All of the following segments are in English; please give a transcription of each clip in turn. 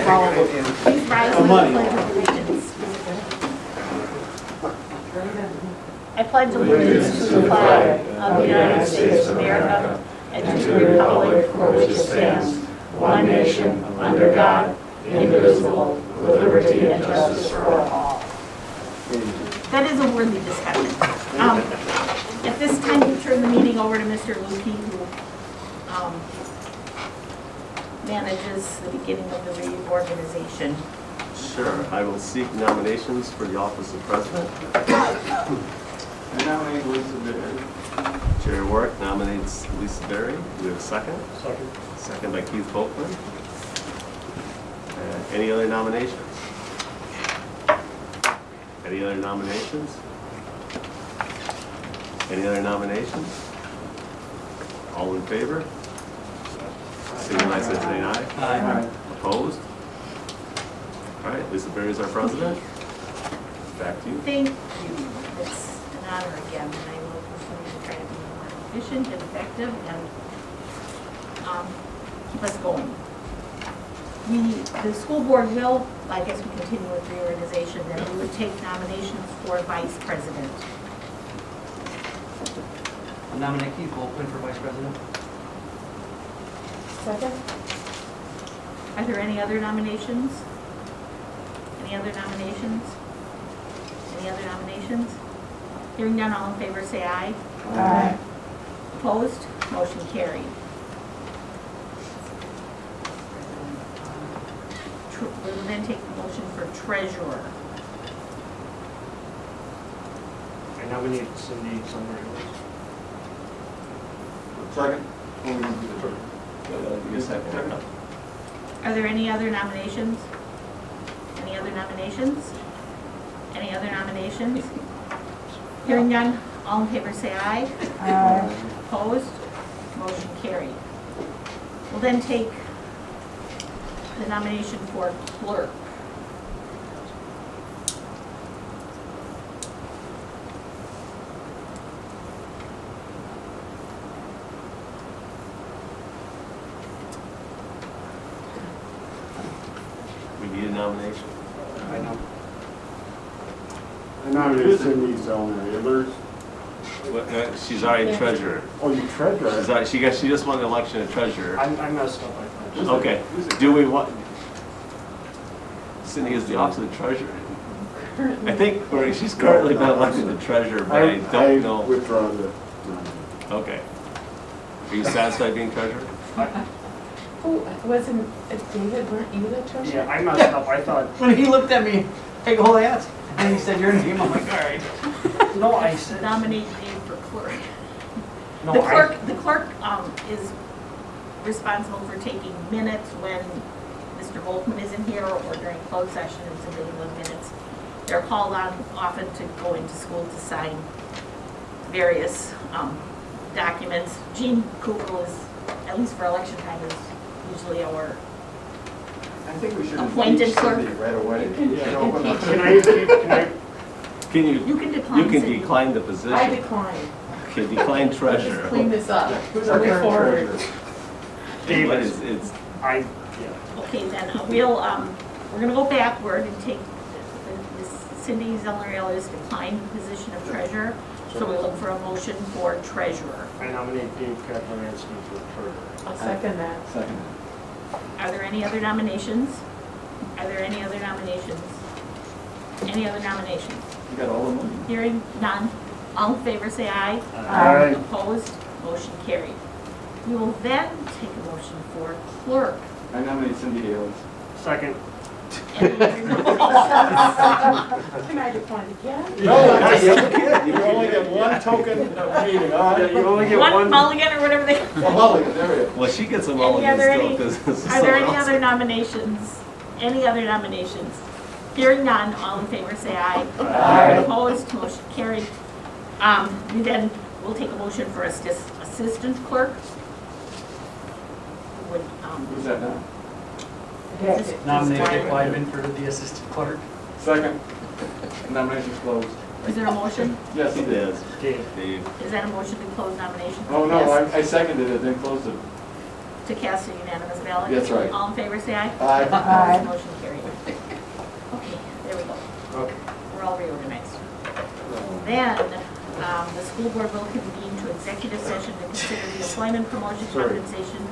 Please rise for the pledge of allegiance. I pledge allegiance to the flag of the United States of America and to the republic for which it stands, one nation, under God, indivisible, with liberty and justice for all. That is a worthy discussion. At this time, we turn the meeting over to Mr. Lukey, who manages the beginning of the reorganization. Sure. I will seek nominations for the office of president. I nominate Lisa Berry. Chair Warwick nominates Lisa Berry. Do we have a second? Second. Second by Keith Folkman. Any other nominations? Any other nominations? Any other nominations? All in favor? Signify by saying aye. Aye. Opposed? All right, Lisa Berry is our president. Back to you. Thank you. It's an honor again, and I will continue to try to be more efficient and effective and keep us going. The school board will, I guess we continue with reorganization, then we would take nominations for vice president. I'll nominate Keith Volkman for vice president. Second. Are there any other nominations? Any other nominations? Any other nominations? Hearing none, all in favor say aye. Aye. Opposed? Motion carried. We will then take the motion for treasurer. I nominate Cindy Summer. Second. Give me a second. Are there any other nominations? Any other nominations? Any other nominations? Hearing none, all in favor say aye. Aye. Opposed? Motion carried. We'll then take the nomination for clerk. We need a nomination. I know. I nominate Cindy Zellner. She's already treasurer. Oh, you treasurer? She just won the election of treasurer. I messed up, I thought. Okay. Do we want? Cindy is the office of treasurer. I think she's currently been elected the treasurer, but I don't know. I withdraw the. Okay. Are you satisfied being treasurer? Who, wasn't David, weren't you the treasurer? Yeah, I messed up, I thought. When he looked at me, big ol' hat, and he said your name, I'm like, all right. No, I said. Nominate Dave for clerk. No, The clerk is responsible for taking minutes when Mr. Volkman isn't here or during closed session and submitting those minutes. They're called on often to go into school to sign various documents. Jean Kugel is, at least for election time, is usually our I think we should appointed impeach Cindy clerk. right away. Can I, You can decline. You can Cindy. decline the position. I decline. Okay, decline Let's treasurer. just clean this up. Who's our Moving current forward. treasurer? David, It's yeah. Okay, then we'll, we're gonna go backward and take Cindy Zellner-Ellis declined the position of treasurer. So we look for a motion for treasurer. I nominate Dave Kaplansky for treasurer. I'll second that. Second. Are there any other nominations? Are there any other nominations? Any other nominations? You got all of them? Hearing none. All in favor say aye. Aye. Opposed? Motion carried. We will then take a motion for clerk. I nominate Cindy Hales. Second. Any other nominations? Can I decline again? No, you only get one token meeting. Yeah, you only get One one. mulligan or whatever they. Oh, Mulligan, there we go. well, she gets a Any mulligan other, still any, because are there any other nominations? Any other nominations? Hearing none, all in favor say aye. Aye. Opposed, motion carried. We then will take a motion for assistant clerk. Who would, Who's that now? Nominate Dick Weidman for the assistant clerk. Second. Nomination's closed. Is there a motion? Yes, he It did. is. Dave. Dave. Is that a motion to close nominations? Oh, no, Yes. I seconded it, then closed it. to cast a unanimous ballot? That's right. All in favor, say aye. Aye. Aye. Motion carried. Okay, there we go. Okay. We're all reorganized. Then, the school board will convene to executive session to consider the employment, promotion, compensation,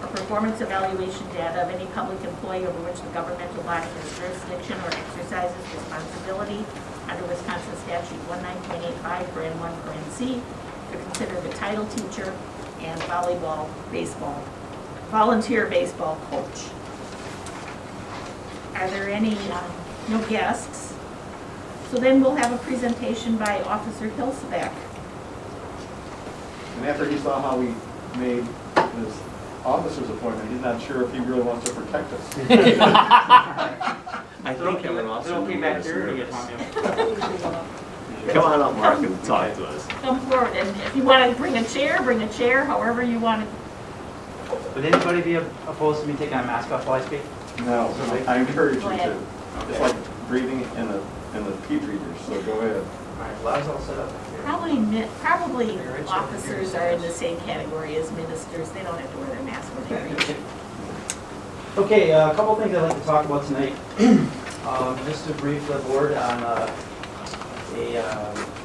or performance evaluation data of any public employee over which the governmental body has jurisdiction or exercises responsibility under Wisconsin statute 19.85, paren 1, paren C, to consider the title teacher and volunteer baseball coach. Are there any, no guests? So then we'll have a presentation by Officer Hilseback. And after he saw how we made his officer's appointment, he's not sure if he really wants to protect us. I think Kevin also. It'll be back here to get on Come on up, Mark, and talk to us. Come forward, and if you want to bring a chair, however you want to. Would anybody be opposed to me taking a mask off while I speak? No, I encourage you Go to. ahead. It's like breathing in the petri dish, so go ahead. All right, well, I was all set up back here. Probably officers are in the same category as ministers. They don't have to wear their mask when they preach. Okay, a couple things I'd like to talk about tonight. Just to brief the board on a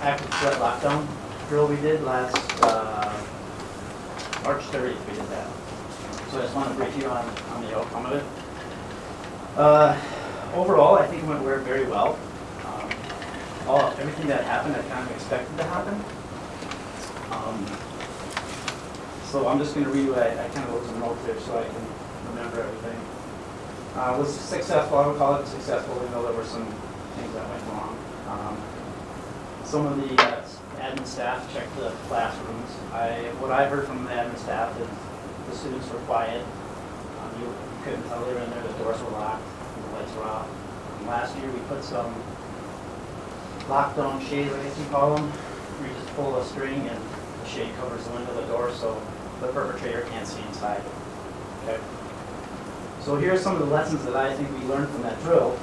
active threat lockdown drill we did last March 30th. We did that. So I just want to brief you on the outcome of it. Overall, I think it went very well. Everything that happened, I kind of expected to happen. So I'm just going to read you. I kind of wrote some notes there so I can remember everything. Was successful. I would call it successful, even though there were some things that went wrong. Some of the admin staff checked the classrooms. What I heard from the admin staff is the students were quiet. You couldn't tell they were in there. The doors were locked. The lights were off. Last year we put some lockdown shades, I guess you call them, where you just pull a string and the shade covers the window of the door so the perpetrator can't see inside. Okay. So here are some of the lessons that I think we learned from that drill.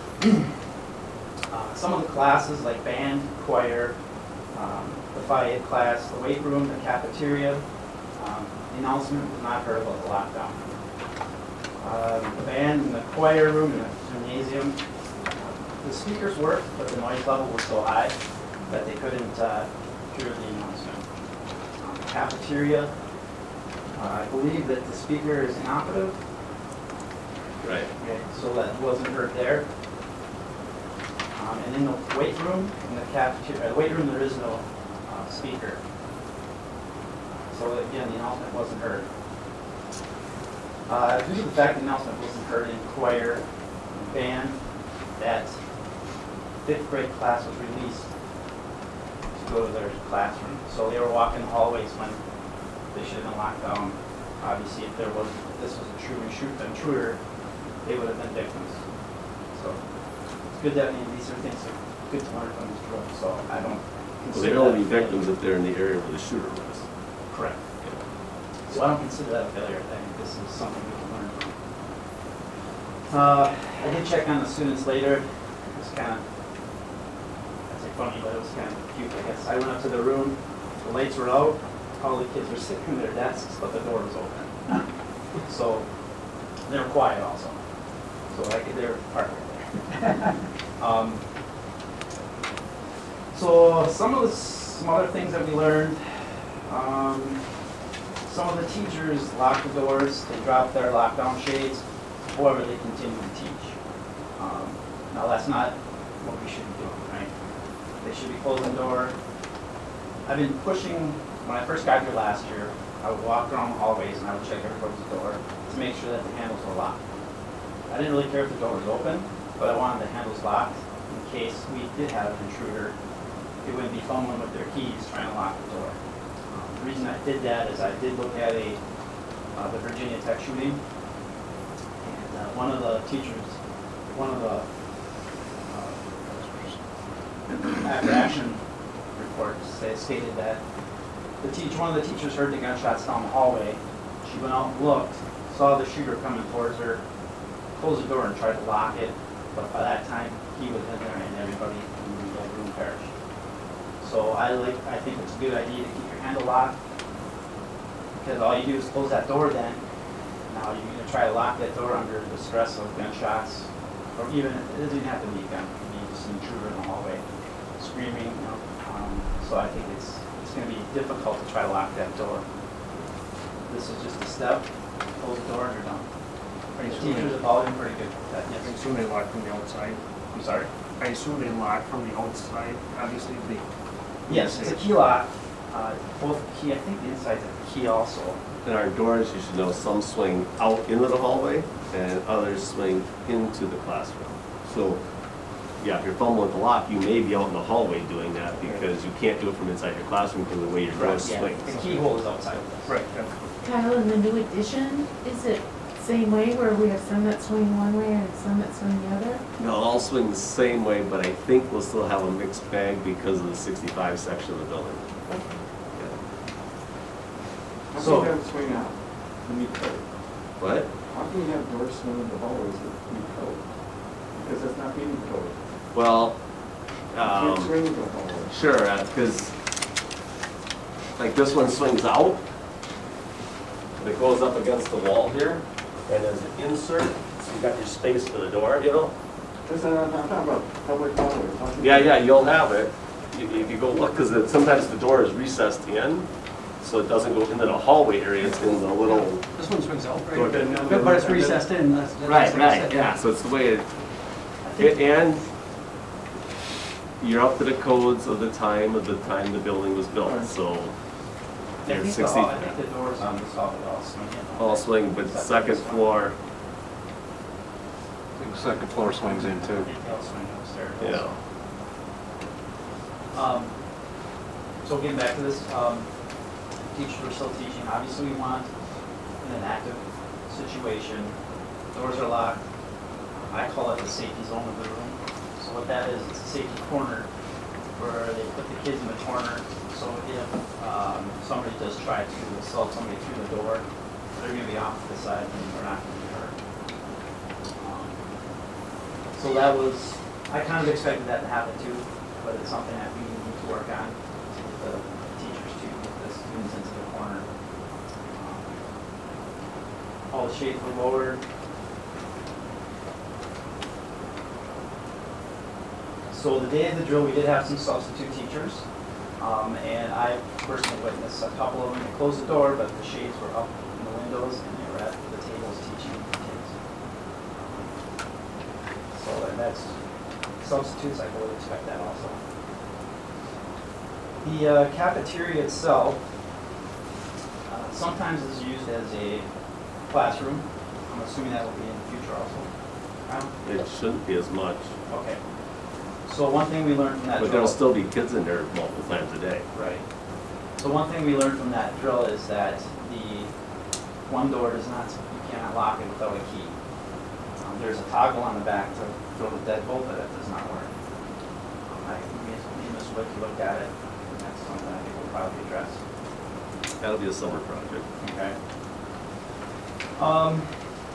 Some of the classes like band, choir, the phy ed class, the weight room, the cafeteria, the announcement was not heard about the lockdown. The band and the choir room and the gymnasium, the speakers worked, but the noise level was so high that they couldn't hear the announcement. Cafeteria, I believe that the speaker is inoperative. Right. Okay, so that wasn't heard there. And in the weight room, in the cafeteria, the weight room, there is no speaker. So again, the announcement wasn't heard. Due to the fact the announcement wasn't heard in choir and band, that 5th grade class was released to go to their classroom. So they were walking the hallways when they should have been locked down. Obviously, if this was a true intruder, they would have been victims. So it's good that these are things that are good to learn from this drill. So I don't Well, consider they'd only that be a victims failure. if they're in the area where the shooter was. Correct. So I don't consider that a failure. I think this is something we can learn from. I did check on the students later. It was kind of, I'd say funny, but it was kind of cute, I guess. I went up to the room, the lights were out, all the kids were sitting in their desks, but the door was open. So they were quiet also. So they were parked right there. So some other things that we learned. Some of the teachers locked the doors, they dropped their lockdown shades, however they continued to teach. Now that's not what we should be doing, right? They should be closing the door. I've been pushing, when I first got here last year, I would walk around the hallways and I would check everybody's door to make sure that the handles were locked. I didn't really care if the door was open, but I wanted the handles locked in case we did have an intruder. They wouldn't be fumbling with their keys trying to lock the door. The reason I did that is I did look at the Virginia Tech shooting, and one of the teachers, after action reports, stated that one of the teachers heard the gunshots down the hallway. She went out and looked, saw the shooter coming towards her, closed the door and tried to lock it, but by that time he was in there and everybody in the room perished. So I think it's a good idea to keep your handle locked, because all you do is close that door then, Now, you can try to lock that door under the stress of gunshots, or even, it doesn't even have to be a gun, it could be just an intruder in the hallway, screaming, you know. So I think it's gonna be difficult to try to lock that door. This is just a step, close the door and you're done. The teachers have all been pretty good with that, I yes. assume they lock from the outside. I'm sorry? I assume they lock from the outside, obviously, the. Yes, it's a key lock, both key, I think the inside's a key also. And our doors, you should know, some swing out into the hallway and others swing into the classroom. So, yeah, if you're fumbling with the lock, you may be out in the hallway doing that because you can't do it from inside your classroom because of the way your door Yeah, swings. the keyhole is outside of this. Right, yeah. Kyle, in the new edition, is it same way where we have some that swing one way and some that swing the other? They'll all swing the same way, but I think we'll still have a mixed bag because of the 65 section of the building. How So- can you have it swing out? You need code. What? How can you have doors swing in the hallways that need code? Because that's not meeting code. Well, You can't swing into the hallway. sure, because like this one swings out, and it goes up against the wall here, and there's an insert, so you got your space for the door, you know? I'm talking about public hallways. How can you- Yeah, you'll have it. If you go look, because sometimes the door is recessed in, so it doesn't go into the hallway area, it's in the little. This one swings out, Go right? ahead. But it's recessed in, that's. Yeah, so it's the way and you're up to the codes of the time the building was built, so I you're think 60, I think the doors on this hall would all swing in. all swing, but second floor, The second floor swings in too. They'll swing upstairs yeah. also. So getting back to this, teachers are still teaching, obviously we want in an active situation, doors are locked. I call it the safety zone of the room. So what that is, it's a safety corner where they put the kids in the corner. So if somebody does try to assault somebody through the door, they're gonna be off to the side and they're not gonna be hurt. So that was, I kind of expected that to happen too, but it's something that we need to work on to get the teachers to get the students into the corner. All the shades were lowered. So the day of the drill, we did have some substitute teachers, and I personally witnessed a couple of them. They closed the door, but the shades were up in the windows, and they were at the tables teaching the kids. So and that's substitutes, I would expect that also. The cafeteria itself sometimes is used as a classroom. I'm assuming that will be in the future also. It shouldn't be as much, Okay. So one thing we learned from that but drill. there'll still be kids in there multiple times a day. Right. So one thing we learned from that drill is that the one door does not, you cannot lock it without a key. There's a toggle on the back to throw the deadbolt, but that does not work. Me and Ms. Wicky looked at it, and that's something I think we'll probably address. That'll be a summer project. Okay.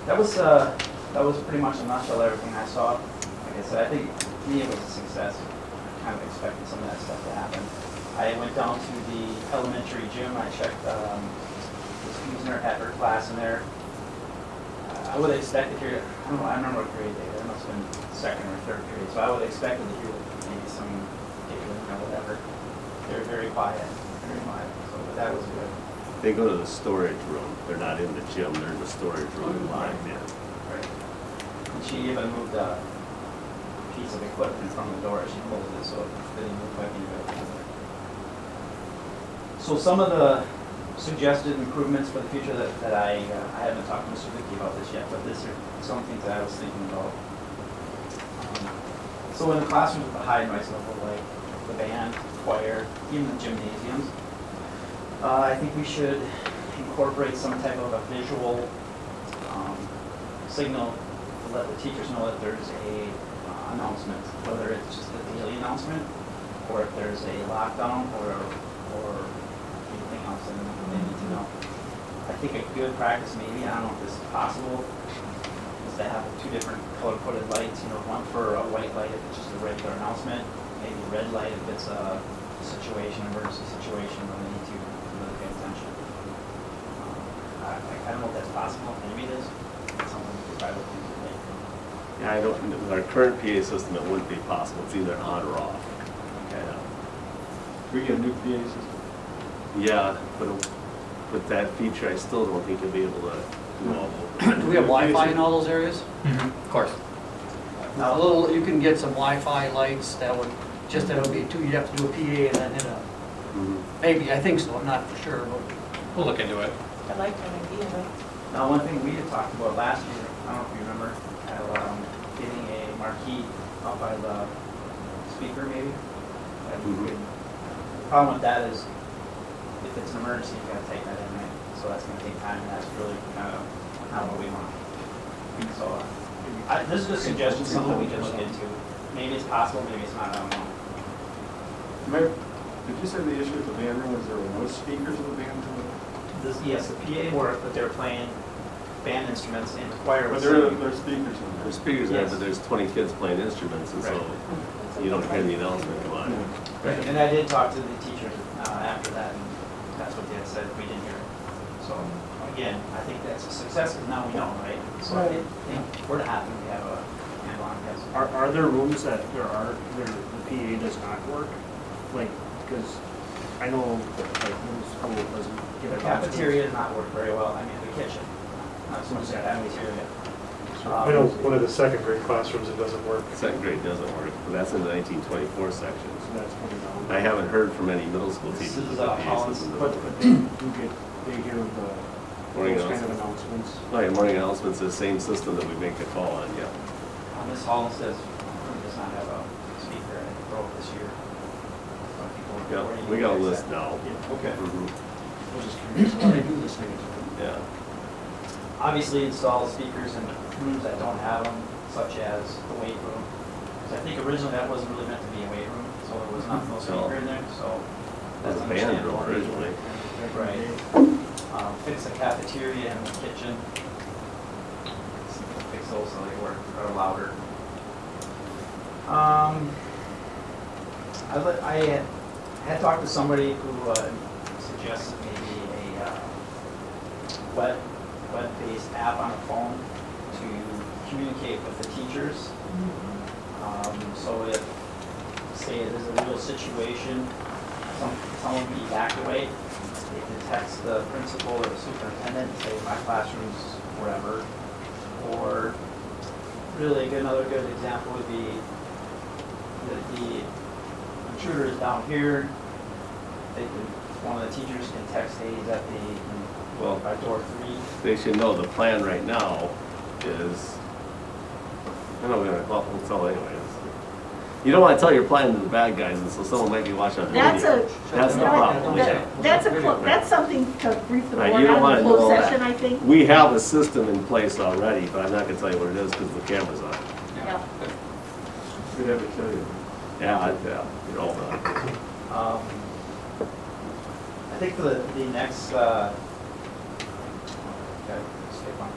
That was pretty much a nutshell everything I saw. Like I said, I think to me it was a success. I kind of expected some of that stuff to happen. I went down to the elementary gym. I checked Ms. Kiesner had her class in there. I would have expected here, I don't know, I remember what grade they were. It must have been second or third period. So I would have expected to hear maybe some giggling or whatever. They were very quiet, very quiet. So, but that was good. They go to the storage room, they're not in the gym, they're in the storage room locked in. Right. And she even moved a piece of equipment from the door as she closed it, so it didn't look like anybody was there. So some of the suggested improvements for the future that I haven't talked to Mr. Vicky about this yet, but these are some things that I was thinking about. So in the classrooms with the high noise level, like the band, choir, even the gymnasiums, I think we should incorporate some type of a visual signal to let the teachers know that there's a announcement, whether it's just a daily announcement, or if there's a lockdown, or anything else that they need to know. I think a good practice, maybe, I don't know if this is possible, is to have two different color-coded lights, one for a white light if it's just a regular announcement, maybe red light if it's a situation, emergency situation where they need to really pay attention. I I don't know if that's possible, maybe it is. It's something we could try looking into later. Yeah, I don't, with our current PA system, it wouldn't be possible, it's either on or off. Yeah. We get a new PA system. Yeah, but with that feature, I still don't think you'll be able to do all of it. Do we have Wi-Fi in all those areas? Of course. Now, a little, you can get some Wi-Fi lights that would, just that would be too, you'd have to do a PA and then hit a, Mhm. maybe, I think so, I'm not for sure, but. We'll look into it. I like that idea, though. Now, one thing we had talked about last year, I don't know if you remember, getting a marquee up by the speaker maybe. That we Mhm. could, the problem with that is if it's an emergency, you gotta take that in, right? So that's gonna take time, and that's really kind of not what we want. So, this is just a suggestion, something we can look into. Maybe it's possible, maybe it's not, I don't know. Mayor, did you say the issue with the band room was there were no speakers in the band room? This, yes, the PA worked, but they were playing band instruments and the choir But was there singing. are speakers in there. There's speakers there, Yes. but there's 20 kids playing instruments, and so you don't hear the announcement come on. Right, and I did talk to the teachers after that, and that's what they had said, we didn't hear it. So, again, I think that's a success, because now we know, right? So I think were to happen, we have a handle on it. Are there rooms that the PA does not work? Like, because I know like middle school doesn't The get a cafeteria does not work very well, I mean, the kitchen, not so much the cafeteria. I know one of the second grade classrooms, it doesn't work. Second grade doesn't work, but that's in the 1924 section. So that's coming down. I haven't heard from any middle school This teachers is, about the Holland, system. But they do get, they hear the, Morning those kind of announcements. announcements. Oh, yeah, morning announcements, the same system that we make the call on, yeah. Ms. Holland says, we does not have a speaker, and it broke this year. So I think we're- Yeah, we're- we got a list now. Okay. Mhm. I was just curious how they do this thing. Yeah. Obviously install speakers in rooms that don't have them, such as the weight room. 'Cause I think originally that wasn't really meant to be a weight room, so there was not no speaker in there, so. That's that's a band room understandable. originally. Right. Fix the cafeteria and the kitchen. Fix those so they work, are louder. I had talked to somebody who suggested maybe a web-based app on the phone to communicate with the teachers. So if, say there's a real situation, someone would evacuate, they can text the principal or the superintendent and say, my classroom's wherever. Or really another good example would be the intruder is down here. They could, one of the teachers can text, hey, he's at Well, by door 3. they should know the plan right now is, I don't know, well, we'll tell anyways. You don't want to tell your plan to the bad guys, and so someone might be watching on video. That's That's the problem. that's something to brief the Right, board you don't on wanna in know closed that. session, I think. We have a system in place already, but I'm not gonna tell you what it is because the camera's on. Yeah. We'd have to tell you. Yeah, you're all done. I think for the next, okay, skip on.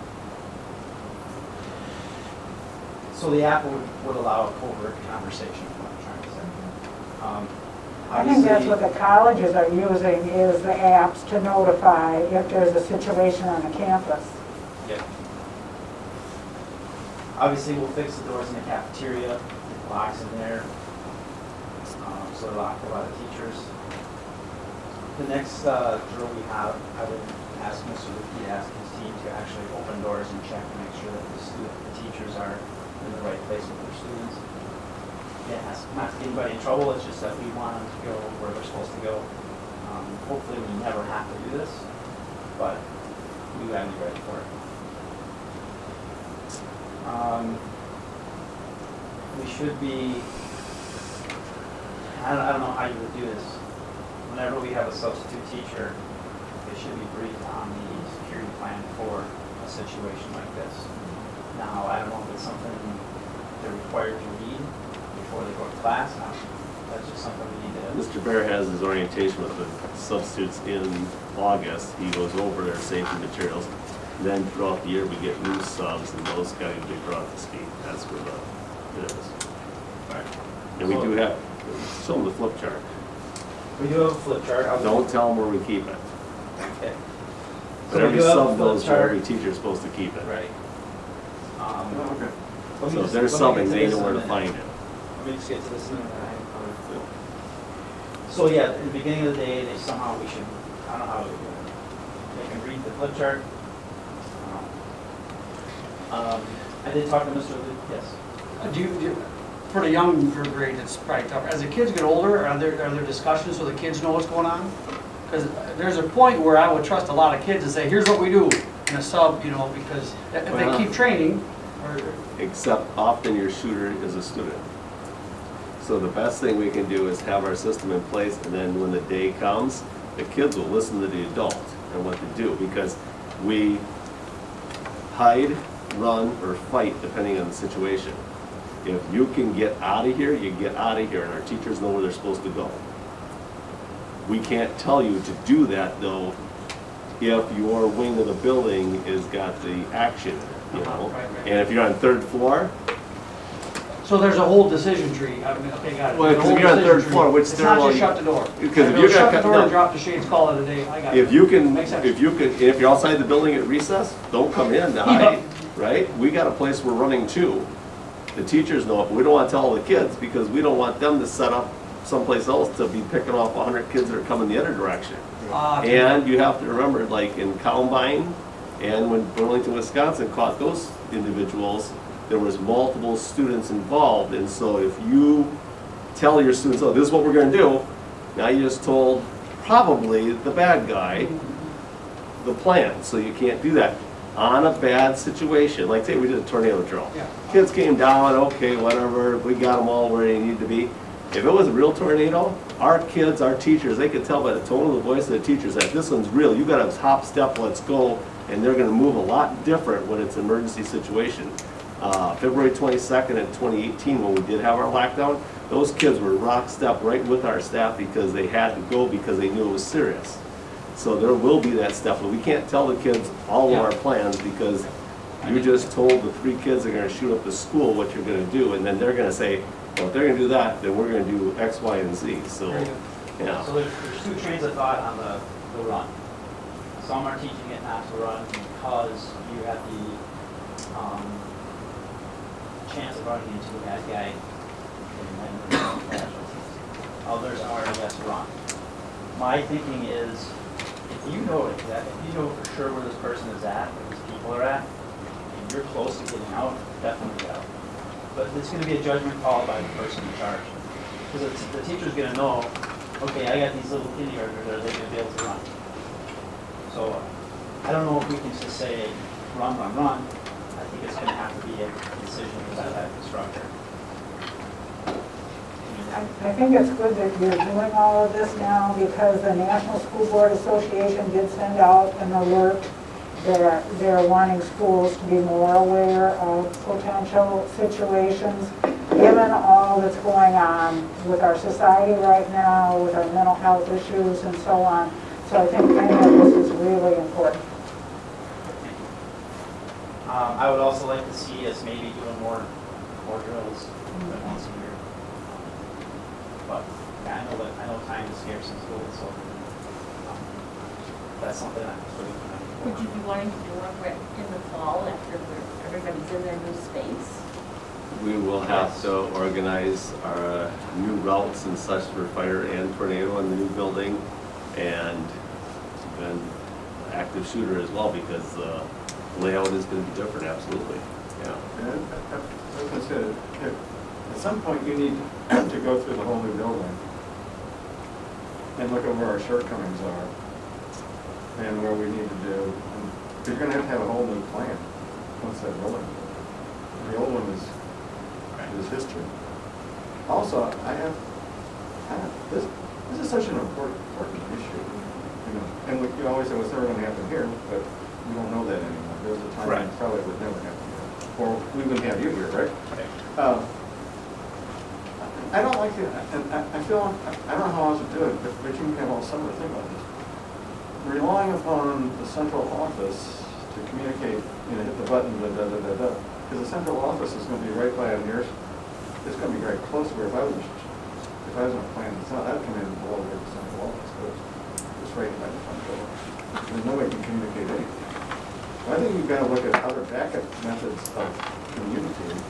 So the app would allow a covert conversation, is what I'm trying to say. I think that's what the colleges are using, is the apps to notify if there's a situation on the campus. Yeah. Obviously, we'll fix the doors in the cafeteria, get locks in there, so they're locked by the teachers. The next drill we have, I would ask Mr. Ricky to ask his team to actually open doors and check to make sure that the teachers are in the right place with their students. Yeah, not to get anybody in trouble, it's just that we want them to go where they're supposed to go. Hopefully we never have to do this, but we gotta be ready for it. We should be, I don't know how you would do this. Whenever we have a substitute teacher, they should be briefed on the security plan for a situation like this. Now, I don't know if it's something they're required to read before they go to class. That's just something we need to. Mr. Bear has his orientation with the substitutes in August. He goes over their safety materials. Then throughout the year, we get new subs, and those guys will be brought to speed. That's where it is. Right. And we do have, show them the flip chart. We do have a flip chart. Don't tell them where we keep it. Okay. But So every you have a sub flip goes where chart. every teacher's supposed to keep it. Right. Oh, okay. Let me So if just- they're let me get subbing, to they this know where in to a find minute. it. Let me just get to this in a minute. So yeah, at the beginning of the day, they somehow we should, I don't know how to do it. They can read the flip chart. I did talk to Mr. Luke, yes. For the younger grade, it's probably tougher. As the kids get older, are there discussions so the kids know what's going on? Because there's a point where I would trust a lot of kids and say, here's what we do in a sub, you know, because if Well- they keep training, or, Except often your shooter is a student. So the best thing we can do is have our system in place, and then when the day comes, the kids will listen to the adult and what to do, because we hide, run, or fight depending on the situation. If you can get out of here, you get out of here, and our teachers know where they're supposed to go. We can't tell you to do that, though, if your wing of the building has got the action, you know? Right. And if you're on third floor, so there's a whole decision tree. I mean, okay, got it. well, There's a because whole if you're on decision third tree. floor, which It's not stairwell just you- shut the door. Because if They'll you're shut gonna the door no. and drop the shades, call it a day, I got it. if you can, Makes sense. if you're outside the building at recess, don't come in to hide, right? We got a place we're running to. The teachers know it, but we don't want to tell the kids, because we don't want them to set up someplace else to be picking off 100 kids that are coming the other direction. And you have to remember, like in Columbine, and when Burlington, Wisconsin caught those individuals, there was multiple students involved, and so if you tell your students, oh, this is what we're gonna do, now you just told probably the bad guy the plan, so you can't do that. On a bad situation, like say we did a tornado drill. Yeah. Kids came down, okay, whatever, we got them all where they need to be. If it was a real tornado, our kids, our teachers, they could tell by the tone of the voice of the teachers that this one's real, you gotta top step, let's go, and they're gonna move a lot different when it's an emergency situation. February 22nd in 2018, when we did have our lockdown, those kids were rock step right with our staff because they had to go because they knew it was serious. So there will be that stuff, but we can't tell the kids all of our plans because you just told the 3 kids that are gonna shoot up the school what you're gonna do, and then they're gonna say, well, if they're gonna do that, then we're gonna do X, Y, and Z, so, Very good. yeah. So there's 2 trains of thought on the run. Some are teaching it not to run because you have the chance of running into a bad guy and then casualties. Others are, yes, run. My thinking is, if you know for sure where this person is at, where these people are at, and you're close to getting out, definitely get out. But it's gonna be a judgment call by the person in charge. Because the teacher's gonna know, okay, I got these little kindergartners, are they gonna be able to run? So, I don't know if we can just say, run. I think it's gonna have to be a decision by that instructor. I think it's good that you're doing all of this now because the National School Board Association did send out an alert that they're wanting schools to be more aware of potential situations, given all that's going on with our society right now, with our mental health issues and so on. So I think any of this is really important. I would also like to see us maybe doing more drills than once a year. But, yeah, I know time is scarce in school, so that's something I'm sort of. Would you be wanting to do one right in the fall after everybody's in their new space? We will have to organize our new routes and such for fire and tornado in the new building, and active shooter as well, because the layout is gonna be different, absolutely, yeah. And as I said, at some point you need to go through the whole new building and look at where our shortcomings are and where we need to do. And you're gonna have a whole new plan once that building. The old one is history. Also, this is such an important issue, you know. And you always say, well, it's never gonna happen here, but we don't know that anymore. There was a time when it probably would never happen here. Or we wouldn't have you here, right? I don't like it, and I feel, I don't know how else to do it, but you can have all summer to think about this. Relying upon the central office to communicate, you know, hit the button, because the central office is going to be right by here. It's going to be very close where if I was in a plan, it's not, I'd come in and blow away the central office, but as right by the front door. And nobody can communicate anything. I think you've got to look at other backup methods of communicating.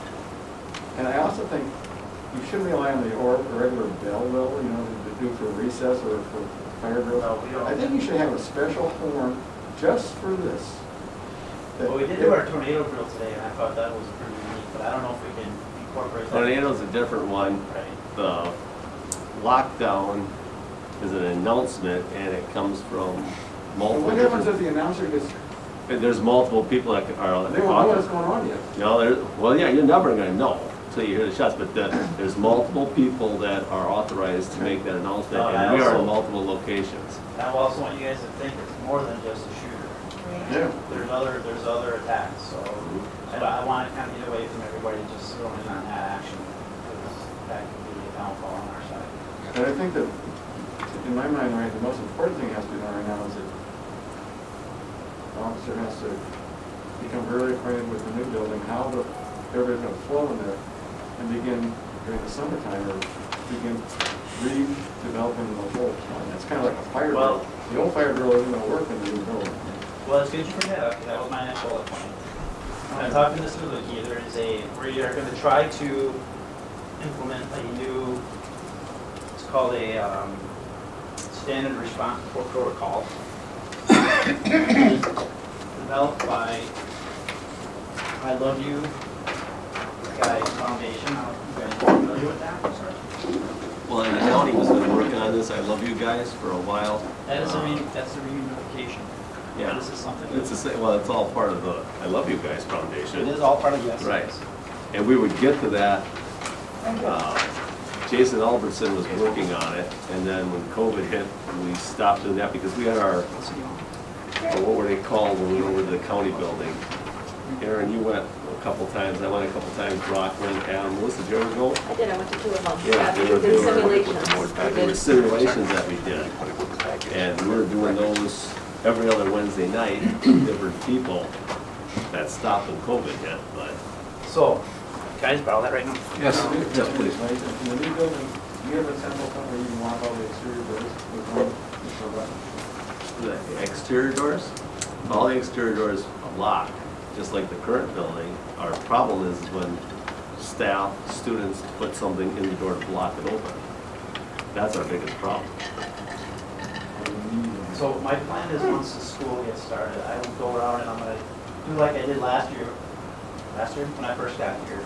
And I also think you shouldn't rely on the regular bell though, you know, to do for recess or for fire drill. No, we don't. I think you should have a special horn just for this. Well, we did do our tornado drill today, and I thought that was pretty unique, but I don't know if we can incorporate that. Tornado's a different one. Right. The lockdown is an announcement, and it comes from So multiple what happens if different. the announcer gets, There's multiple people that are. they don't know what's going on yet? No, well, yeah, you're never gonna know until you hear the shots, but there's multiple people that are authorized to make that announcement, Oh, and we are in also- multiple locations. And I also want you guys to think it's more than just a shooter. Yeah. There's other attacks, so I want to kind of get away from everybody just throwing in on that action, because that could be a downfall on our side. But I think that, in my mind, right, the most important thing has to be done right now is that the officer has to become really acquainted with the new building, how everybody's gonna flow in there, and begin during the summertime, or begin redeveloping the whole plan. It's kind of like a fire drill. Well- The old fire drill isn't gonna work in the new building. Well, it's good you bring that up, because that was my next bullet point. When I talked to Mr. Lukey, we are going to try to implement a new, it's called a standard response protocol. Developed by I Love You Guys Foundation. I don't know if you guys are familiar with that. Sorry. Well, and the county has been working on this, I love you guys, for a while. That's the reunification. Yeah. This is something. It's the same, well, it's all part of the I Love You Guys Foundation. It is all part of yes. Right. And we would get to that, Jason Albertson was working on it, and then when COVID hit, we stopped doing that because we had our, what were they called when we went over to the county building? Aaron, you went a couple times, I went a couple times, Rockland, Adam, Melissa, did you ever go? I did, I went to 2 of them. Yeah, We did simulations. There were simulations that we did, and we were doing those every other Wednesday night, with different people. That stopped when COVID hit, but. So, guys, borrow that right now. Yes, yes, please. Right, in the new building, you have a sample plan where you can walk all the exterior doors with one, for that? The exterior doors, all the exterior doors lock, just like the current building. Our problem is when staff, students put something in the door to block it open. That's our biggest problem. So my plan is once the school gets started, I will go around and I'm gonna do like I did last year, when I first got here.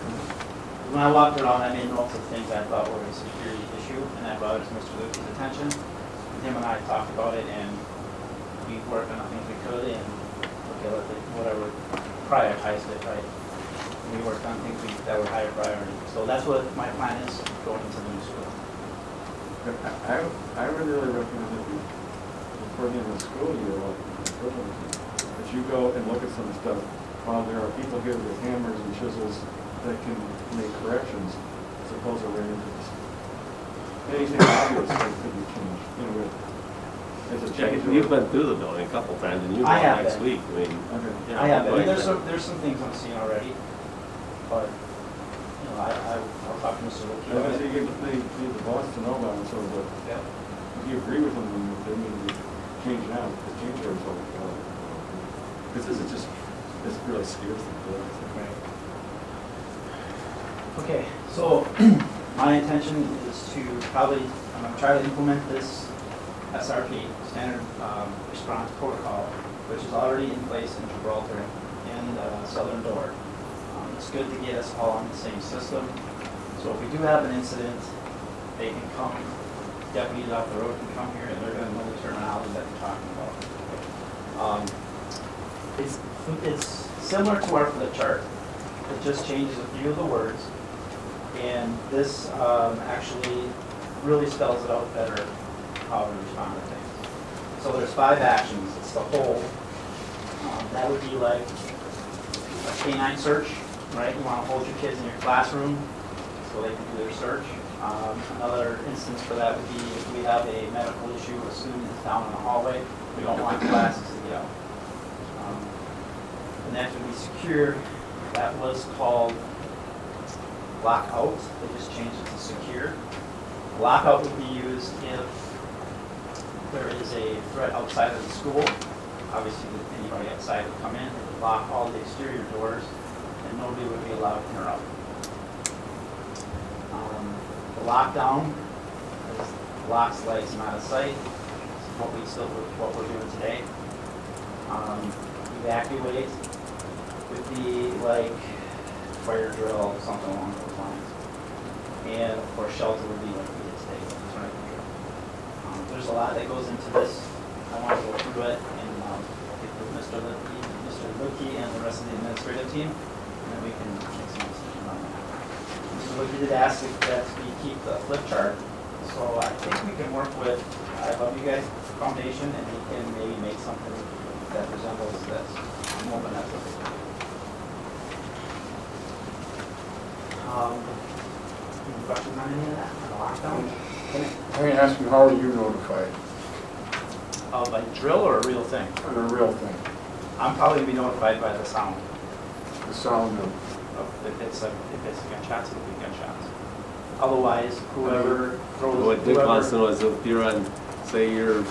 When I walked around, I made notes of things I thought were a security issue, and I brought it to Mr. Lukey's attention. And him and I talked about it, and we worked on the things we could, and whatever, prioritized it, right? We worked on things that were higher priority. So that's what my plan is going into the new school. I would really recommend that before the end of the school year, that you go and look at some stuff while there are people here with hammers and chisels that can make corrections, as opposed to running into this. Anything obvious that could be changed, you know, as a change. You've been through the building a couple times, and you'll I go have next been. week, I mean. Okay. you know, I have, like there's that. some things I'm seeing already, but, you know, I'll talk to Mr. Lukey. I think you need the boss to know about it, so that Yeah. if you agree with them, then they need to change now, because change orders all go. Because this is just, this really scares them. Okay, so my intention is to probably, I'm gonna try to implement this SRP, Standard Response Protocol, which is already in place in Gibraltar and Southern Door. It's good to get us all on the same system. So if we do have an incident, they can come, deputies off the road can come here and they're gonna know the terminology that we're talking about. It's similar to our flip chart. It just changes a few of the words. And this actually really spells it out better how to respond to things. So there's 5 actions. It's the whole. That would be like a canine search, right? You want to hold your kids in your classroom so they can do their search. Another instance for that would be if we have a medical issue, a student is down in the hallway, we don't want classes to get out. The next would be secure. That was called lockout. They just changed it to secure. Lockout would be used if there is a threat outside of the school, obviously anybody outside would come in, they would lock all the exterior doors, and nobody would be allowed in or out. The lockdown is locks, lights, and out of sight. What we're doing today. Evacuate would be like fire drill, something along those lines. And of course, shelter would be like we did today, right? There's a lot that goes into this. I want to go through it and get with Mr. Licky and the rest of the administrative team, and then we can make some decisions on that. Mr. Licky did ask that we keep the flip chart, so I think we can work with I Love You Guys Foundation, and we can maybe make something that resembles this. I'm hoping that's what they do. Any questions on any of that, on the lockdown? Let me ask you, how are you notified Of a drill or a real thing? on a real thing? I'm probably gonna be notified by the sound. The sound of, If it's gunshots, it'll be gunshots. Otherwise, whoever throws, What Dick wants to know is if you're on, say you're,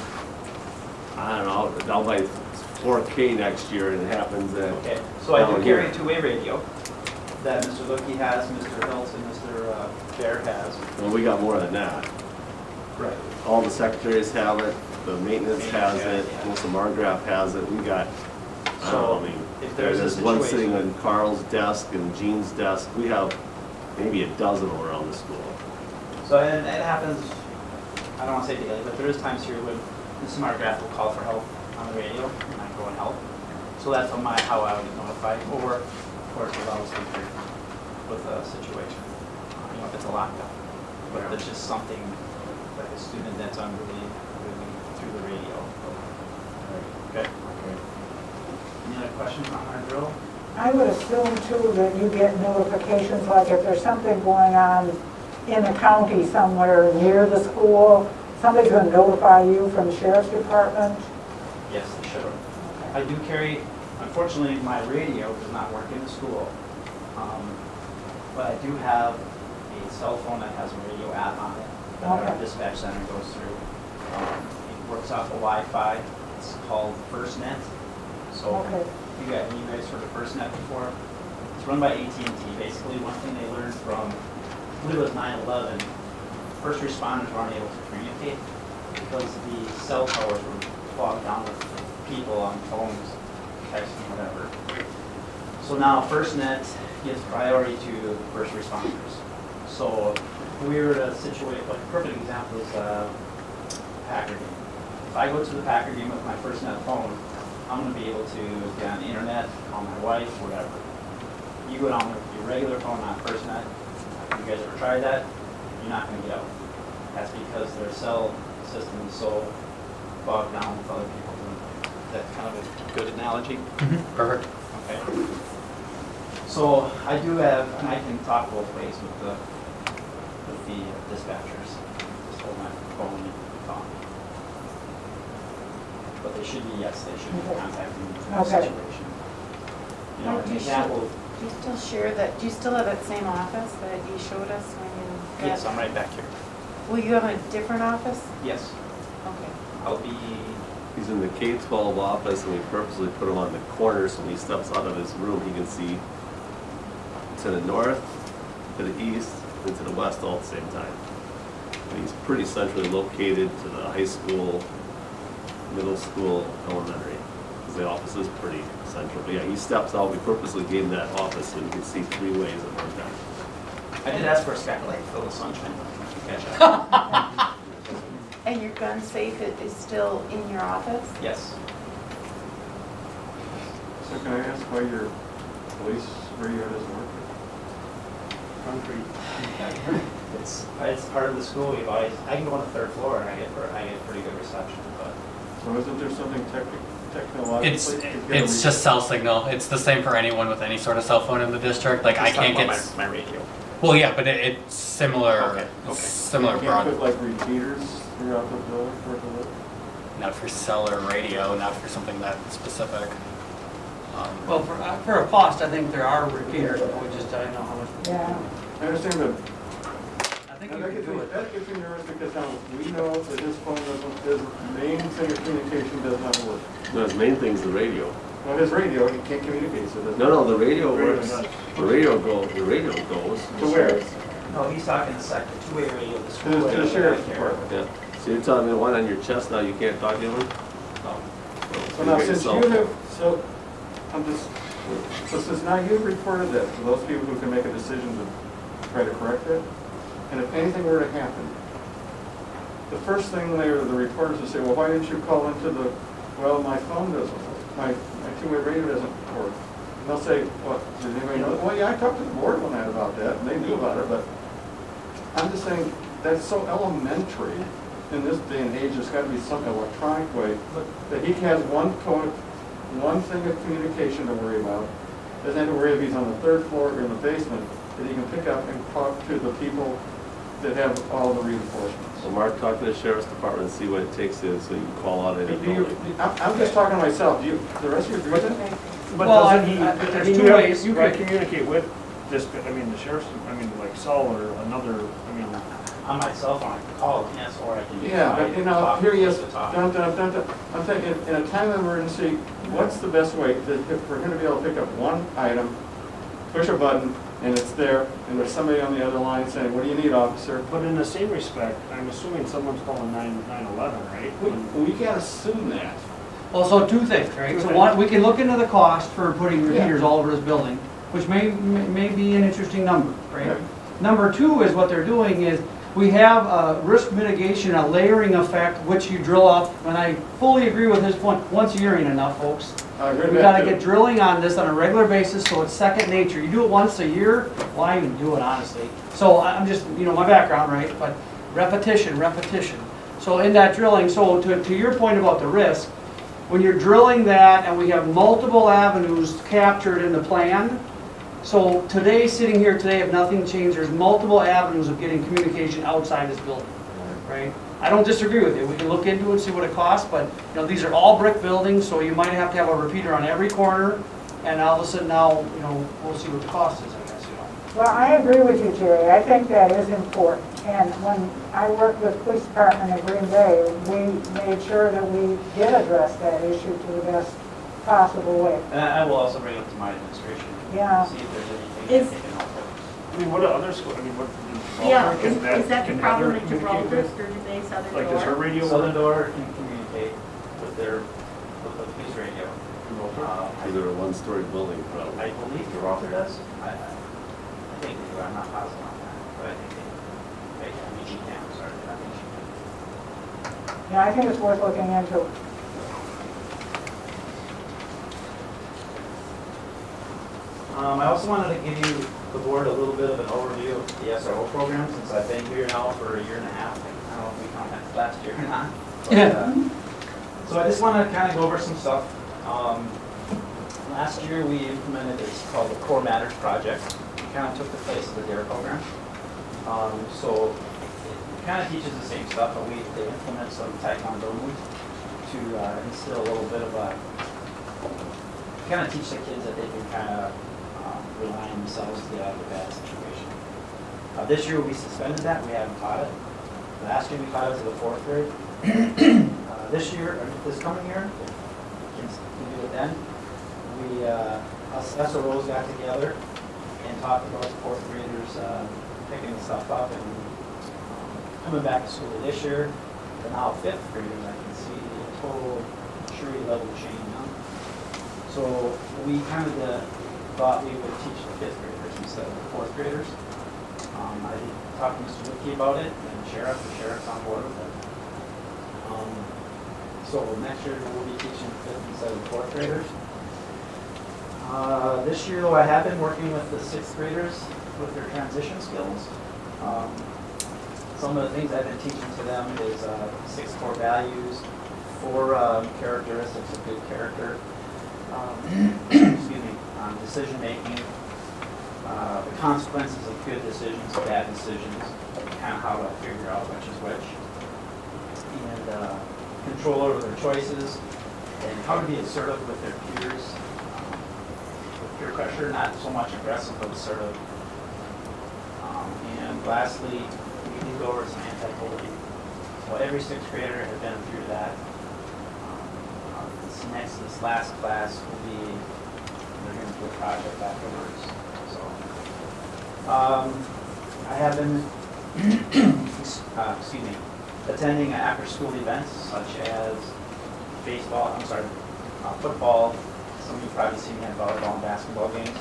I don't know, down by 4K next year and it happens that. okay, so I do down carry a here. two-way radio that Mr. Licky has, Mr. Hilton, Mr. Bear has. Well, we got more than that. Right. All the secretaries have it, the maintenance has it, Yeah. Melissa Margraf has it, we got, I don't know, I mean, if there's a one situation- sitting on Carl's desk and Jean's desk, we have maybe a dozen around the school. So, and it happens, I don't want to say daily, but there is times here when Mr. Margraf will call for help on the radio, and I go and help. So that's how I would get notified, or, of course, if I was here with a situation, if it's a lockdown. But if it's just something, like a student that's unruly through the radio. Okay? Any other questions on our drill? I would assume too that you get notifications, like if there's something going on in a county somewhere near the school, somebody's gonna notify you from the sheriff's department? Yes, they should. I do carry, unfortunately, my radio does not work in the school. But I do have a cell phone that has a radio app on it that our Okay. dispatch center goes through. It works off of Wi-Fi. It's called FirstNet. So Okay. you guys heard of FirstNet before? It's run by AT&T. Basically, one thing they learned from, I believe it was 9/11, first responders weren't able to communicate because the cell towers were bogged down with people on phones, texting, whatever. So now FirstNet gives priority to first responders. So if we were to situate, like a perfect example is Packer game. If I go to the Packer game with my FirstNet phone, I'm going to be able to get on the internet, call my wife, whatever. You go down with your regular phone on FirstNet. Have you guys ever tried that? You're not going to get out. That's because their cell system is so bogged down with other people. That's kind of a good analogy. Perfect. Okay. So I do have, and I can talk both ways with the dispatchers. Just hold my phone and talk. But they should be, yes, they should be contacting me in this Okay. situation. You know, an Do you example, do you still share that, do you still have that same office that you showed us when you got? yes, I'm right back here. Will you have a different office? Yes, Okay. I'll be, He's in the K-12 office, and we purposely put him on the corner, so when he steps out of his room, he can see to the north, to the east, and to the west all at the same time. And he's pretty centrally located to the high school, middle school, elementary, because the office is pretty central. But yeah, he steps out, we purposely gave him that office so he can see 3 ways at one time. I did ask for a skylight for the sunshine. Catch up. And your gun safe is still in your office? Yes. So can I ask why your police radio doesn't work? concrete. It's part of the school. We've always, I can go on the 3rd floor and I get pretty good reception, but So isn't there something technologically? It's to get a it's read? just cell signal. It's the same for anyone with any sort of cell phone in the district. Like I just talking can't about get. my radio. Well, yeah, but it's similar. Okay, It's okay. similar You can't put broad. like repeaters throughout the building for it to work? Not for cell or radio. Not for something that specific. Well, for a cost, I think there are repeaters, but we just, I don't know how much. Yeah. I understand that I think think Now, you can do it. that gets me nervous because now we know that his phone doesn't, his main thing of communication does not work. No, his main thing's the radio. Well, his radio, he can't communicate, so it doesn't. No, the radio Radio works. does. The radio goes. To where? No, he's talking the sector, two-way radio, the To school the, to radio. the sheriff's right there. department. Yeah. So you're telling me the one on your chest now, you can't talk to him? No. So now, since you have, so, I'm just, so since now you've reported that to those people who can make a decision to try to correct it, and if anything were to happen, the first thing the reporters will say, well, why didn't you call into the, well, my phone doesn't work, my two-way radio doesn't work. And they'll say, what, did anybody know? Well, yeah, I talked to the board one night about that, and they knew about it, but I'm just saying, that's so elementary in this day and age, there's gotta be some electronic way that he has one thing of communication to worry about, doesn't have to worry if he's on the third floor or in the basement, that he can pick up and talk to the people that have all the reinforcements. So Mark, talk to the sheriff's department and see what it takes to, so you can call out any building. I'm just talking to myself, do you, the rest of you agree with that? But Well, doesn't he, there's I mean, two you ways. You have, could- communicate with this, I mean, the sheriff's, I mean, like Saul or another, I mean, On my cell phone, I can call him, yes, or I can. Yeah, but you know, talk here he is, to talk. dun, dun, dun, dun. I'm thinking, in a time of emergency, what's the best way for him to be able to pick up one item, push a button, and it's there, and there's somebody on the other line saying, what do you need, officer? but in the same respect, I'm assuming someone's calling 911, right? We can't assume that. Well, so two things, right? So one, we can look into the cost for putting repeaters all over this building, which may be an interesting number, right? Right. Number two is what they're doing is, we have a risk mitigation, a layering effect, which you drill up, and I fully agree with his point, once a year ain't enough, folks. I agree We with gotta that get too. drilling on this on a regular basis, so it's second nature. You do it once a year, why even do it, honestly? So I'm just, my background, right, but repetition. So in that drilling, so to your point about the risk, when you're drilling that and we have multiple avenues captured in the plan, so today, sitting here today, if nothing changed, there's multiple avenues of getting communication outside this building, right? I don't disagree with you. We can look into it and see what it costs, but, these are all brick buildings, so you might have to have a repeater on every corner, and all of a sudden now, we'll see what the cost is, I guess, Well, I agree with you, Jerry. I think that is important. And when I worked with the police department in Green Bay, we made sure that we did address that issue to the best possible way. And I will also bring it to my administration. Yeah. See if there's anything Is- they can help with. I mean, what do other schools, I mean, what, Yeah, Gibraltar, is that the can problem Heather at communicate Gibraltar, with? Sturgeon Bay, Southern Like, does her Door? radio Southern work? Door can communicate with the police radio. Gibraltar? Because they're a one-story building, probably. I believe Gibraltar does. I think they do, I'm not positive on that, but I think they, I mean, she can, sorry, I think she can. Yeah, I think it's worth looking into. I also wanted to give you, the board, a little bit of an overview of the SRO program, since I've been here now for a year and a half. I don't know if we count that last year or not. But, so I just want to kind of go over some stuff. Last year, we implemented this called the Core Matters Project. It kind of took the place of the DARE program. So it kind of teaches the same stuff, but they implement some taekwondo moves to instill a little bit of a, kind of teach the kids that they can kind of rely on themselves to get out of a bad situation. This year we suspended that, we haven't taught it. Last year we taught it to the 4th grade. This year, or this coming year, kids can do it then. We, us SROs got together and talked about 4th graders picking the stuff up and coming back to school this year. But now 5th graders, I can see a total maturity level change now. So we kind of thought we would teach the 5th graders instead of the 4th graders. I did talk to Mr. Whitkey about it, and the sheriff's on board with it. So next year we'll be teaching 5th instead of 4th graders. This year though, I have been working with the 6th graders with their transition skills. Some of the things I've been teaching to them is 6 core values, 4 characteristics of good character, excuse me, decision making, the consequences of good decisions, bad decisions, kind of how to figure out which is which, and control over their choices, and how to be assertive with their peers, with peer pressure, not so much aggressive but assertive. And lastly, we moved over to some anti-bullying. So every sixth grader has been through that. This last class will be, they're going to do a project afterwards. So I have been, excuse me, attending after-school events such as football. Some of you probably seen me at volleyball and basketball games.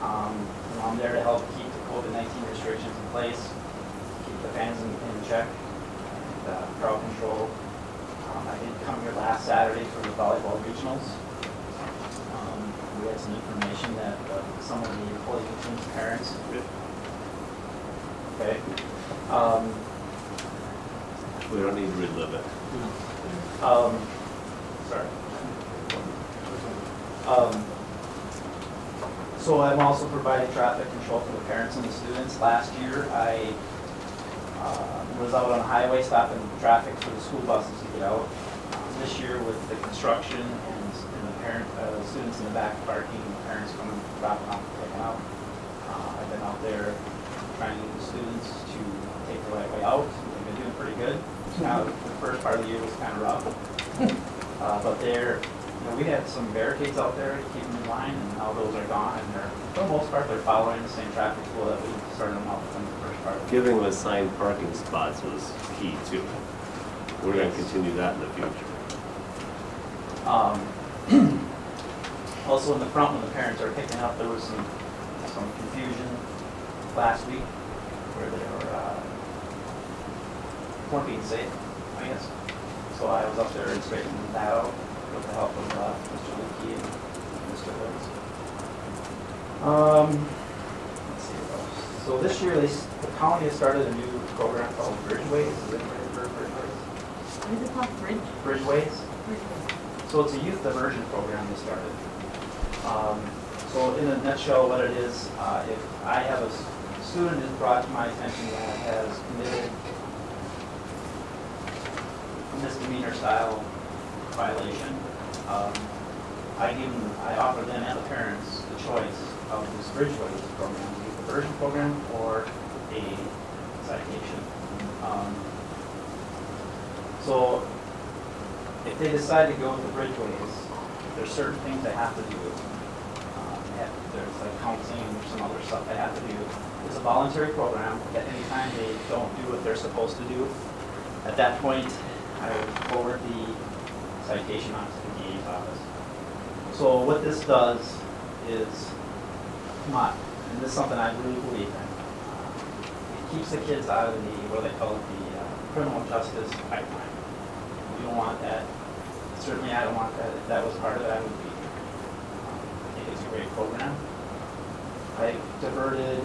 I'm there to help keep the COVID-19 restrictions in place, keep the fans in check, and crowd control. I did come here last Saturday for the volleyball regionals. We had some information that some of the opposing team's parents. Okay. We don't need to relive it. Sorry. So I'm also providing traffic control for the parents and the students. Last year, I was out on the highway stopping traffic for the school buses to get out. This year with the construction and the students in the back parking, and the parents coming, dropping off, picking out. I've been out there trying to get the students to take the right way out. They've been doing pretty good. Now, the first part of the year was kind of rough. But we had some barricades out there to keep them in line, and now those are gone, and for the most part, they're following the same traffic flow that we started them off with in the first part. Giving them assigned parking spots was key too. We're going to continue that in the future. Also in the front, when the parents are picking up, there was some confusion last week where they weren't being safe, I guess. So I was up there and straightening that out with the help of Mr. Leakey and Mr. Woods. Let's see what else. So this year, the county has started a new program called Bridgeways. Is it Bridgeways? What is it called, Bridgeways. Bridgeways. So it's a youth immersion program they started. So in a nutshell, what it is, if I have a student is brought to my attention that has committed a misdemeanor style violation, I offer them and the parents the choice of this Bridgeways program, the youth immersion program or a citation. So if they decide to go with the Bridgeways, there's certain things they have to do. There's like counseling and there's some other stuff they have to do. It's a voluntary program. At any time they don't do what they're supposed to do, at that point, I would forward the citation on to the DA's office. So what this does is, and this is something I really believe in, it keeps the kids out of what they call it, the criminal justice pipeline. We don't want that. Certainly I don't want that. If that was part of it, I would be. I think it's a great program. I diverted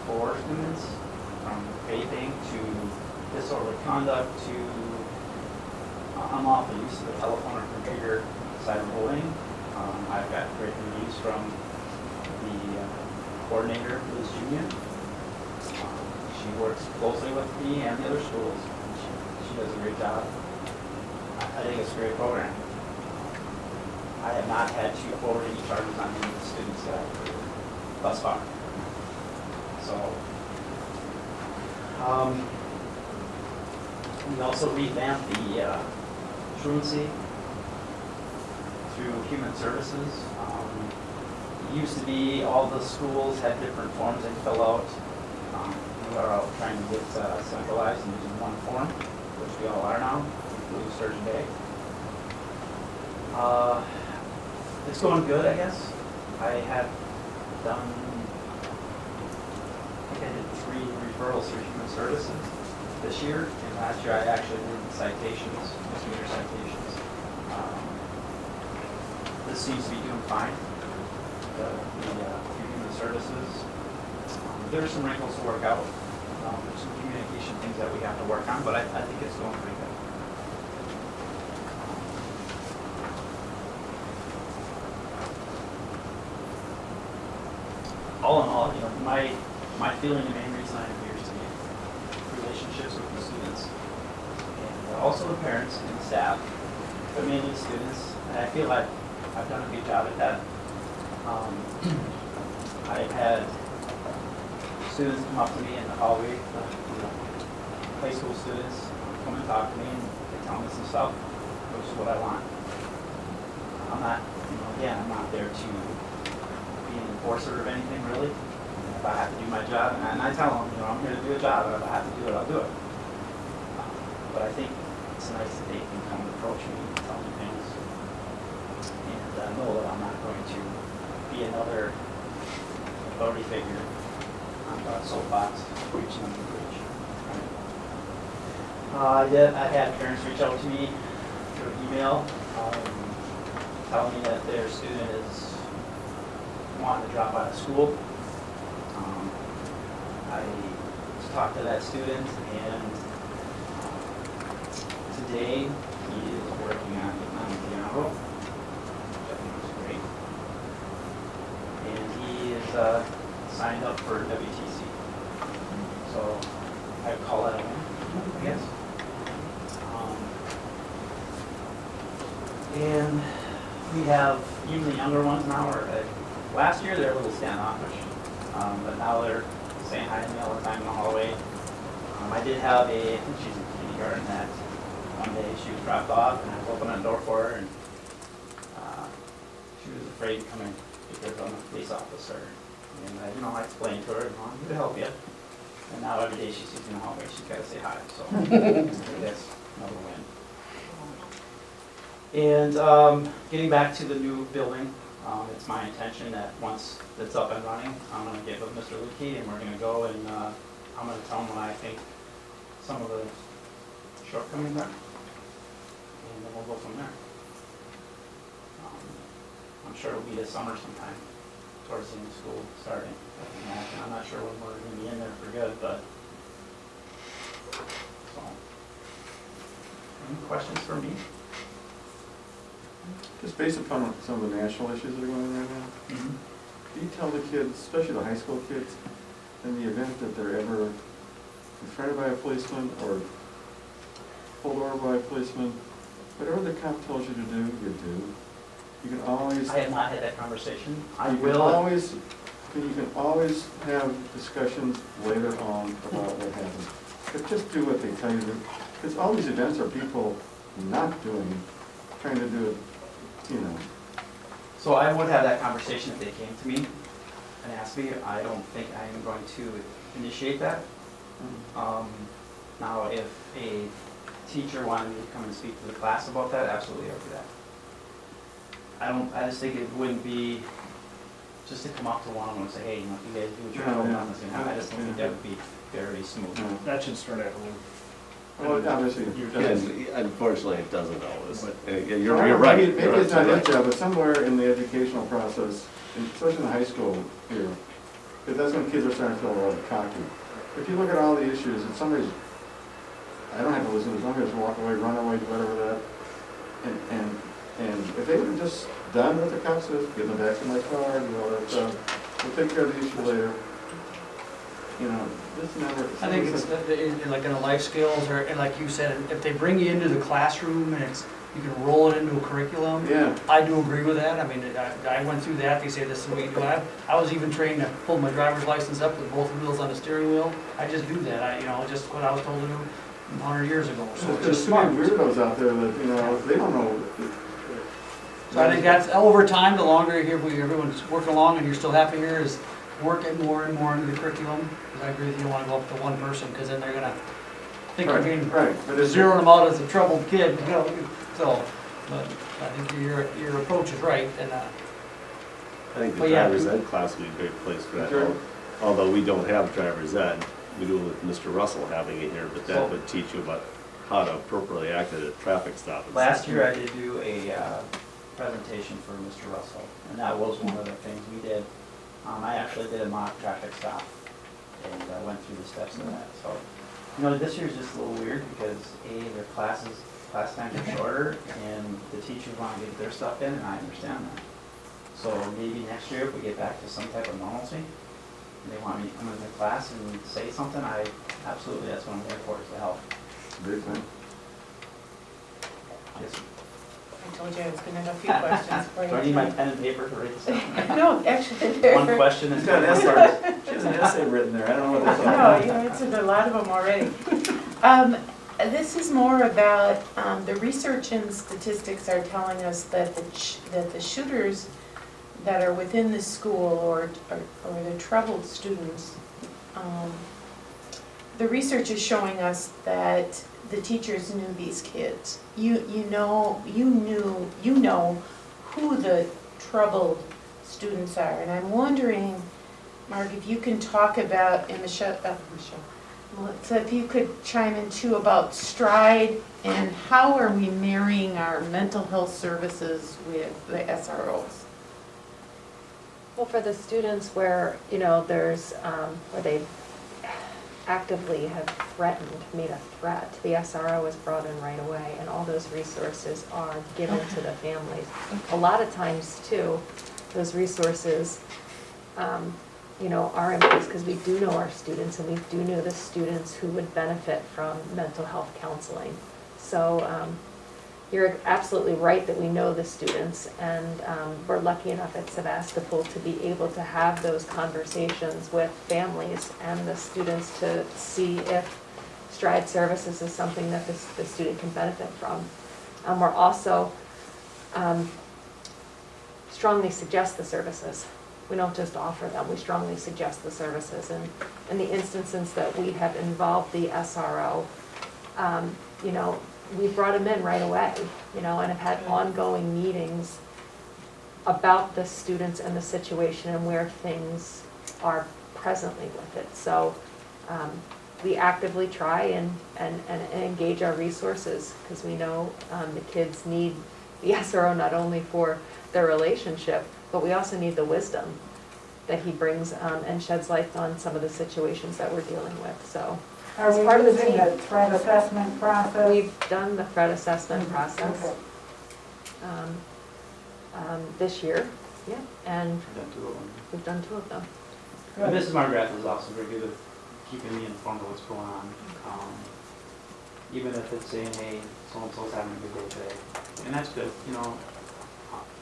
4 students from vaping to disorderly conduct to unlawful use of the telephone or computer cyberbullying. I've got great reviews from the coordinator, Liz Union. She works closely with me and the other schools. She does a great job. I think it's a great program. I have not had to forward any charges on any of the students that I've recruited thus far. So, we also revamped the truancy through human services. It used to be all the schools had different forms they'd fill out. We are out trying to get centralized and using one form, which we all are now, including Sturgeon Bay. It's going good, I guess. I have done, I think I did 3 referrals through human services this year, and last year I actually did citations, misdemeanor citations. This seems to be doing fine, the human services. There are some wrinkles to work out. There's some communication things that we have to work on, but I think it's going pretty good. All in all, my feeling, the main reason I'm here is to make relationships with the students and also the parents and the staff, but mainly the students. And I feel like I've done a good job at that. I've had students come up to me in the hallway, high school students come and talk to me and they tell me some stuff, which is what I want. I'm not, again, I'm not there to be an enforcer of anything really. If I have to do my job, and I tell them, I'm here to do a job, and if I have to do it, I'll do it. But I think it's nice that they can come and approach me and tell me things, and know that I'm not going to be another authority figure on the soapbox, preaching them to preach. I had parents reach out to me through email, telling me that their student is wanting to drop out of school. I talked to that student, and today he is working on getting on the piano, which I think is great. And he is signed up for WTC. So I call that a win, I guess. And we have even the younger ones now. Last year they're a little standoffish, but now they're saying hi to me all the time in the hallway. I did have I think she's in kindergarten, that one day she was dropped off and I opened the door for her, and she was afraid to come in because I'm a police officer. And I explained to her, I'm here to help you. And now every day she sees me in the hallway, she's got to say hi. So I think that's another win. And getting back to the new building, it's my intention that once it's up and running, I'm going to get with Mr. Lukey and we're going to go and I'm going to tell him what I think some of the shortcomings are. And then we'll go from there. I'm sure it'll be this summer sometime, towards the end of school starting. And I'm not sure when we're going to be in there for good, but so. Any questions for me? Just based upon some of the national issues that are going on right now, do you tell the kids, especially the high school kids, in the event that they're ever confronted by a policeman or pulled over by a policeman, whatever the cop tells you to do, you do. You can always... I have not had that conversation. I you will. You can always have discussions later on about what happened. But just do what they tell you to do. Because all these events are people not doing, trying to do it, So I would have that conversation if they came to me and asked me. I don't think I am going to initiate that. Now, if a teacher wanted me to come and speak to the class about that, absolutely I'll do that. I just think it wouldn't be just to come up to one of them and say, hey, if you guys do what you're told, nothing's going to happen. I just don't think that would be very smooth. That should start at home. Well, obviously, Unfortunately, it doesn't always. You're Maybe right. maybe it's not his job, but somewhere in the educational process, especially in the high school here, because that's when kids are starting to feel a little cocky. If you look at all the issues, and somebody's, I don't have to listen to somebody just walk away, run away, whatever that, and if they would have just done what the cop says, give them back to my car, and all that stuff, we'll take care of the issue later. This never. I think it's like in the life skills, or and like you said, if they bring you into the classroom and you can roll it into a curriculum. Yeah. I do agree with that. I mean, I went through that. They say this is what you do. I was even trained to pull my driver's license up with both wheels on the steering wheel. I just do that. Just what I was told to do 100 years ago. So it's There's just too many smart. weirdos out there that, they don't know. So I think that's over time. The longer everyone's working along and you're still happy here, is working more and more into the curriculum. Because I agree with you. You don't want to go up to one person because then they're gonna think you're being Right, but it's zeroing them out as a troubled kid. So, but I think your approach is right. And I think the Well, yeah. driver's ed class would be a great place for that. Sure. Although we don't have driver's ed, we do with Mr. Russell having it here, but that would teach you about how to appropriately act at a traffic stop. Last year I did do a presentation for Mr. Russell, and that was one of the things we did. I actually did a mock traffic stop, and I went through the steps of that. So, this year's just a little weird because their class times are shorter, and the teachers want to get their stuff in, and I understand that. So maybe next year, if we get back to some type of normalcy, and they want me to come into the class and say something, absolutely, that's what I'm there for, is to help. Big thing. Yes. I told you I was gonna have a few questions for you. Do I need my pen and paper to write this down? No, actually, there. One question She's is got an S on There's an essay written there, I don't know what that's No, about. you answered a lot of them already. This is more about, the research and statistics are telling us that the shooters that are within the school or the troubled students, the research is showing us that the teachers knew these kids. You know who the troubled students are, and I'm wondering, Mark, if you can talk about, and Michelle, so if you could chime in too about STRIDE and how are we marrying our mental health services with the SROs? Well, for the students where, there's, where they actively have made a threat, the SRO is brought in right away, and all those resources are given to the families. A lot of times, too, those resources, are in place because we do know our students, and we do know the students who would benefit from mental health counseling. So you're absolutely right that we know the students, and we're lucky enough at Sevastopol to be able to have those conversations with families and the students to see if STRIDE services is something that the student can benefit from. We're also strongly suggest the services. We don't just offer them, we strongly suggest the services. And in the instances that we have involved the SRO, we brought them in right away, and have had ongoing meetings about the students and the situation and where things are presently with it. So we actively try and engage our resources because we know the kids need the SRO not only for their relationship, but we also need the wisdom that he brings and sheds light on some of the situations that we're dealing with. So Are we part of the using team. the threat assessment process? We've done the threat assessment process Okay. this year, and I've done 2 of them. we've done 2 of them. And Mrs. McGrath is also very good at keeping me informed of what's going on. Even if it's saying, hey, so-and-so's having a good day today. And that's good,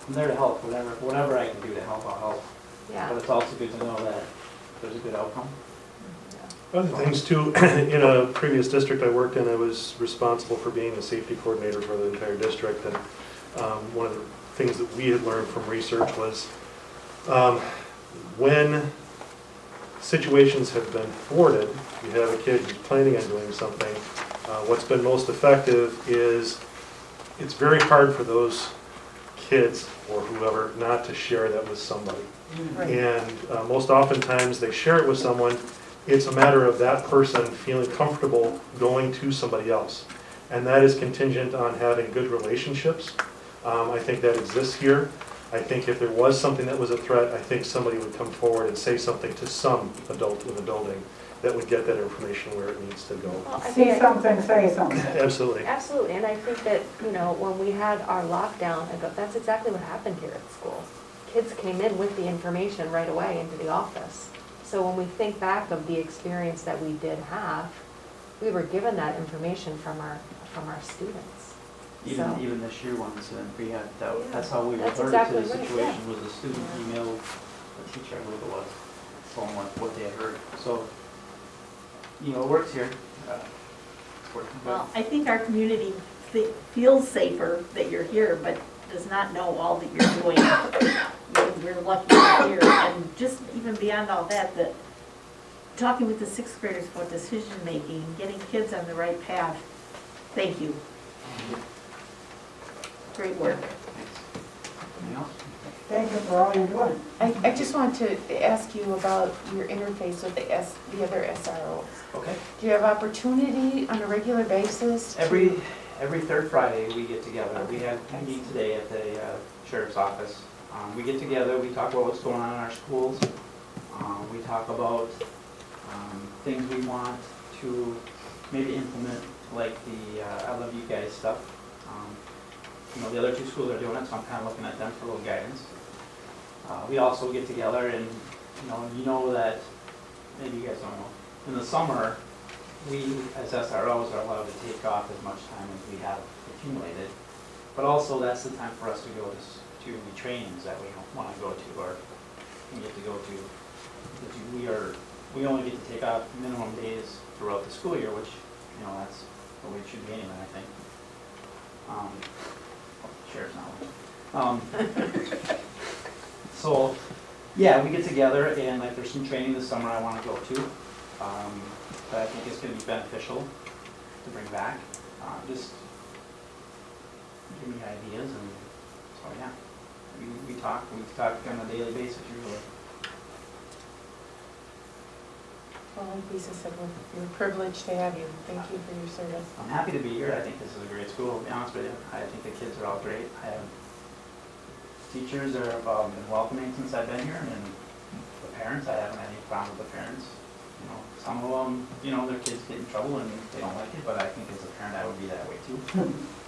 I'm there to help, whatever I can do to help, I'll help. Yeah. But it's also good to know that there's a good outcome. Other things too, in a previous district I worked in, I was responsible for being the safety coordinator for the entire district. And one of the things that we had learned from research was when situations have been thwarted, you have a kid who's planning on doing something, what's been most effective is it's very hard for those kids or whoever not to share that with somebody. Right. And most oftentimes they share it with someone, it's a matter of that person feeling comfortable going to somebody else. And that is contingent on having good relationships. I think that exists here. I think if there was something that was a threat, I think somebody would come forward and say something to some adult in the building that would get that information where it needs to go. Well, I See think something, say something. Absolutely. Absolutely, and I think that, when we had our lockdown, that's exactly what happened here at school. Kids came in with the information right away into the office. So when we think back of the experience that we did have, we were given that information from our students. Even this year ones, and we had, that's how we That's referred exactly to the right, situation, yeah. was a student emailed a teacher, I believe it was, telling what they had heard. So, it works here. It's working good. Well, I think our community feels safer that you're here, but does not know all that you're doing. We're lucky you're here, and just even beyond all that, talking with the 6th graders about decision-making, getting kids on the right path, thank you. Great work. Anything else? Thank you for all you're doing. I just want to ask you about your interface with the other SROs. Okay. Do you have opportunity on a regular basis? Every third Friday, we get together. We had a meeting today at the sheriff's office. We get together, we talk about what's going on in our schools. We talk about things we want to maybe implement, like the I Love You Guys stuff. The other 2 schools are doing it, so I'm kind of looking at them for a little guidance. We also get together and, that, maybe you guys don't know, in the summer, we as SROs are allowed to take off as much time as we have accumulated. But also that's the time for us to go to the trainings that we want to go to or we get to go to. Because we are we only get to take off minimum days throughout the school year, which, you know, that's the way it should be anyway, I think. Sheriff's not. So, yeah, we get together and like there's some training this summer I want to go to. That I think is going to be beneficial to bring back. Just give me ideas and so yeah. We talk on a daily basis usually. Well, like Lisa said, we're privileged to have you. Thank you for your service. I'm happy to be here. I think this is a great school, to be honest with you. I think the kids are all great. I have teachers that have been welcoming since I've been here, and the parents, I haven't had any problem with the parents. You know, some of them, you know, their kids get in trouble and they don't like it, but I think as a parent I would be that way too.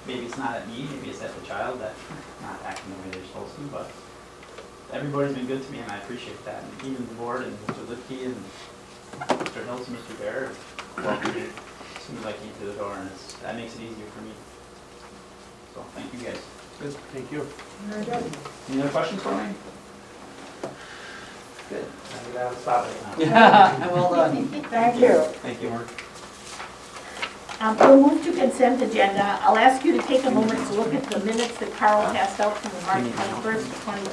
Maybe it's not at me, maybe it's at the child that's not acting the way they're supposed to, but everybody's been good to me and I appreciate that. And even the board and Mr. Lipke and Mr. Hills and Mr. Bear welcomed me as soon as I came through the door, and that makes it easier for me. So thank you guys. Good, thank you. Very good. Any other questions for me? Good. I get out of the spotlight now. Yeah, well done. Thank you. Thank you, Mark. We'll move to consent agenda. I'll ask you to take a moment to look at the minutes that Carl passed out from the March 21st,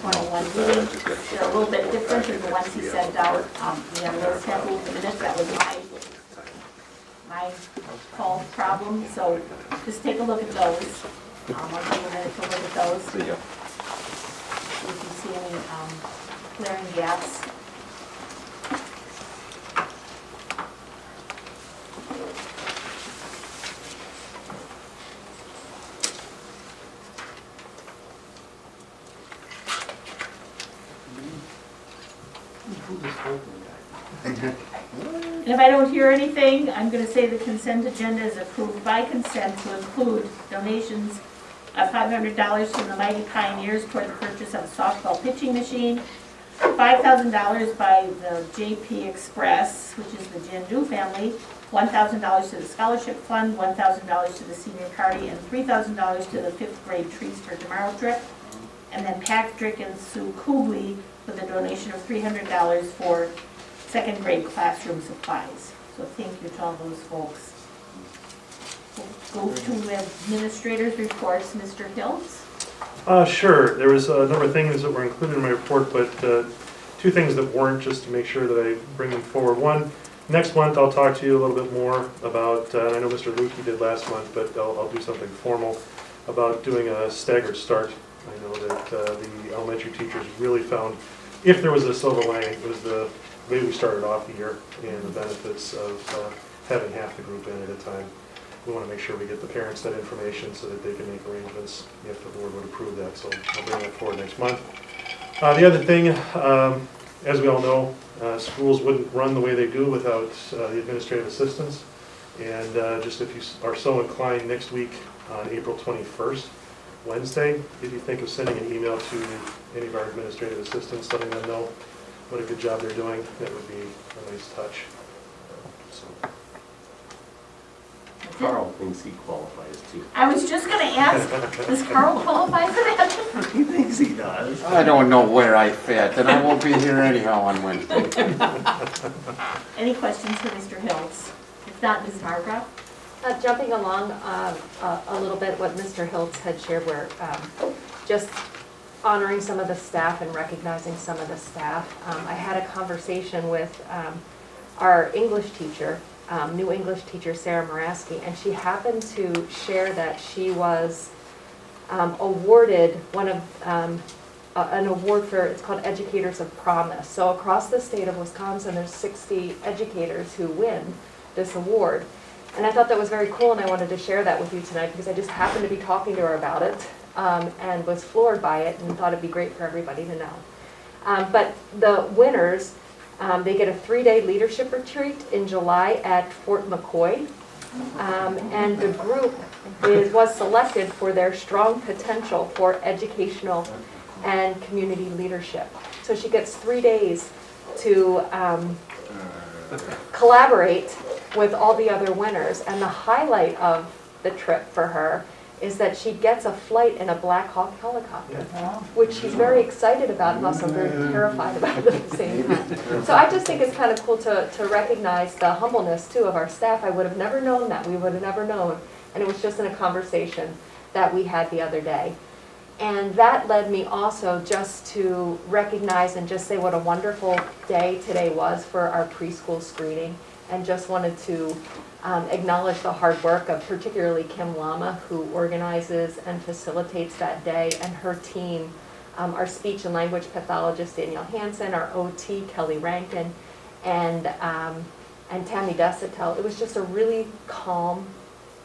2021 meeting. They're a little bit different than the ones he sent out. We have no sample of the minutes. That was my fault problem. So just take a look at those. I'll take a minute to look at those. See if you see any glaring gaps. And if I don't hear anything, I'm going to say the consent agenda is approved by consent to include donations of $500 from the Mighty Pioneers toward the purchase of a softball pitching machine, $5,000 by the JP Express, which is the Jandu family, $1,000 to the scholarship fund, $1,000 to the senior party, and $3,000 to the 5th grade Trees for Tomorrow trip. And then Patrick and Sue Kubley with a donation of $300 for 2nd grade classroom supplies. So thank you to all those folks. We'll go to administrators' reports. Mr. Hills? Sure. There was a number of things that were included in my report, but two things that weren't, just to make sure that I bring them forward. One, next month I'll talk to you a little bit more about, I know Mr. Lukey did last month, but I'll do something formal about doing a staggered start. I know that the elementary teachers really found, if there was a silver lining, it was the way we started off the year and the benefits of having half the group in at a time. We want to make sure we get the parents that information so that they can make arrangements if the board would approve that. So I'll bring that forward next month. The other thing, as we all know, schools wouldn't run the way they do without the administrative assistants. And just if you are so inclined, next week on April 21st, Wednesday, if you think of sending an email to any of our administrative assistants, letting them know what a good job they're doing, that would be a nice touch. So. Carl thinks he qualifies too. I was just going to ask, does Carl qualify for that? He thinks he does. I don't know where I fit, and I won't be here anyhow on Wednesday. Any questions for Mr. Hills? If not, Ms. Margraf? Jumping along a little bit what Mr. Hiltz had shared, where just honoring some of the staff and recognizing some of the staff. I had a conversation with our English teacher, new English teacher, Sarah Moraski, and she happened to share that she was awarded one of an award for, it's called Educators of Promise. So across the state of Wisconsin, there's 60 educators who win this award. And I thought that was very cool, and I wanted to share that with you tonight because I just happened to be talking to her about it and was floored by it and thought it'd be great for everybody to know. But the winners, they get a 3-day leadership retreat in July at Fort McCoy. And the group was selected for their strong potential for educational and community leadership. So she gets 3 days to collaborate with all the other winners. And the highlight of the trip for her is that she gets a flight in a Black Hawk helicopter, Well, which she's very excited about and also very terrified about at the same time. So I just think it's kind of cool to recognize the humbleness too of our staff. I would have never known that, we would have never known. And it was just in a conversation that we had the other day. And that led me also just to recognize and just say what a wonderful day today was for our preschool screening. And just wanted to acknowledge the hard work of particularly Kim Lama, who organizes and facilitates that day, and her team, our speech and language pathologist Danielle Hansen, our OT Kelly Rankin, and Tammy Desatel. It was just a really calm,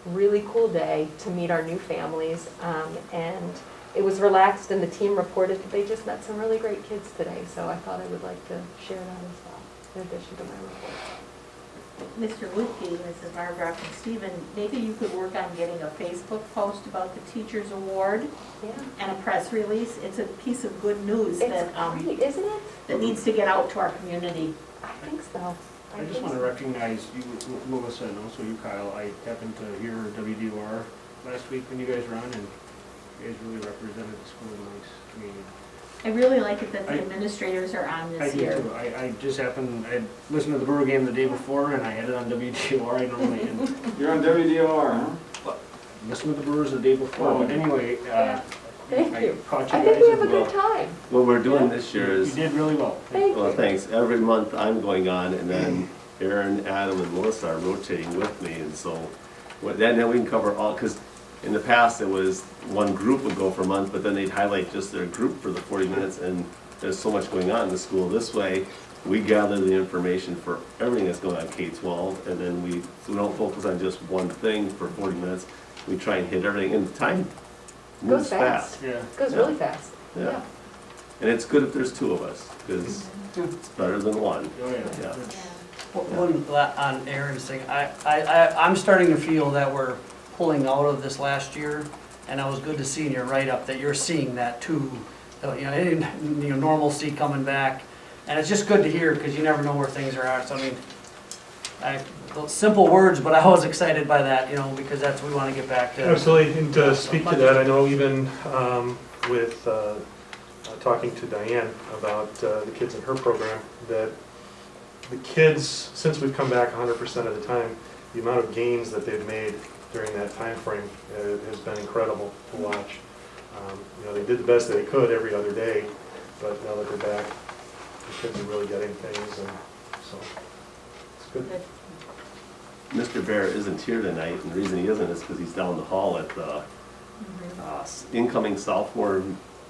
really cool day to meet our new families, and it was relaxed, and the team reported that they just met some really great kids today, so I thought I would like to share that as well, in addition to my report. Mr. Lutke, Mrs. Margraf, and Stephen, maybe you could work on getting a Facebook post about the Teachers Award Yeah. and a press release. It's a piece of good news It's that, great, isn't it? that needs to get out to our community. I think so. I just want to recognize you, Melissa, and also you, Kyle. I happened to hear WDOR last week when you guys were on, and you guys really represented the school nice. I mean, I really like it that the I- administrators are on I this do year. too. I just happened, I listened to the Brewer game the day before, and I had it on WDOR. I normally You're on WDOR, huh? listen to the Brewers the day before, but anyway, Thank I you. caught you I guys. think we have a as good well. time. What we're doing this year You is, did really well. Thank well, you. thanks, every month I'm going on, and then Aaron, Adam, and Melissa are rotating with me, and so, then we can cover all, because in the past, it was one group would go for a month, but then they'd highlight just their group for the 40 minutes, and there's so much going on in the school. This way, we gather the information for everything that's going on K-12, and then we don't focus on just one thing for 40 minutes. We try and hit everything, and time moves Goes fast. Yeah. Goes really fast. Yeah. And it's good if there's two of us, because it's better than one. Oh, yeah. Yeah. One on Aaron's thing, I'm starting to feel that we're pulling out of this last year, and it was good to see in your write-up that you're seeing that too. Normalcy coming back, and it's just good to hear, because you never know where things are at. So I mean, those simple words, but I was excited by that, because that's what we want to get back to. Absolutely, and to speak to that, I know even with talking to Diane about the kids in her program, that the kids, since we've come back 100% of the time, the amount of gains that they've made during that time frame has been incredible to watch. They did the best they could every other day, but now that they're back, the kids are really getting things, and so it's good. Mr. Bear isn't here tonight, and the reason he isn't is because he's down the hall at the incoming sophomore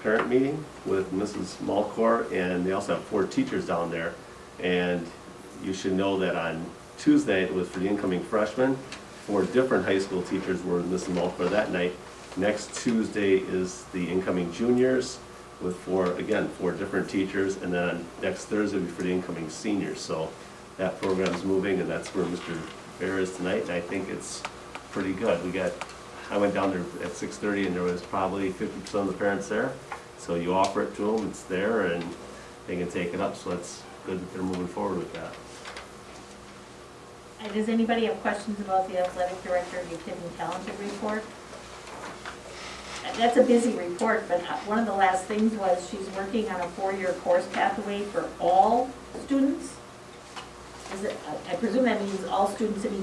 parent meeting with Mrs. Malcor, and they also have 4 teachers down there. And you should know that on Tuesday, it was for the incoming freshmen. 4 different high school teachers were with Mrs. Malcor that night. Next Tuesday is the incoming juniors with 4 different teachers, and then next Thursday will be for the incoming seniors. So that program's moving, and that's where Mr. Bear is tonight, and I think it's pretty good. I went down there at 6:30, and there was probably 50% of the parents there. So you offer it to them, it's there, and they can take it up, so it's good that they're moving forward with that. Does anybody have questions about the athletic director gifted and talented report? That's a busy report, but one of the last things was she's working on a 4-year course pathway for all students. I presume that means all students in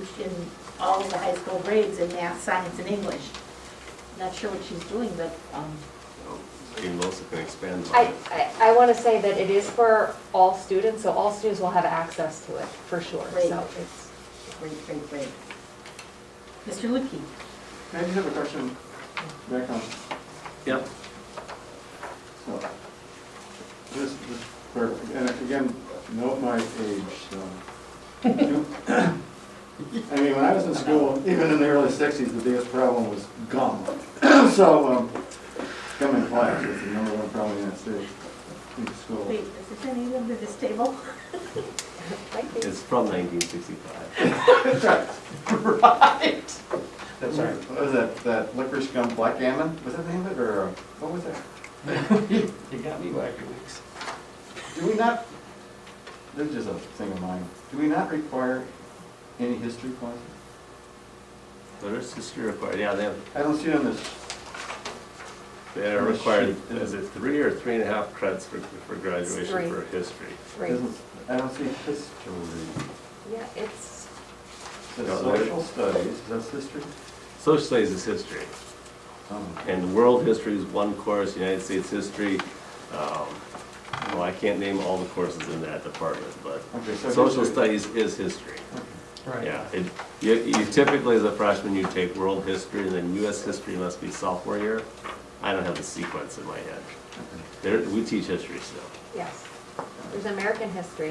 all of the high school grades in math, science, and English. Not sure what she's doing, but Maybe Melissa can expand on it. I want to say that it is for all students, so all students will have access to it, for sure. Great. So it's, great. Mr. Lutke. I just have a question back on, Yep. so, this, and again, note my age, so. I mean, when I was in school, even in the early 60s, the biggest problem was gum. So, gum in class is the #1 problem in the United States in school. Wait, is there any under this table? thank you. It's from 1965. That's right. Right. That's right. What was that licorice gum backgammon? Was that the name of it, or what was that? You got me back 2 weeks. Do we not, this is just a thing of mine, do we not require any history classes? There is history required, yeah, I don't see it on this. they are required, is it 3 or 3.5 credits for graduation Three. for history? Right, I don't see history. yeah, it's, It says No, social studies, that's history? Social studies is history, and world history is one course, United States history. Well, I can't name all the courses in that department, but Okay, so social history. studies is history. Right. Yeah, you typically, as a freshman, you take world history, and then US history must be sophomore year. I don't have the sequence in my head. We teach history still. yes. There's American history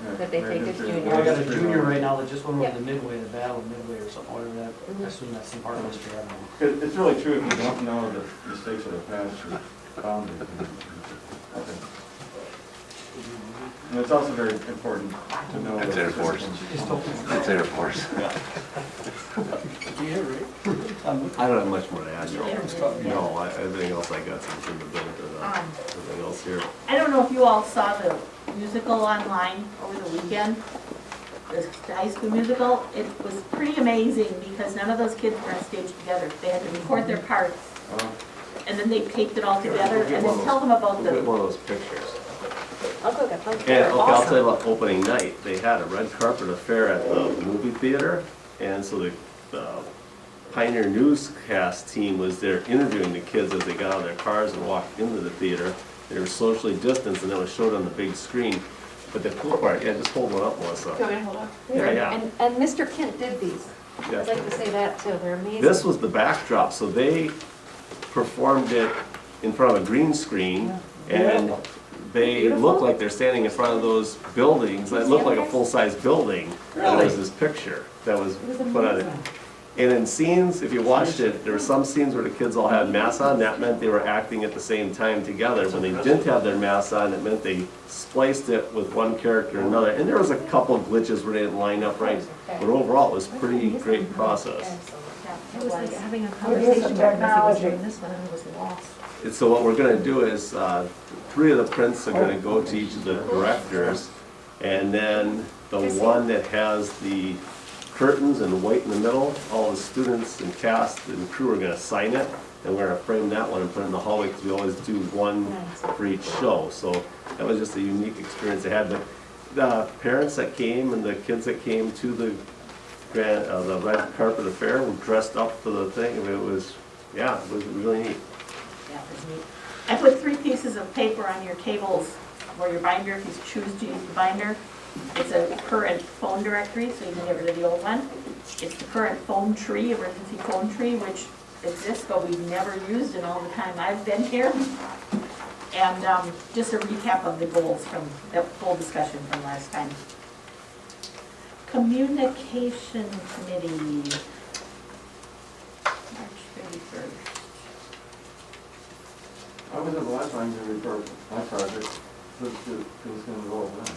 Yeah, that they take American as history. Well, I got a juniors. junior right now that just went over Yeah. the Midway, the Battle of Midway or something, whatever that, I Mhm. assume that's some part of history, I don't know. It's really true if you don't know the mistakes of the past, you're bound to. Okay. And it's also very important to know. That's that Air Force. Just don't- That's Air Force. Yeah, right. I don't have much more to add, Joe. Yeah. No, everything else I got is in the building, everything else here. I don't know if you all saw the musical online over the weekend, the high school musical. It was pretty amazing because none of those kids were on stage together. They had to record their parts, and then they taped it all together, and then tell them about Look at the, one of those pictures. I'll go get those. And, They're okay, I'll tell you awesome. about opening night. They had a red carpet affair at the movie theater, and so the Pioneer Newscast team was there interviewing the kids as they got out of their cars and walked into the theater. They were socially distanced, and it was showed on the big screen. But the cool part, yeah, just hold one up, Melissa. Do you want me to hold on? Yeah. And Mr. Kent did these. Yeah. I'd like to say that too, they're amazing. This was the backdrop, so they performed it in front of a green screen, and they Beautiful. look like they're standing in front of those buildings, that looked like a full-size building. And there was this picture that was put on it. And in scenes, if you watched it, there were some scenes where the kids all had masks on, that meant they were acting at the same time together. When they didn't have their masks on, it meant they spliced it with one character or another. And there was a couple of glitches where they didn't line up right, but overall, it was a pretty great process. It was like having a It is conversation some with him as he was technology. doing this one, and I was lost. And so what we're gonna do is, 3 of the prints are gonna go to each of the directors, and then the one that has the curtains and white in the middle, all the students and cast and crew are gonna sign it, and we're gonna frame that one and put it in the hallway, because we always do one for each show, so that was just a unique experience they had. But the parents that came and the kids that came to the the red carpet affair were dressed up for the thing, and it was really neat. yeah, it was neat. I put 3 pieces of paper on your tables or your binder, if you choose to use the binder. It's a current phone directory, so you can get rid of the old one. It's the current phone tree, emergency phone tree, which exists, but we've never used in all the time I've been here. And just a recap of the goals from that full discussion from last time. Communication Committee, March 31st. I was at the last time to report my project, who's gonna go over that?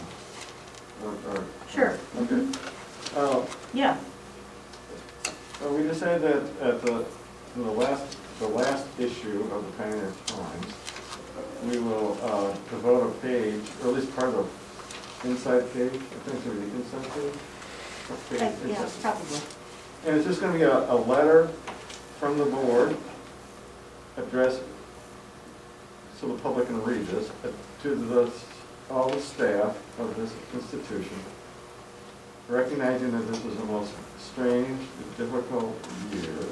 Or- Sure. Okay. Yeah, Well, we decided that at the last issue of the Pioneer Times, we will devote a page, or at least part of the inside page, I think it's gonna be the inside page. What page is yeah, it? probably. And it's just gonna be a letter from the board addressed, so the public can read this, to all the staff of this institution, recognizing that this is the most strange, difficult year,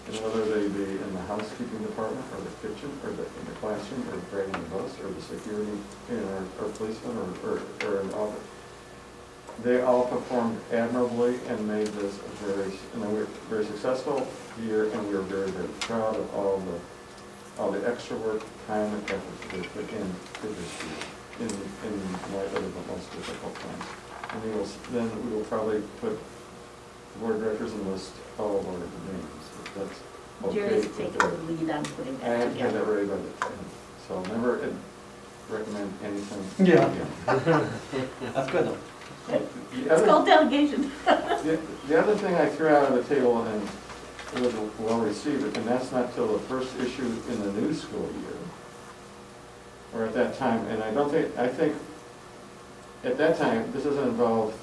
and whether they be in the housekeeping department, or the kitchen, or in the classroom, or driving the bus, or the security, or policeman, or an office. They all performed admirably and made this a very successful year, and we are very, very proud of all the extra work, time, and effort that they put in to this year, in light of the most difficult times. And then we will probably put the board of directors and list all of our names, if that's okay. Jerry's taking the lead on putting I that haven't had together. that ready by the time, so I'll never recommend anything. Yeah. again. That's good though. The It's other- called delegation. The other thing I threw out on the table, and it was well received, and that's not till the first issue in the new school year, or at that time, and I think at that time, this doesn't involve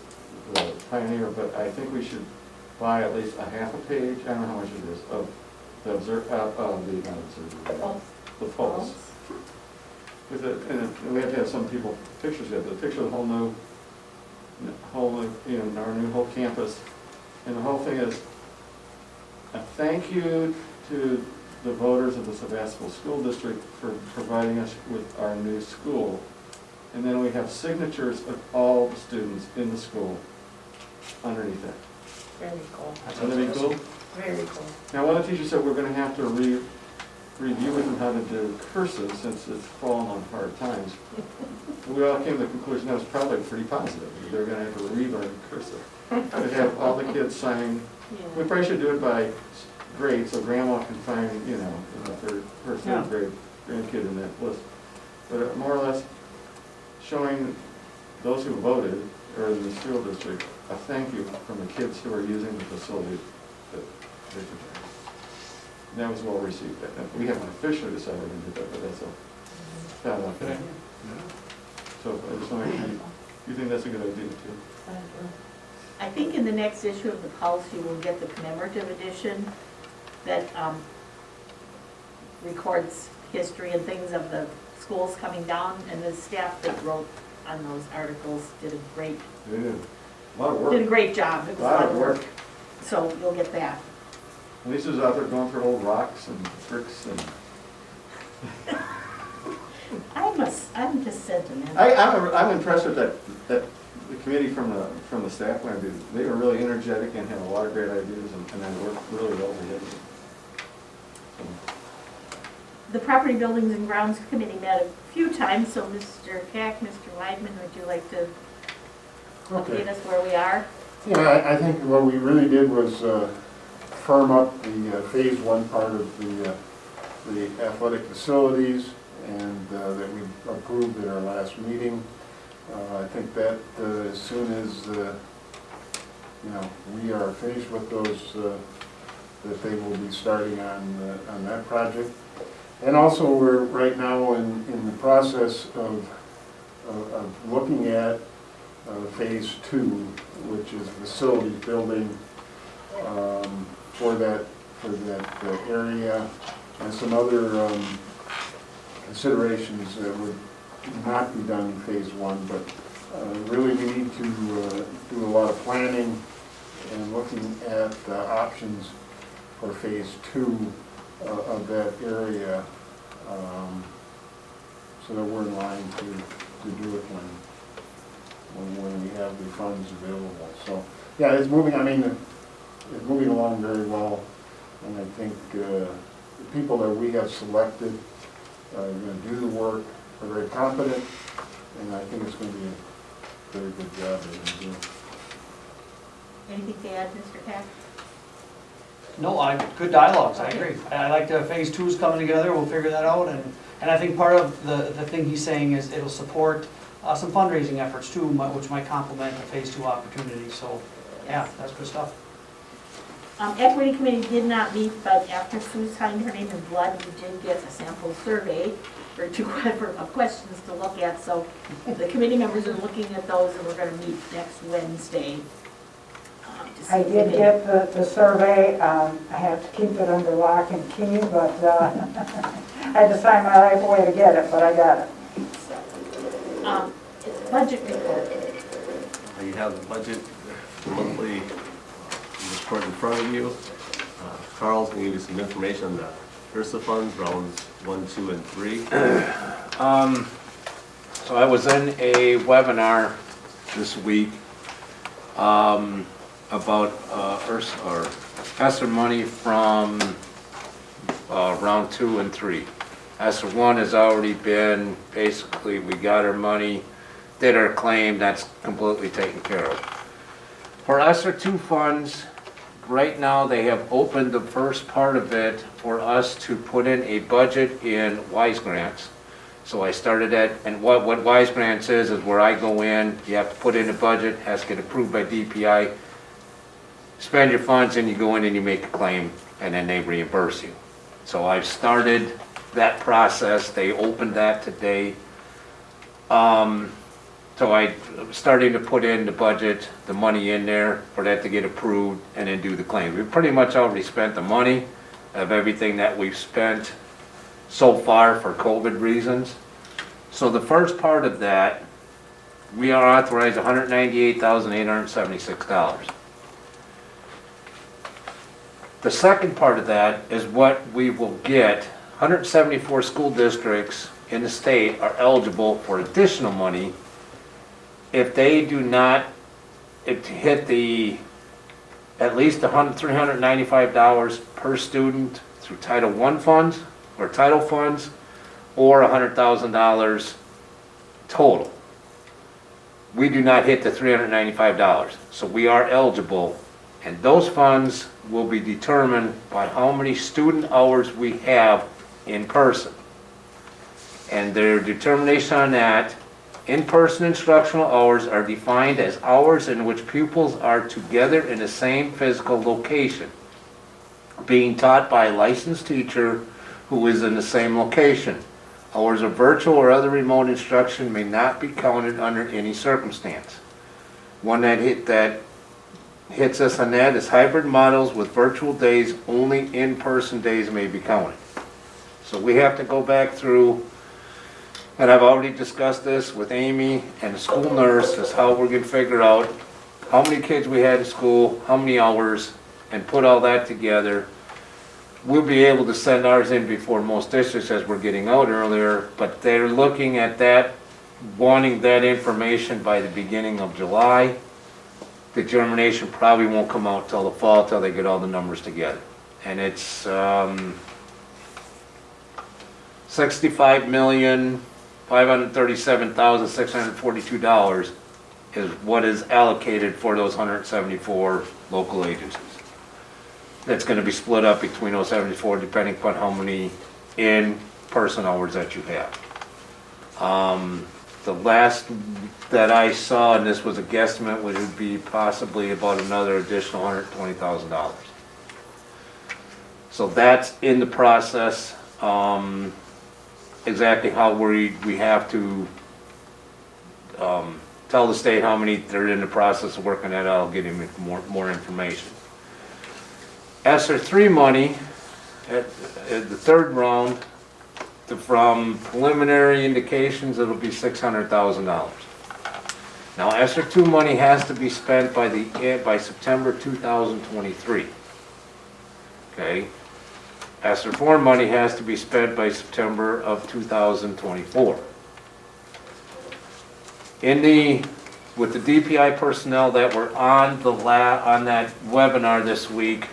the Pioneer, but I think we should buy at least a half a page, I don't know how much it is, of the the Pulse. With it, and we have to have some people, pictures of it, the picture of the whole, you know, our new whole campus. And the whole thing is a thank you to the voters of the Sevastopol School District for providing us with our new school. And then we have signatures of all the students in the school underneath it. Very cool, Wouldn't that be cool? very cool. Now, one of the teachers said we're gonna have to review with them how to do cursive since it's fallen on hard times. We all came to the conclusion that was probably pretty positive. They're gonna have to relearn cursive. To have all the kids sign. We probably should do it by grade, so grandma can find, you know, her third grade grandkid in that list. But more or less showing those who voted, or in the school district, a thank you from the kids who are using the facility that they protect. And that was well received. We haven't officially decided to do that, but that's a thought out there. So I just want to, you think that's a good idea too? I think in the next issue of the Pulse, you will get the commemorative edition that records history and things of the schools coming down, and the staff that wrote on those articles did a great, A lot of work. did a great job. It was A lot of work. So you'll get that. Lisa's out there going through old rocks and bricks and. I'm just sentimental. I'm impressed with that the committee from the staff point of view. They were really energetic and had a lot of great ideas and they worked really well together. The Property Buildings and Grounds Committee met a few times, so Mr. Cack, Mr. Weidman, would you like to update us where we are? Yeah, I think what we really did was firm up the phase one part of the athletic facilities, and that we approved at our last meeting. I think that as soon as we are finished with those, that they will be starting on that project. And also, we're right now in the process of looking at phase two, which is facilities building for that area, and some other considerations that would not be done in phase one, but really we need to do a lot of planning and looking at options for phase two of that area, so that we're in line to do it when we have the funds available. So, yeah, it's moving, it's moving along very well, and I think the people that we have selected are going to do the work, are very competent, and I think it's going to be a very good job they're going to do. Anything to add, Mr. Cack? No, good dialogues, I agree. I like the phase two's coming together, we'll figure that out, and I think part of the thing he's saying is it'll support some fundraising efforts too, which might complement the phase two opportunity, so, yeah, that's good stuff. Equity Committee did not meet, but after Sue signed her name in blood, we did get a sample survey or two questions to look at, so the committee members are looking at those, and we're gonna meet next Wednesday. I did get the survey. I have to keep it under lock and key, but I had to sign my life away to get it, but I got it. Budget report. You have the budget, the monthly report in front of you. Carl's going to give you some information on the HRSA funds, rounds 1, 2, and 3. So I was in a webinar this week about ESSER money from round 2 and 3. ESSER 1 has already been, basically, we got our money, did our claim, that's completely taken care of. For ESSER 2 funds, right now they have opened the first part of it for us to put in a budget in WISE grants. So I started that, and what WISE grants is where I go in, you have to put in a budget, has to get approved by DPI, spend your funds, and you go in and you make a claim, and then they reimburse you. So I've started that process. They opened that today. To So I'm starting to put in the budget, the money in there for that to get approved and then do the claims. We've pretty much already spent the money of everything that we've spent so far for COVID reasons. So the first part of that, we are authorized $198,876. The second part of that is what we will get. 174 school districts in the state are eligible for additional money if they do not hit the at least $395 per student through Title I funds or title funds, or $100,000 total. We do not hit the $395, so we are eligible, and those funds will be determined by how many student hours we have in person. And their determination on that, in-person instructional hours are defined as hours in which pupils are together in the same physical location, being taught by a licensed teacher who is in the same location. Hours of virtual or other remote instruction may not be counted under any circumstance. One that hits us on that is hybrid models with virtual days, only in-person days may be counted. So we have to go back through, and I've already discussed this with Amy and the school nurse, is how we're gonna figure out how many kids we had in school, how many hours, and put all that together. We'll be able to send ours in before most districts as we're getting out earlier, but they're looking at that, wanting that information by the beginning of July. The determination probably won't come out till the fall, till they get all the numbers together. And it's $65,537,642 is what is allocated for those 174 local agencies. That's going to be split up between those 74 depending upon how many in-person hours that you have. The last that I saw, and this was a guesstimate, would be possibly about another additional $120,000. So that's in the process. Exactly how we have to tell the state how many they're in the process of working at. I'll get him more information. ESSER 3 money at the third round, from preliminary indications, it'll be $600,000. Now, ESSER 2 money has to be spent by September 2023. Okay. ESSER 4 money has to be spent by September of 2024. With the DPI personnel that were on that webinar this week,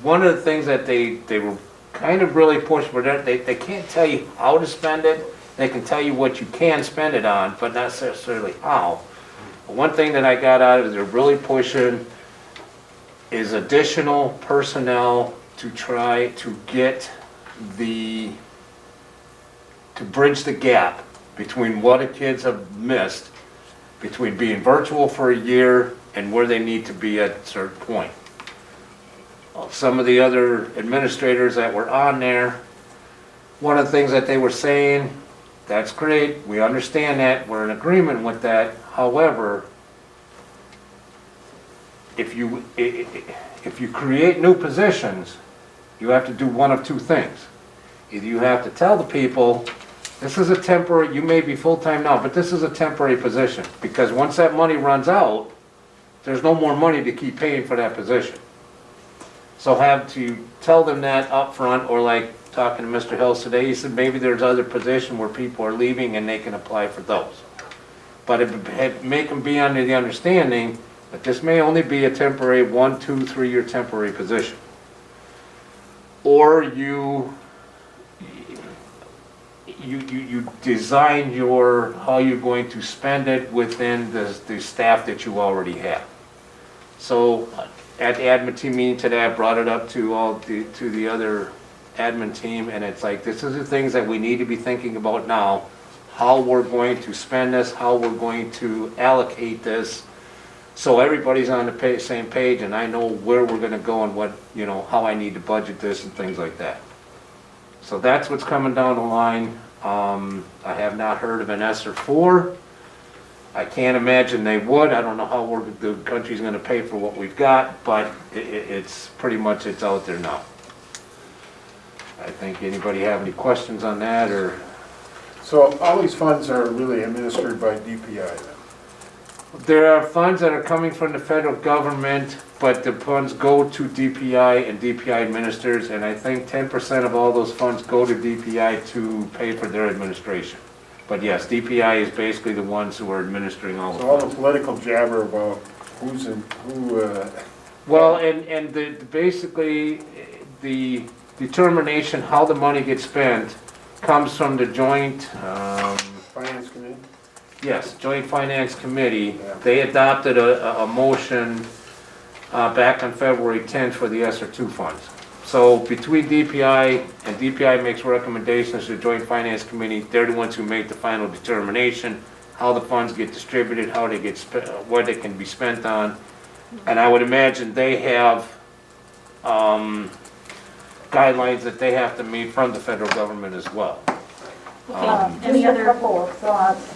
one of the things that they were kind of really pushing for, they can't tell you how to spend it. They can tell you what you can spend it on, but not necessarily how. But one thing that I got out of it, they're really pushing is additional personnel to try to get to bridge the gap between what the kids have missed, between being virtual for a year and where they need to be at a certain point. Some of the other administrators that were on there, one of the things that they were saying, that's great, we understand that, we're in agreement with that. However, if you create new positions, you have to do one of two things. Either you have to tell the people, this is a temporary, you may be full-time now, but this is a temporary position, because once that money runs out, there's no more money to keep paying for that position. So have to tell them that up front, or like talking to Mr. Hills today, he said maybe there's other positions where people are leaving and they can apply for those. But make them be under the understanding that this may only be a temporary 1, 2, 3-year temporary position. Or you design how you're going to spend it within the staff that you already have. So at the admin team meeting today, I brought it up to the other admin team, and it's like, this is the things that we need to be thinking about now, how we're going to spend this, how we're going to allocate this, so everybody's on the same page, and I know where we're gonna go and what, how I need to budget this and things like that. So that's what's coming down the line. I have not heard of an ESSER 4. I can't imagine they would. I don't know how the country's gonna pay for what we've got, but it's pretty much, it's out there now. I think anybody have any questions on that, or? So all these funds are really administered by DPI then? There are funds that are coming from the federal government, but the funds go to DPI and DPI administers, and I think 10% of all those funds go to DPI to pay for their administration. But yes, DPI is basically the ones who are administering all the So all funds. the political jabber about who's in, Well, and basically, the determination how the money gets spent comes from the joint, Finance Committee? yes, Joint Finance Committee. Yeah. They adopted a motion back on February 10th for the ESSER II funds. So between DPI and DPI makes recommendations to the Joint Finance Committee, they're the ones who make the final determination, how the funds get distributed, how they get spent, what they can be spent on. And I would imagine they have guidelines that they have to meet from the federal government as well. Any Just a other- couple of thoughts.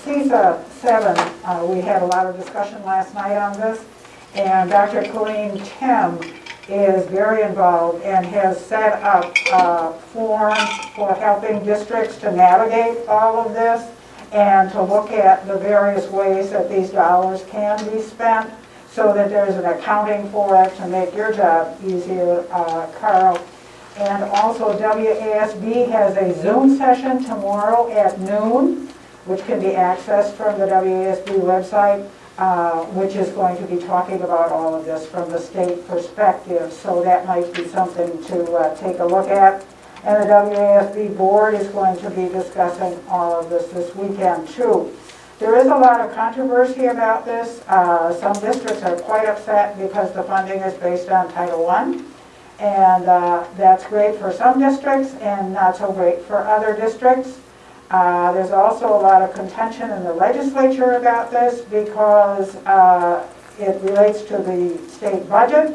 CISA 7, we had a lot of discussion last night on this, and Dr. Colleen Tim is very involved and has set up forums for helping districts to navigate all of this and to look at the various ways that these dollars can be spent so that there's an accounting for it to make your job easier, Carl. And also WASB has a Zoom session tomorrow at noon, which can be accessed from the WASB website, which is going to be talking about all of this from the state perspective. So that might be something to take a look at. And the WASB board is going to be discussing all of this weekend too. There is a lot of controversy about this. Some districts are quite upset because the funding is based on Title I. And that's great for some districts and not so great for other districts. There's also a lot of contention in the legislature about this because it relates to the state budget.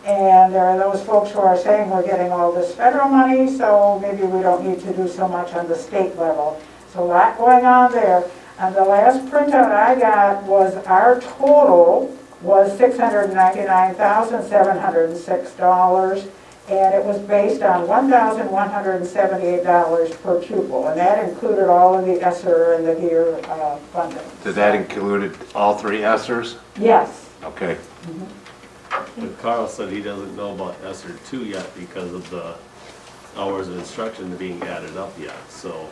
And there are those folks who are saying we're getting all this federal money, so maybe we don't need to do so much on the state level. So a lot going on there. And the last printout I got was our total was $699,706, and it was based on $1,178 per pupil, and that included all of the ESSER and the GEAR funding. Did that include all three ESSERs? Yes. Okay. But Carl said he doesn't know about ESSER 2 yet because of the hours of instruction being added up yet. So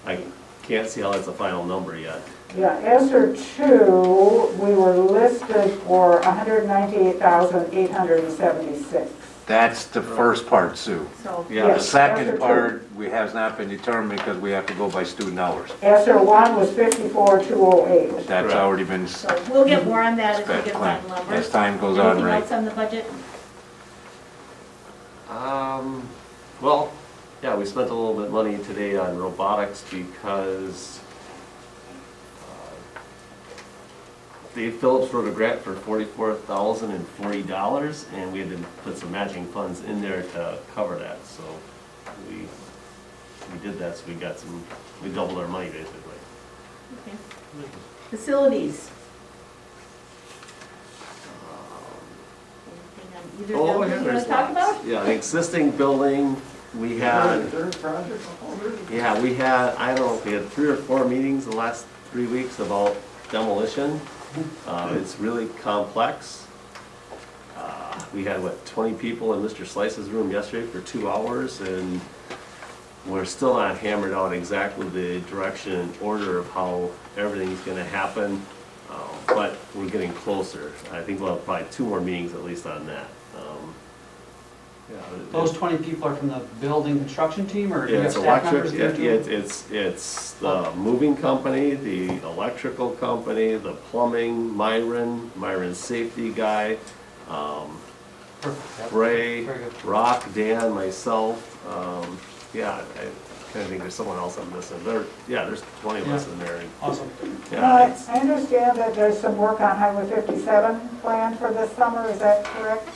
I can't see how that's a final number yet. Yeah, ESSER 2, we were listed for 198,876. That's the first part, Sue. So, Yeah. The Yes, second ESSER 2. part, we has not been determined because we have to go by student hours. ESSER 1 was 54,208. That's Correct. already been so we'll get more on that as we spent, get final numbers. as time goes on, Anything right? else on the budget? Well, yeah, we spent a little bit of money today on robotics because Dave Phillips wrote a grant for $44,040, and we had to put some matching funds in there to cover that. So we did that, so we doubled our money basically. Okay. Facilities. Anything on either Oh, building yeah, you want there's to talk lots. about? Yeah, the existing building, we had, Third project? I don't know, if we had 3 or 4 meetings in the last 3 weeks about demolition. It's really complex. We had, 20 people in Mr. Slice's room yesterday for 2 hours, and we're still not hammered out exactly the direction and order of how everything's gonna happen, but we're getting closer. I think we'll have probably 2 more meetings at least on that. Those 20 people are from the building construction team, or do you Yeah, have it's staff electric, members? it's the moving company, the electrical company, the plumbing, Myron's safety guy, Perfect. Ray, Very good. Rock, Dan, myself, yeah, I kind of think there's someone else I'm missing. There's 20 of us in there. and, Awesome. Yeah, it's, I understand that there's some work on Highway 57 planned for this summer, is that correct?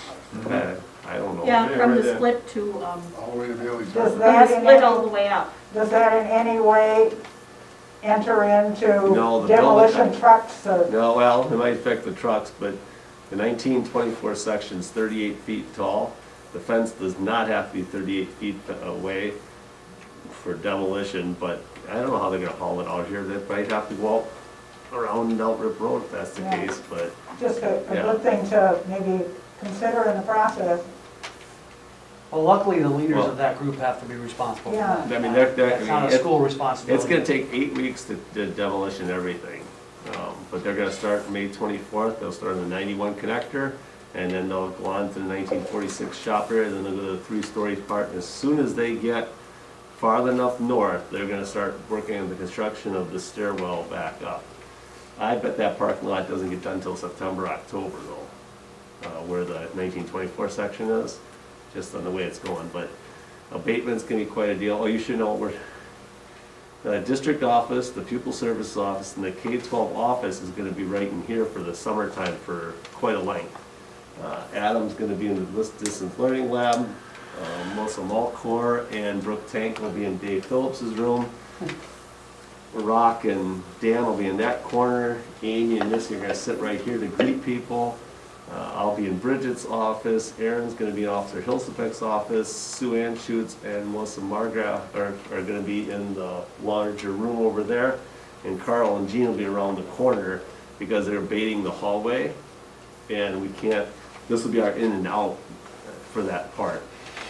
I don't know. Yeah, from the Yeah. split to, All the way to Bailey's. Does from that the in split all any, the way up. does that in any way enter into No, the demolition building- trucks or? No, well, it might affect the trucks, but the 1924 section's 38 feet tall. The fence does not have to be 38 feet away for demolition, but I don't know how they're gonna haul it out here. They might have to go out around Mount Rip Road if that's the Yeah. case, but Just a Yeah. good thing to maybe consider in the process. Well, luckily, the leaders Well- of that group have to be responsible for Yeah. that. I mean, they're, That's not a school responsibility. it's gonna take 8 weeks to demolition everything. But they're gonna start May 24th, they'll start on the 91 connector, and then they'll go on to the 1946 shop area, then they'll go to the 3-story part. And as soon as they get far enough north, they're gonna start working on the construction of the stairwell back up. I bet that parking lot doesn't get done until September, October though, where the 1924 section is, just on the way it's going. But abatement's gonna be quite a deal. Oh, you should know, the district office, the pupil service office, and the K-12 office is gonna be right in here for the summertime for quite a length. Adam's gonna be in the distance learning lab, Melissa Malcor and Brooke Tank will be in Dave Phillips's room. Rock and Dan will be in that corner. Amy and Missy are gonna sit right here to greet people. I'll be in Bridget's office. Aaron's gonna be in Officer Hilsepek's office. Sue Ann Schutz and Melissa Margraf are gonna be in the larger room over there. And Carl and Jean will be around the corner because they're baiting the hallway. And we can't, this will be our in and out for that part.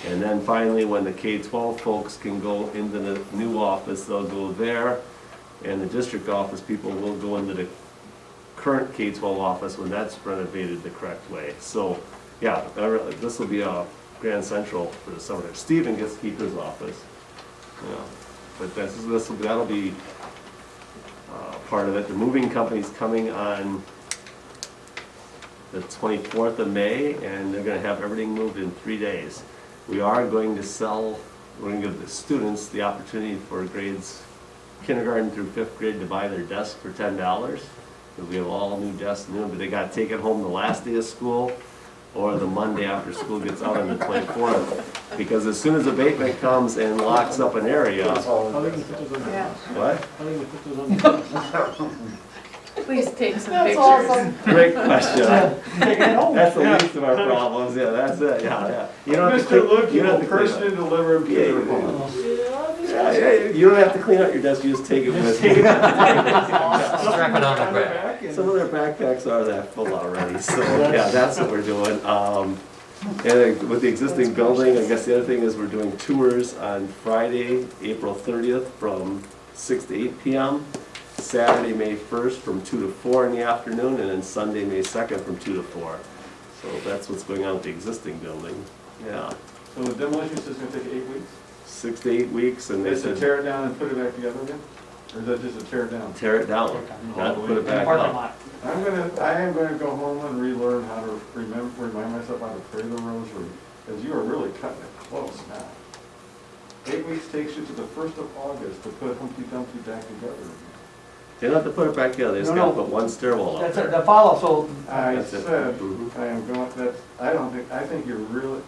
And then finally, when the K-12 folks can go into the new office, they'll go there. And the district office people will go into the current K-12 office when that's renovated the correct way. So, yeah, this will be a grand central for the summer. Stephen gets to keep his office. Yeah. But that'll be part of it. The moving company's coming on the 24th of May, and they're gonna have everything moved in 3 days. We are going to we're gonna give the students the opportunity for grades kindergarten through 5th grade to buy their desk for $10. Because we have all new desks new, but they gotta take it home the last day of school or the Monday after school gets out on the 24th. Because as soon as abatement comes and locks up an area, How they gonna put those on the Yeah. bus? what? How they gonna put those on the bus? Please take some That's pictures. awesome. Great question. Taking it home. That's the least of our problems, yeah, that's it, yeah. You don't have to Mr. clean- Luke, you you don't will have to clean up. personally deliver them to Yeah, their yeah, home. Yeah, you don't have to clean out your desk, you just take it with you. Strap it on the back. Some of their backpacks are that full already, so, yeah, that's what we're doing. And with the existing building, I guess the other thing is we're doing tours on Friday, April 30th from 6 to 8 p.m. Saturday, May 1st from 2 to 4 in the afternoon, and then Sunday, May 2nd from 2 to 4. So that's what's going on with the existing building, yeah. So the demolition is gonna take 8 weeks? 6 to 8 weeks, and they Is to said tear it down and put it back together again? Or is that just a tear down? tear it down, not put it back Parking up. lot. I am gonna go home and relearn how to remind myself how to pray the rosary, because you are really cutting it close now. 8 weeks takes you to the 1st of August to put Humpty Dumpty back together again. They don't have to put it back together, they just No, gotta no. put one stairwell up That's it, there. the follow, so, I That's it. said, Mhm. I am going, I think you're really,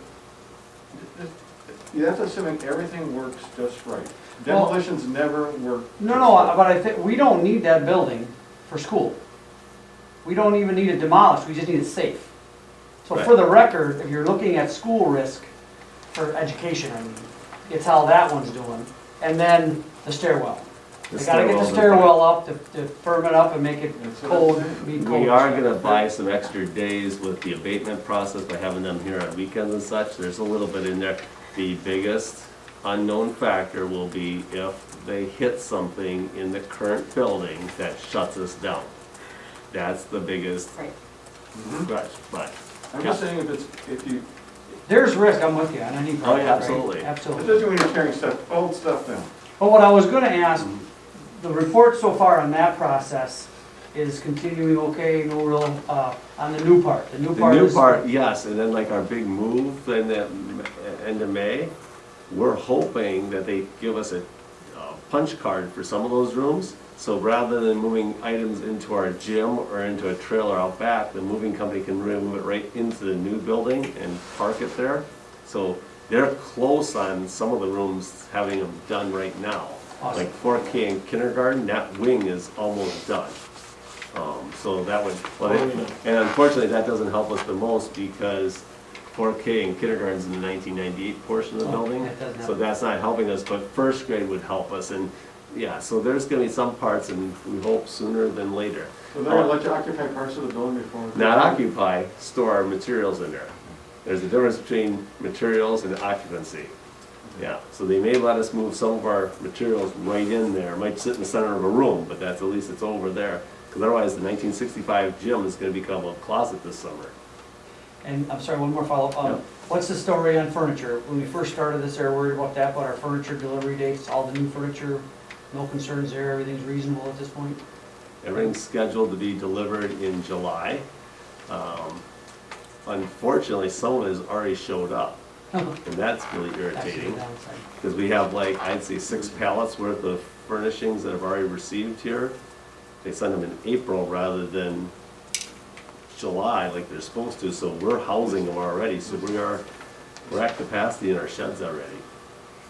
that's assuming everything works just right. Well- Demolitions never work. no, no, but I think, we don't need that building for school. We don't even need it demolished, we just need it safe. So for the record, if you're looking at school risk for education, I mean, it's how that one's doing. And then the stairwell. The They gotta get the stairwell stairwell up to firm it up and make it That's what cold, I'm saying. be cold. We are gonna buy some extra days with the abatement process by having them here on weekends and such. There's a little bit in there. The biggest unknown factor will be if they hit something in the current building that shuts us down. That's the biggest question, but, I'm just saying if you, There's risk, I'm with you, and I need. Oh, yeah, absolutely. Absolutely. especially when you're tearing stuff, old stuff down. But what I was gonna ask, the report so far on that process is continuing okay, no real, on the new part, the new the part new is. part, yes, and then like our big move in the end of May, we're hoping that they give us a punch card for some of those rooms. So rather than moving items into our gym or into a trailer out back, the moving company can move it right into the new building and park it there. So they're close on some of the rooms having them done right now. Awesome. Like 4K in kindergarten, that wing is almost done. So that would, and unfortunately, that doesn't help us the most because 4K in kindergarten is in the 1998 portion of the building. that doesn't So help. that's not helping us, but first grade would help us. And yeah, so there's gonna be some parts and we hope sooner than later. So they're gonna let you occupy parts of the building before? Not occupy, store our materials in there. There's a difference between materials and occupancy. Yeah, so they may let us move some of our materials right in there. It might sit in the center of a room, but that's, at least it's over there. Because otherwise, the 1965 gym is gonna become a closet this summer. And I'm sorry, one more follow-up. Yeah. What's the story on furniture? When we first started this, they were worried about that, but our furniture delivery dates, all the new furniture, no concerns there, everything's reasonable at this point? Everything's scheduled to be delivered in July. Unfortunately, some of it has already showed up, and that's really That's the irritating. downside. Because we have like, I'd say 6 pallets worth of furnishings that have already received here. They send them in April rather than July like they're supposed to, so we're housing them already, so we're at capacity in our sheds already.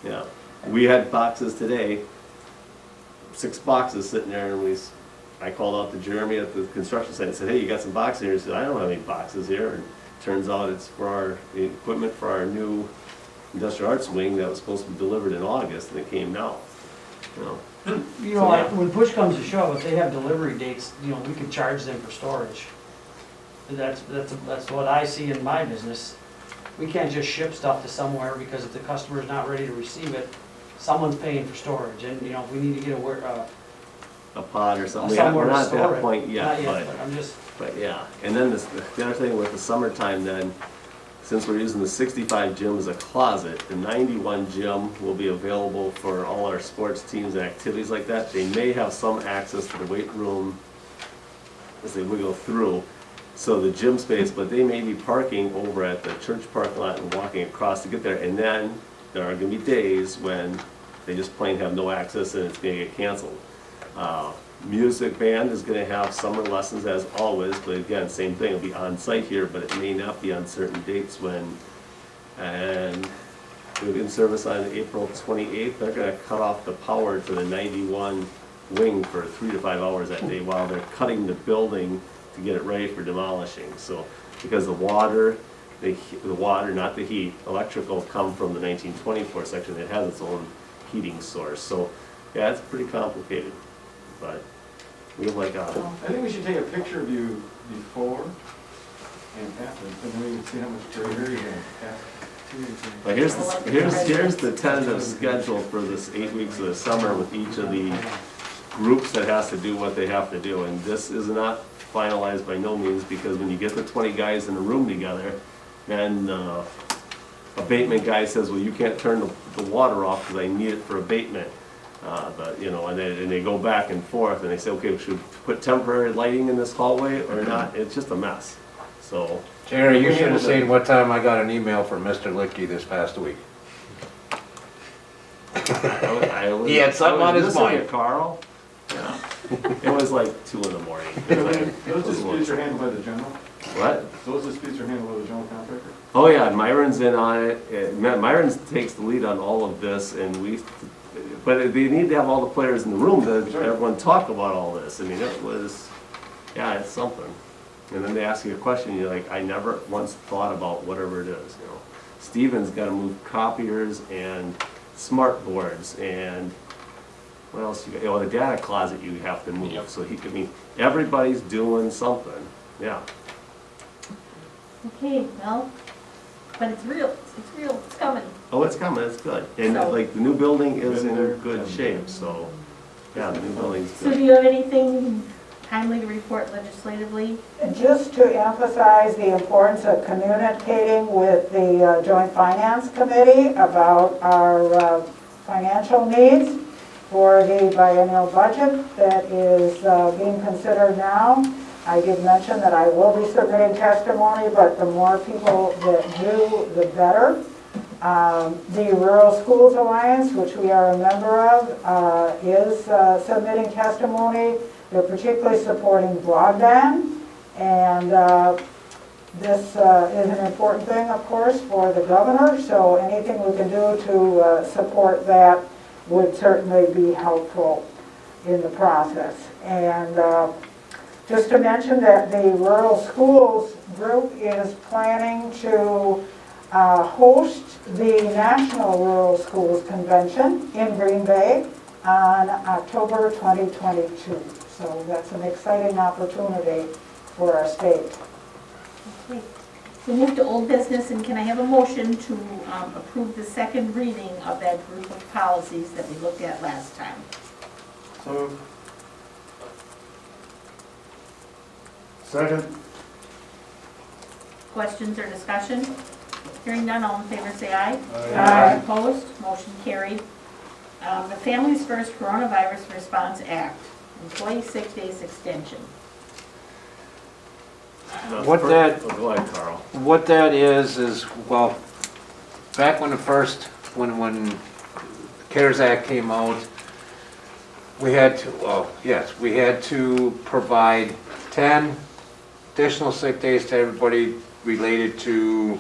Yeah, we had boxes today, 6 boxes sitting there, and I called out to Jeremy at the construction site and said, hey, you got some boxes here? He said, I don't have any boxes here, and turns out it's for our the equipment for our new industrial arts wing that was supposed to be delivered in August, and it came now. You know. You know, like, when push comes to shove, if they have delivery dates, you know, we could charge them for storage. That's what I see in my business. We can't just ship stuff to somewhere because if the customer's not ready to receive it, someone's paying for storage, and, you know, if we need to get A pod or something. somewhere We're to not at store that it. point yet, Not but. but I'm just, But yeah, and then the other thing with the summertime then, since we're using the 65 gym as a closet, the 91 gym will be available for all our sports teams and activities like that. They may have some access to the weight room as they wiggle through, so the gym space, but they may be parking over at the church parking lot and walking across to get there. And then there are gonna be days when they just plain have no access and it's gonna get canceled. Music band is gonna have summer lessons as always, but again, same thing, it'll be on site here, but it may not be on certain dates when, and we'll be in service on April 28th, they're gonna cut off the power to the 91 wing for 3 to 5 hours that day while they're cutting the building to get it ready for demolishing. So, because the water, not the heat, electrical come from the 1924 section, it has its own heating source. So, yeah, it's pretty complicated, but we have like I think we should take a picture of you before and after, and then we can see how much greater you have. But here's the tentative schedule for this 8 weeks of the summer with each of the groups that has to do what they have to do. And this is not finalized by no means, because when you get the 20 guys in a room together, then abatement guy says, well, you can't turn the water off because I need it for abatement. You know, and they go back and forth, and they say, okay, should we put temporary lighting in this hallway or not? It's just a mess, so. Jerry, you should have seen what time I got an email from Mr. Licky this past week. He had something on his mind. Carl? Yeah. It was like 2 in the morning. Those disputes are handled by the general? What? Those disputes are handled by the general contractor? Oh yeah, Myron's in on it. Myron takes the lead on all of this, and but they need to have all the players in the room to everyone talk about all this. I mean, it was, yeah, it's something. And then they ask you a question, you're like, I never once thought about whatever it is, you know. Steven's gotta move copiers and smart boards and what else you got? Oh, the data closet you have to move. Yep. So everybody's doing something, yeah. Okay, well, but it's real, it's coming. Oh, it's coming, it's good. And So- like, the new building is in good shape, so, yeah, the new building's So do good. you have anything timely to report legislatively? Just to emphasize the importance of communicating with the Joint Finance Committee about our financial needs for the biennial budget that is being considered now. I did mention that I will be submitting testimony, but the more people that do, the better. The Rural Schools Alliance, which we are a member of, is submitting testimony. They're particularly supporting broadband, and this is an important thing, of course, for the governor, so anything we can do to support that would certainly be helpful in the process. And just to mention that the Rural Schools Group is planning to host the National Rural Schools Convention in Green Bay on October 2022. So that's an exciting opportunity for our state. Okay. We'll move to old business, and can I have a motion to approve the second reading of that group of policies that we looked at last time? So, Second? Questions or discussion? Hearing none, all in favor say aye. Aye. Opposed, motion carried. The Families First Coronavirus Response Act, employee sick days extension. What that- Oh, go ahead, Carl. What that is, well, back when when the CARES Act came out, we had to provide 10 additional sick days to everybody related to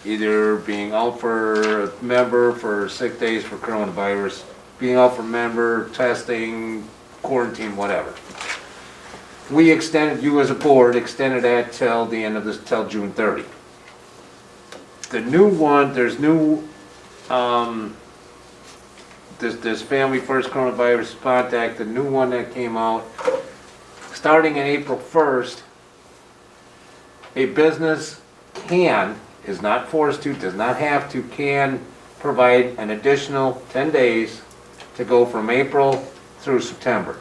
either being out for a member for sick days for coronavirus, being out for member, testing, quarantine, whatever. We extended, you as a board, extended that till the end of this, till June 30. The new one, there's new, this Family First Coronavirus Response Act, the new one that came out, starting in April 1st, a business is not forced to, does not have to, can provide an additional 10 days to go from April through September.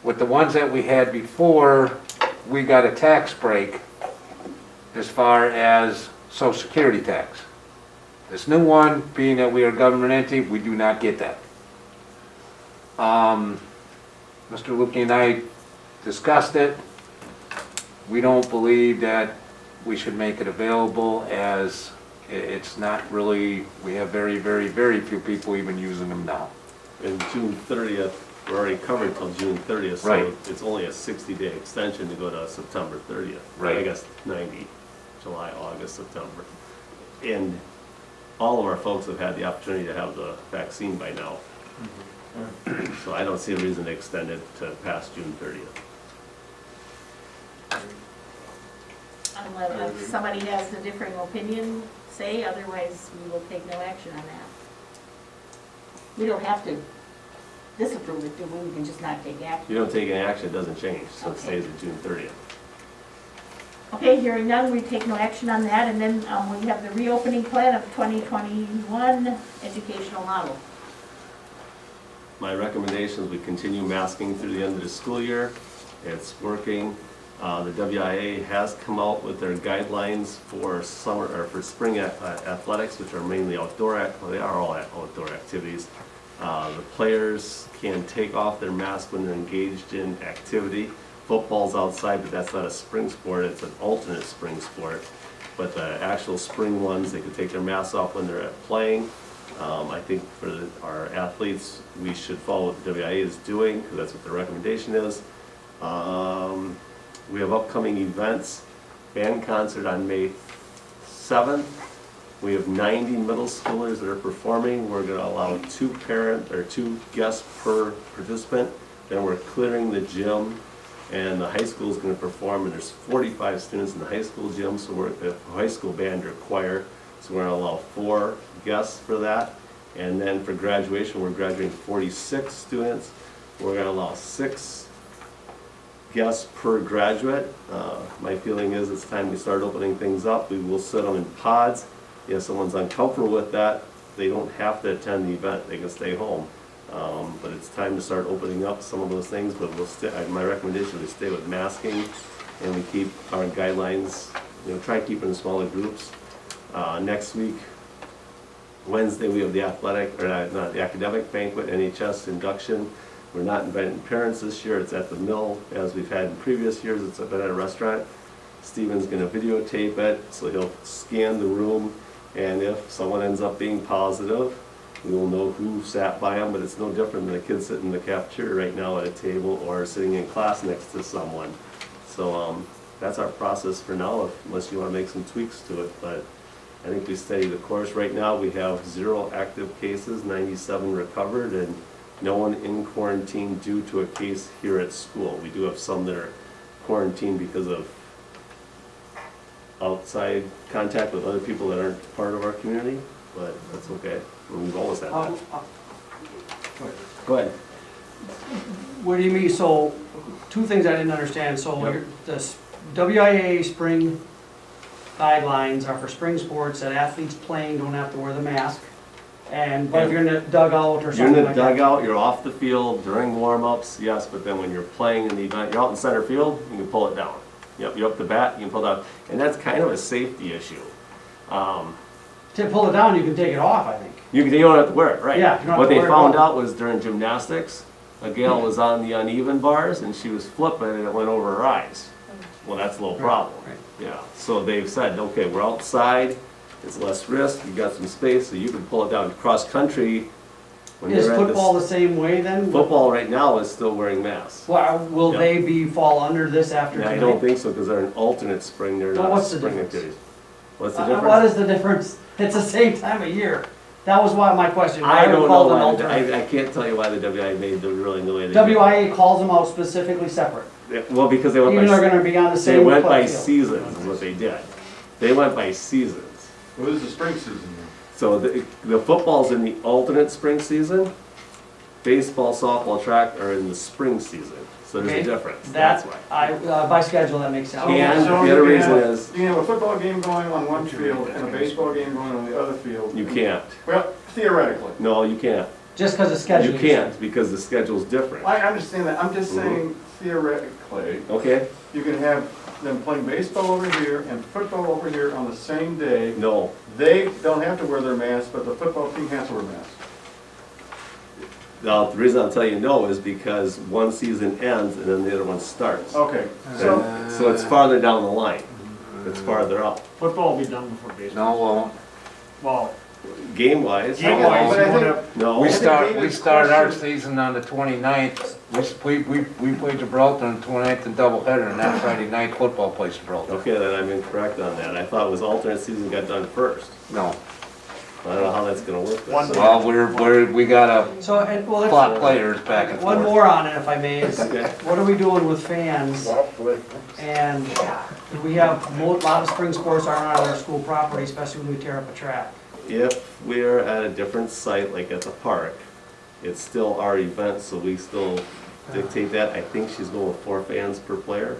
With the ones that we had before, we got a tax break as far as Social Security tax. This new one, being that we are a government entity, we do not get that. Mr. Lukey and I discussed it. We don't believe that we should make it available, as it's not really, we have very, very, very few people even using them now. And June 30th, we're already covered till June 30th, so Right. it's only a 60-day extension to go to September 30th. Right. I guess 90, July, August, September. And all of our folks have had the opportunity to have the vaccine by now. So I don't see a reason to extend it to past June 30th. Unless if somebody has a differing opinion, say, otherwise we will take no action on that. We don't have to disapprove it, do we? We can just not take If action. you don't take any action, it doesn't change, so it Okay. stays at June 30th. Okay, hearing none, we take no action on that, and then we have the reopening plan of 2021 educational model. My recommendation is we continue masking through the end of the school year. It's working. The WIA has come out with their guidelines for summer, or for spring athletics, which are mainly outdoor, well, they are all outdoor activities. The players can take off their mask when they're engaged in activity. Football's outside, but that's not a spring sport, it's an alternate spring sport. But the actual spring ones, they can take their masks off when they're playing. I think for our athletes, we should follow what the WIA is doing, because that's what the recommendation is. We have upcoming events, band concert on May 7th. We have 90 middle schoolers that are performing. We're gonna allow 2 guests per participant. Then we're clearing the gym, and the high school is gonna perform, and there's 45 students in the high school gym, so we're the high school band or choir. So we're gonna allow 4 guests for that. And then for graduation, we're graduating 46 students. We're gonna allow 6 guests per graduate. My feeling is it's time we start opening things up. We will set them in pods. If someone's uncomfortable with that, they don't have to attend the event, they can stay home. But it's time to start opening up some of those things, but my recommendation is stay with masking, and we keep our guidelines, try keeping smaller groups. Next week, Wednesday, we have the not the academic banquet, NHS induction. We're not inviting parents this year, it's at the mill, as we've had in previous years, it's been at a restaurant. Steven's gonna videotape it, so he'll scan the room, and if someone ends up being positive, we will know who sat by them, but it's no different than a kid sitting in the cafeteria right now at a table, or sitting in class next to someone. So that's our process for now, unless you wanna make some tweaks to it, but I think we studied the course. Right now, we have 0 active cases, 97 recovered, and no one in quarantine due to a case here at school. We do have some that are quarantined because of outside contact with other people that aren't part of our community, but that's okay. We've always had that. Go ahead. What do you mean, so, two things I didn't understand, so Yep. the WIA spring guidelines are for spring sports, that athletes playing don't have to wear the mask, but if you're in the dugout or You're in something the like that. dugout, you're off the field during warm-ups, yes, but then when you're playing in the event, you're out in center field, you can pull it down. Yep, you're up the bat, you can pull it down, and that's kind of a safety issue. To pull it down, you can take it off, I think. You don't have to wear it, right? Yeah, you don't have What to they wear it found at all. out was during gymnastics, a gal was on the uneven bars and she was flipping and it went over her eyes. Well, that's a little problem. Right. Yeah, so they've said, okay, we're outside, it's less risk, you got some space, so you can pull it down. Cross country, when Is they're at football this, the same way then? football right now is still wearing masks. Well, will Yeah. they fall under this after Yeah, tonight? I don't think so, because they're an alternate spring, they're Well, not what's the spring difference? activities. What's the What difference? is the difference? It's the same time of year. That was why my question. I Why don't we know called an why, alternate? I can't tell you why the WIA made the ruling the way they did. WIA calls them out specifically separate. Well, because they went by. Even though they're gonna be on the They same went by field. seasons is what they did. They went by seasons. What is the spring season then? So the football's in the alternate spring season. Baseball, softball, track are in the spring season. So there's Okay, a difference. That's why. By schedule, that makes sense. And So the you other can reason have- is You can have a football game going on one field and a baseball game going on the other field. you can't. Well, theoretically. No, you can't. Just because of schedule. You can't because the schedule's different. I understand that, I'm just saying theoretically, Okay? you can have them playing baseball over here and football over here on the same day. No. They don't have to wear their masks, but the football team has to wear masks. Now, the reason I'll tell you no is because one season ends and then the other one starts. Okay, so, So it's farther down the line. It's farther up. Football will be done before baseball. No, won't. Well, Game-wise. game-wise, but I you won't think- have, No. We think start David's our question- season on the 29th. We play Gibraltar on the 29th and doubleheader, and that Friday night football plays Gibraltar. Okay, then I'm incorrect on that. I thought it was alternate season got done first. No. I don't know how that's gonna work. One- Well, we gotta So, and, well, plot let's, players back and forth. one more on it, if I may, is Okay. what are we doing with fans? And do we have, a lot of spring sports aren't on our school property, especially when we tear up a track. If we're at a different site, like at the park, it's still our event, so we still dictate that. I think she's going with 4 fans per player.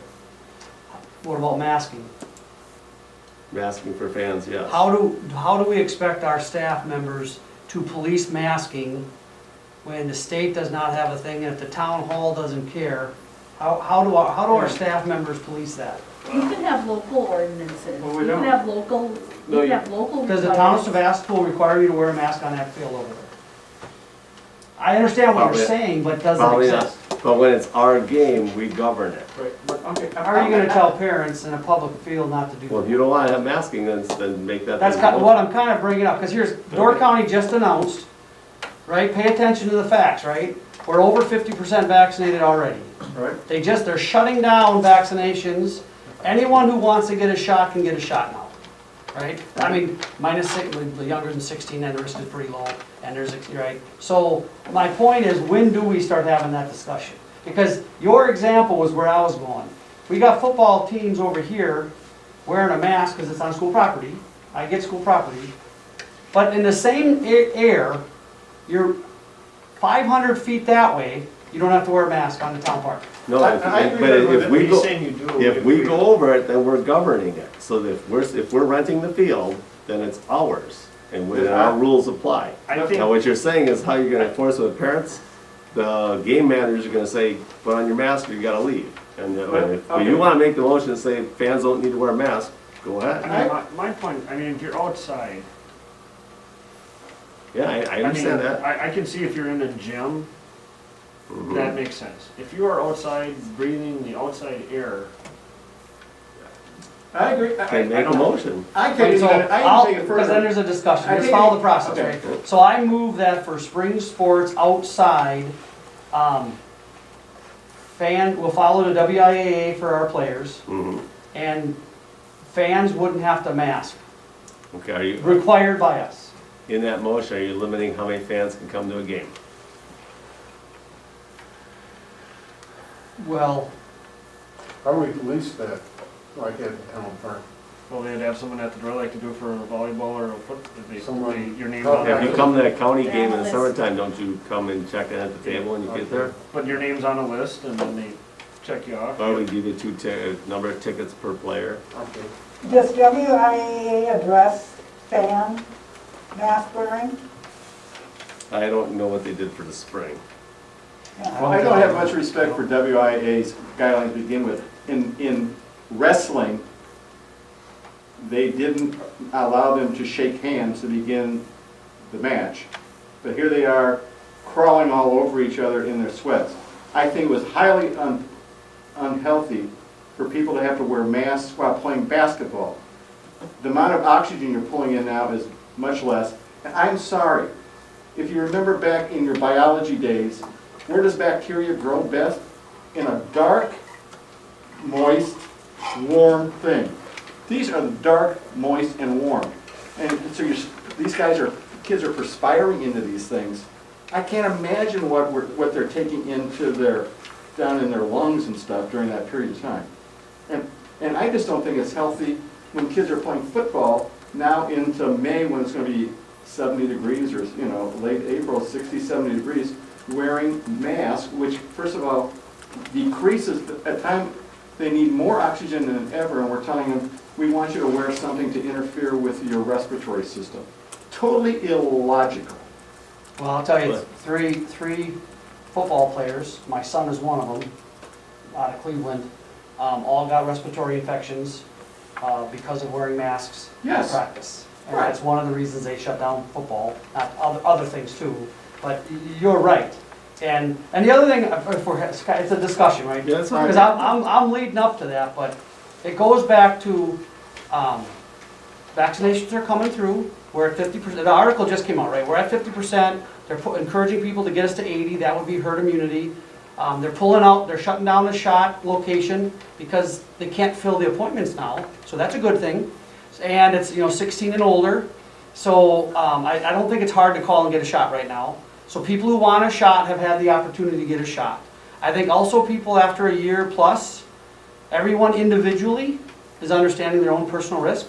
What about masking? Masking for fans, yes. How do we expect our staff members to police masking when the state does not have a thing, and if the town hall doesn't care? How do our staff members police that? You can have local ordinances. Well, we You can don't. have local, No, you you- can have local. Does the town of Sevastopol require you to wear a mask on that field over there? I understand what Probably- you're saying, but does it Probably not, exist? but when it's our game, we govern it. right, but, okay. How are you gonna tell parents in a public field not to do Well, if that? you don't wanna have masking, then make that. That's kind of what I'm kind of bringing up, because here's, Door County just announced, right, pay attention to the facts, right? We're over 50% vaccinated already. Right, They're shutting down vaccinations. Anyone who wants to get a shot can get a shot now, right? I mean, the younger than 16, then the risk is pretty low, and there's, right? So my point is, when do we start having that discussion? Because your example was where I was going. We got football teams over here wearing a mask because it's on school property. I get school property. But in the same air, you're 500 feet that way, you don't have to wear a mask on the town park. No, I agree but with if we he's go, saying you do. if we go over it, then we're governing it. So that if we're renting the field, then it's ours, and our rules apply. I think, Now, what you're saying is how you're gonna enforce it with parents, the game managers are gonna say, put on your mask or you gotta leave. And if Okay. you wanna make the motion and say fans don't need to wear a mask, go I ahead. mean, my point, I mean, if you're outside, Yeah, I understand that. I can see if you're in a gym, Mhm. that makes sense. If you are outside breathing the outside air, I agree. Okay, make a motion. I can't Okay, even, so I can I'll, take it because then further. there's a discussion, I let's think follow it- the process, okay. right? So I move that for spring sports outside, we'll follow the WIAA for our players, Mhm. and fans wouldn't have to mask. Okay, are you, required by us. in that motion, are you limiting how many fans can come to a game? Well, How do we police that, like at town park? Well, they'd have someone at the door like to do for volleyball or a Someone- your name's on If you it. come to that county game in the Analyst. summertime, don't you come and check in at the table when you get there? But your name's on a list and then they check you off. Or we give you number of tickets per player. Okay. Does WIAA address fan mask wearing? I don't know what they did for the spring. Well, I don't have much respect for WIA's guidelines to begin with. In wrestling, they didn't allow them to shake hands to begin the match. But here they are crawling all over each other in their sweats. I think it was highly unhealthy for people to have to wear masks while playing basketball. The amount of oxygen you're pulling in now is much less. And I'm sorry, if you remember back in your biology days, where does bacteria grow best? In a dark, moist, warm thing. These are dark, moist, and warm. And so these kids are perspiring into these things. I can't imagine what they're taking into down in their lungs and stuff during that period of time. And I just don't think it's healthy when kids are playing football now into May when it's going to be 70 degrees or, late April, 60, 70 degrees, wearing masks, which first of all decreases, at time they need more oxygen than ever, and we're telling them, we want you to wear something to interfere with your respiratory system. Totally illogical. well, I'll tell you, three football players, my son is one of them, out of Cleveland, all got respiratory infections because of wearing masks in Yes. practice. And Right. that's one of the reasons they shut down football, not other things too. But you're right. And the other thing, it's a discussion, right? Yeah, that's fine. Because I'm leading up to that, but it goes back to vaccinations are coming through. We're at 50%. The article just came out, right? We're at 50%. They're encouraging people to get us to 80. That would be herd immunity. They're shutting down the shot location because they can't fill the appointments now. So that's a good thing. And it's 16 and older. So I don't think it's hard to call and get a shot right now. So people who want a shot have had the opportunity to get a shot. I think also people after a year plus, everyone individually is understanding their own personal risk.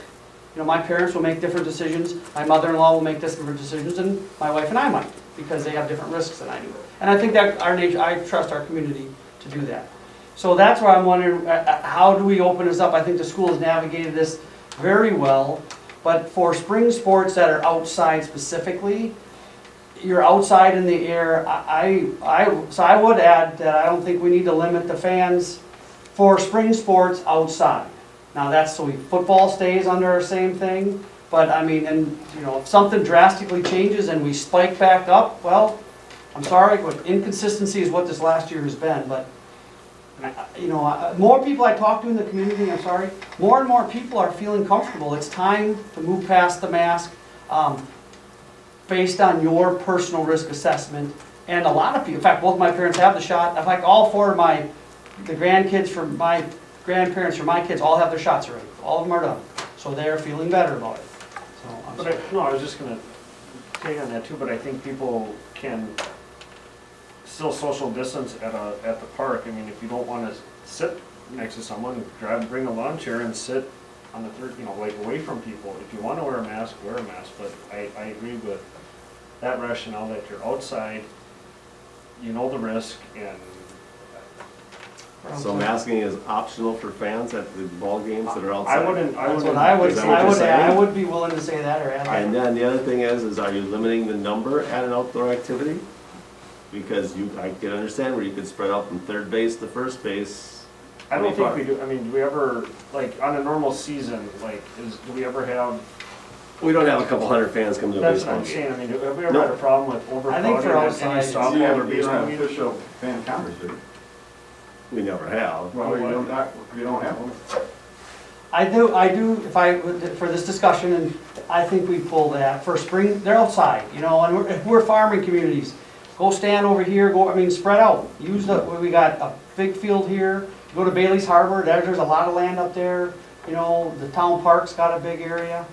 My parents will make different decisions, my mother-in-law will make different decisions, and my wife and I might, because they have different risks than I do. And I think that I trust our community to do that. So that's where I'm wondering, how do we open this up? I think the school has navigated this very well, but for spring sports that are outside specifically, you're outside in the air. So I would add that I don't think we need to limit the fans for spring sports outside. Now that's so football stays under our same thing, but I mean, if something drastically changes and we spike back up, well, I'm sorry, but inconsistency is what this last year has been. But more people I talk to in the community, I'm sorry, more and more people are feeling comfortable. It's time to move past the mask. Based on your personal risk assessment. And a lot of people, in fact, both my parents have the shot. In fact, all four of the grandkids for my grandparents for my kids all have their shots already. All of them are done. So they're feeling better about it. So I'm sorry. I was just gonna take on that too, but I think people can still social distance at the park. I mean, if you don't wanna sit next to someone, bring a lawn chair and sit on the third, away from people. If you wanna wear a mask, wear a mask, but I agree with that rationale that you're outside, the risk, and So masking is optional for fans at the ball games that are outside? That's what I would Is that say. what you're saying? I would be willing to say that or add And that. then the other thing is are you limiting the number at an outdoor activity? Because I can understand where you could spread out from third base to first base. I don't think we do. I mean, do we ever, on a normal season, do we ever have? We don't have a couple hundred fans come to a That's what baseball I'm game. saying. I mean, have we ever No. had a problem with overcrowding? I think for at outside, any softball or You don't baseball have game? official fan congress, do you? We never have. Well, you don't have one. I do, for this discussion, and I think we pull that, for spring, they're outside, and if we're farming communities, go stand over here, spread out. We got a big field here, go to Bailey's Harbor, there's a lot of land up there, the town park's got a big area.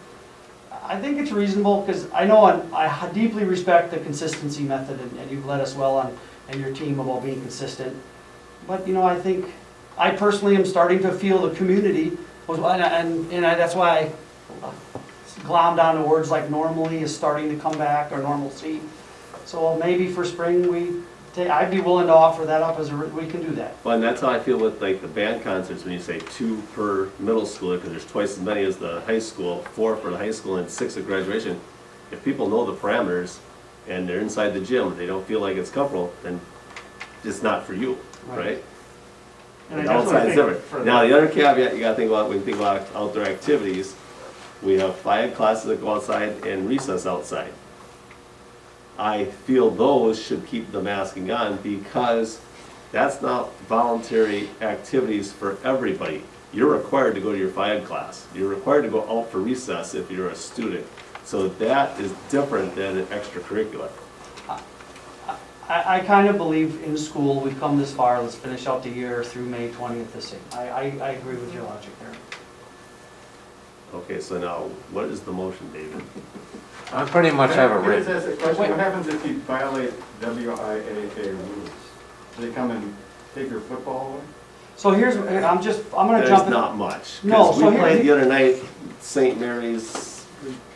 I think it's reasonable, because I know I deeply respect the consistency method, and you've led us well on, and your team about being consistent. But, I think, I personally am starting to feel the community, that's why I glommed onto words like normally is starting to come back, or normalcy. So maybe for spring, I'd be willing to offer that up we can do that. Well, and that's how I feel with like the band concerts, when you say 2 per middle schooler, because there's twice as many as the high school, 4 for the high school and 6 at graduation. If people know the parameters and they're inside the gym, they don't feel like it's comfortable, then it's not for you, right? And I The definitely outside is think different. for Now, the other caveat you gotta think about, when you think about outdoor activities, we have 5 classes that go outside and recess outside. I feel those should keep the masking on, because that's not voluntary activities for everybody. You're required to go to your 5 class. You're required to go out for recess if you're a student. So that is different than an extracurricular. I kind of believe in school, we've come this far, let's finish out the year through May 20th the same. I agree with your logic there. Okay, so now, what is the motion, David? I pretty much have a Can I just written. ask a question? What happens if you violate WIAA rules? Do they come and take your football away? So here's, I'm gonna There's jump in. not much. No, Because so we played here- the other night, St. Mary's,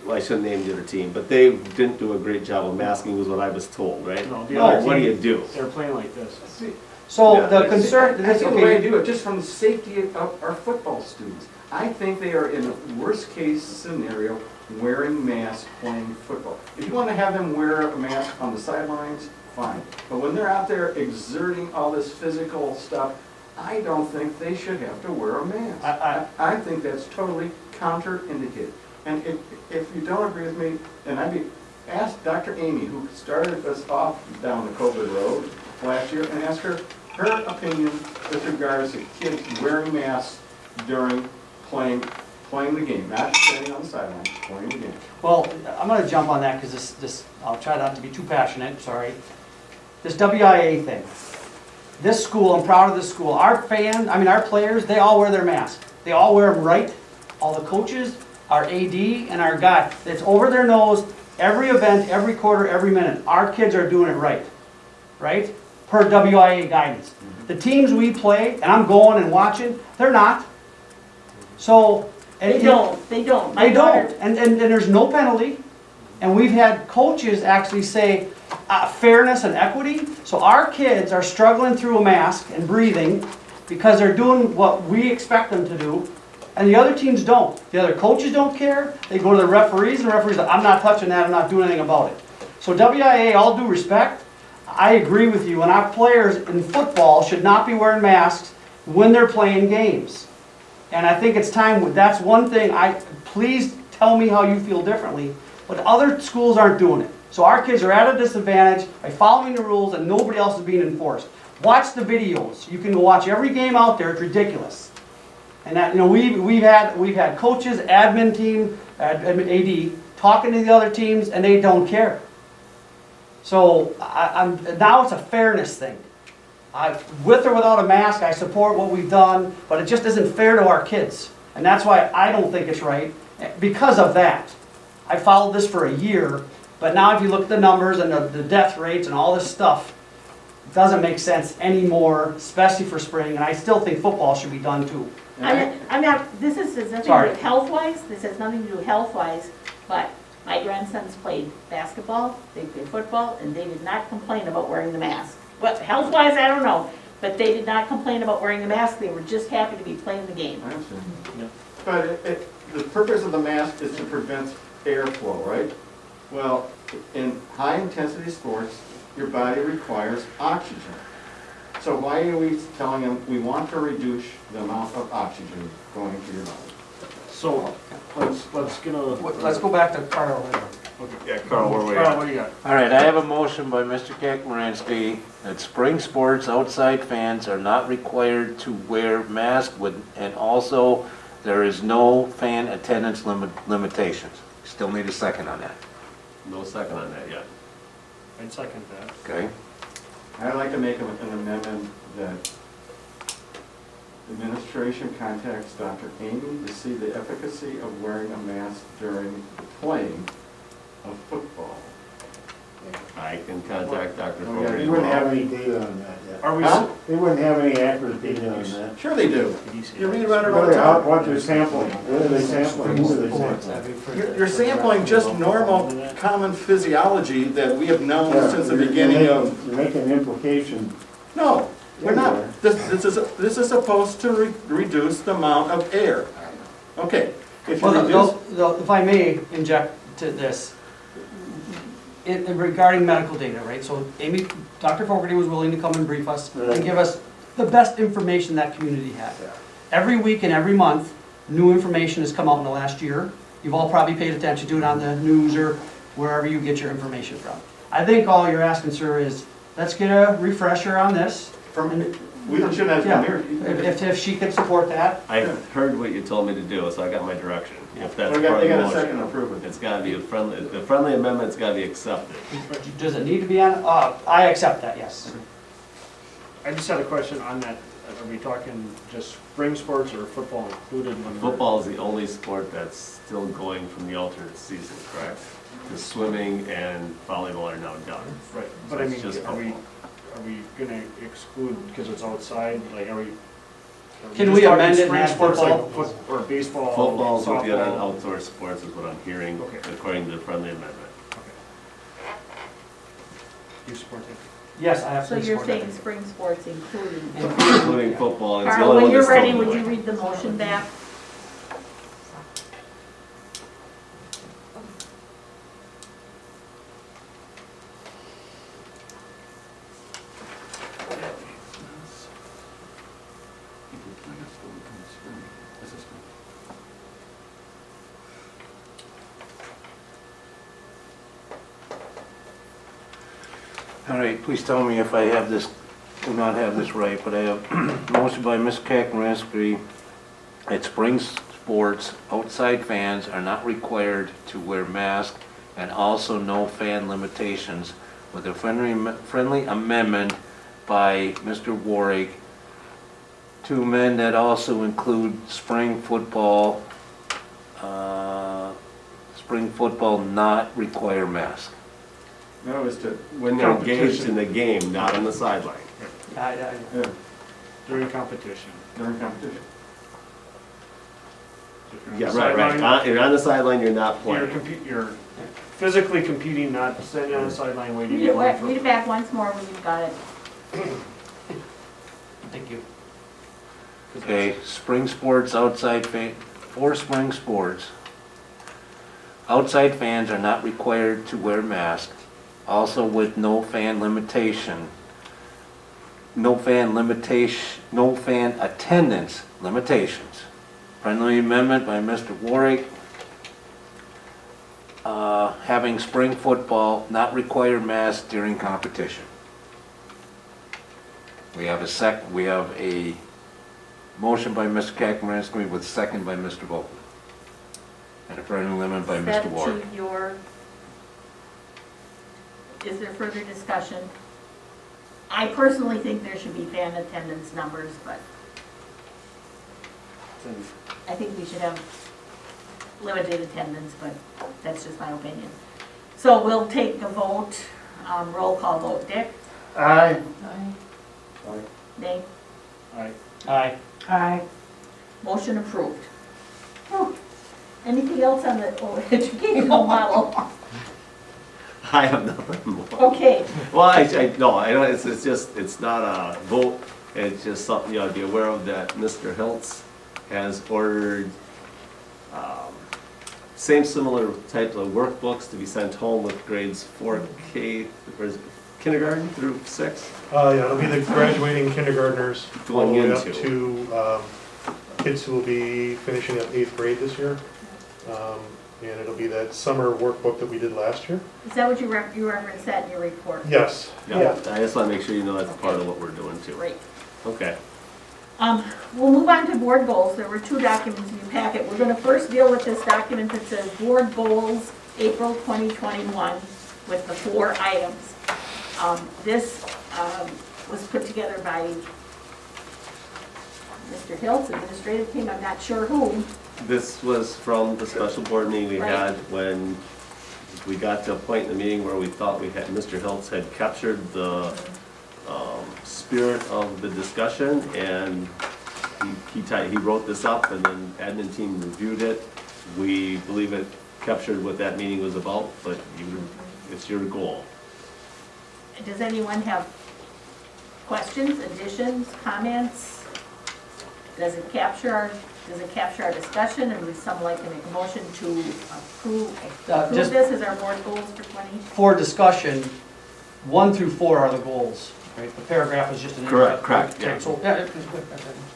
well, I shouldn't name the other team, but they didn't do a great job of masking, was what I was told, right? No, the No, other what do team, you do? They're playing like this. So Yeah. the concern, I think the way I okay, do it, just from the safety of our football students. I think they are in the worst case scenario wearing masks playing football. If you want to have them wear a mask on the sidelines, fine. But when they're out there exerting all this physical stuff, I don't think they should have to wear a mask. I think that's totally counterindicated. And if you don't agree with me, and ask Dr. Amy, who started us off down the COVID road last year, and ask her opinion with regards to kids wearing masks during playing the game, not standing on the sidelines, playing the game. well, I'm gonna jump on that, because this, I'll try not to be too passionate, sorry. This WIA thing. This school, I'm proud of this school. Our players, they all wear their mask. They all wear them right. All the coaches, our AD, and our guy. It's over their nose, every event, every quarter, every minute. Our kids are doing it right, right? Per WIA guidance. The teams we play, and I'm going and watching, they're not. So. They don't. They don't, and there's no penalty, and we've had coaches actually say fairness and equity, so our kids are struggling through a mask and breathing because they're doing what we expect them to do, and the other teams don't. The other coaches don't care, they go to the referees, and the referees are, I'm not touching that, I'm not doing anything about it. So WIA, all due respect, I agree with you, and our players in football should not be wearing masks when they're playing games. And I think it's time, that's one thing, please tell me how you feel differently, but other schools aren't doing it. So our kids are at a disadvantage by following the rules and nobody else is being enforced. Watch the videos. You can go watch every game out there, it's ridiculous. And that, we've had coaches, admin team, AD, talking to the other teams and they don't care. So now it's a fairness thing. With or without a mask, I support what we've done, but it just isn't fair to our kids. And that's why I don't think it's right, because of that. I followed this for a year, but now if you look at the numbers and the death rates and all this stuff, it doesn't make sense anymore, especially for spring, and I still think football should be done too. I'm not, this has nothing to do Sorry. with health-wise, this has nothing to do with health-wise, but my grandsons played basketball, they played football, and they did not complain about wearing the mask. Well, health-wise, I don't know, but they did not complain about wearing the mask, they were just happy to be playing the game. I understand. But the purpose of the mask is to prevent airflow, right? Well, in high-intensity sports, your body requires oxygen. So why are we telling them we want to reduce the amount of oxygen going to your body? So, let's get a. Let's go back to Carl. Yeah, Carl, where we Carl, at? what do you got? All right, I have a motion by Mr. Kakmaransky that spring sports outside fans are not required to wear masks and also there is no fan attendance limitations. Still need a second on that, No second on that yet. I'd second that. okay? I'd like to make an amendment that administration contacts Dr. Amy to see the efficacy of wearing a mask during the playing of football. I can contact Dr. They Fogarty wouldn't have tomorrow. any data on that yet. Are we, Huh? They wouldn't have any accurate data on that. Sure they do. You read about it all What the are they, time. what they're sampling, what are they sampling, who are they sampling? You're sampling just normal, common physiology that we have known Yeah, since the you're beginning of. You're making an implication. No, we're Yeah, you are. not. This is supposed to reduce the amount of air. Okay, if you Well, reduce. if I may inject to this, regarding medical data, right? So Amy, Dr. Fogarty was willing to come and brief us Right. and give us the best information that community had. Every week and every month, new information has come out in the last year. You've all probably paid attention to it on the news or wherever you get your information from. I think all you're asking, sir, is let's get a refresher on this. We shouldn't have Yeah, come here. if she could support that. I heard what you told me to do, so I got my direction. If that's They part of the got a second motion, approval. it's gotta be a friendly, the friendly amendment's gotta be accepted. Does it need to be on? I accept that, yes. I just had a question on that. Are we talking just spring sports or football included? when we're- Football is the only sport that's still going from the alternate season, correct? The swimming and volleyball are now done. Right, but So I it's mean, just are we gonna exclude, because it's outside, like, are we? Can just we talking amend it spring and add sports like football? Or baseball, Football's would get on softball? outdoor sports is what I'm hearing, Okay. according to the friendly amendment. Okay. You support that? Yes, I So absolutely you're support saying that. spring sports including. Including football, it's the Carl, only when one you're that's still ready, would you going. read the motion back? All right, please tell me if I have this, do not have this right, but I have motion by Ms. Kakarinsky. At spring sports, outside fans are not required to wear masks and also no fan limitations, with a friendly amendment by Mr. Warwick to amend that also include spring football not require masks. No, it's to. When they're engaged in the game, not on the sideline. Yeah, During competition. during competition. If you're on Yeah, the right, right. sideline, You're on the sideline, you're not You're playing. you're physically competing, not standing on the sideline waiting. Read it back once more when you've got it. Thank you. Okay, spring sports, for spring sports, outside fans are not required to wear masks, also with no fan attendance limitations. Friendly amendment by Mr. Warwick, having spring football not require masks during competition. We have a motion by Mr. Kakarinsky with second by Mr. Volkman. And a friendly amendment by Is that Mr. Ward. to your, is there further discussion? I personally think there should be fan attendance numbers, but I think we should have limited attendance, but that's just my opinion. So we'll take a vote, roll call vote. Dick? Aye. Nate? Aye. Aye. Aye. Motion approved. Whew. Anything else on the educational model? I have nothing more. Okay, Well, no, I don't, it's just, it's not a vote, it's just something you ought to be aware of, that Mr. Hiltz has ordered, same similar types of workbooks to be sent home with grades 4K, or is it kindergarten through 6? Yeah, it'll be the graduating kindergartners all the Going way up into. to kids who will be finishing up 8th grade this year. And it'll be that summer workbook that we did last year. is that what you referenced that in your report? Yes. Yeah, I just wanna make sure you know that's part of what we're doing too. Great. Okay. We'll move on to board goals. There were 2 documents in your packet. We're gonna first deal with this document that says board goals, April 2021, with the 4 items. This was put together by Mr. Hiltz, administrative team, I'm not sure who, This was from the special board meeting we had when we got to a point in the meeting where we thought we had, Mr. Hiltz had captured the spirit of the discussion, and he wrote this up, and then admin team reviewed it. We believe it captured what that meeting was about, but it's your goal. Does anyone have questions, additions, comments? Does it capture our discussion, and would someone like to make a motion to approve Just- this as our board goals for 20? For discussion, 1 through 4 are the goals, right? The paragraph is just an. Correct, Okay, yeah. so, yeah, it's good.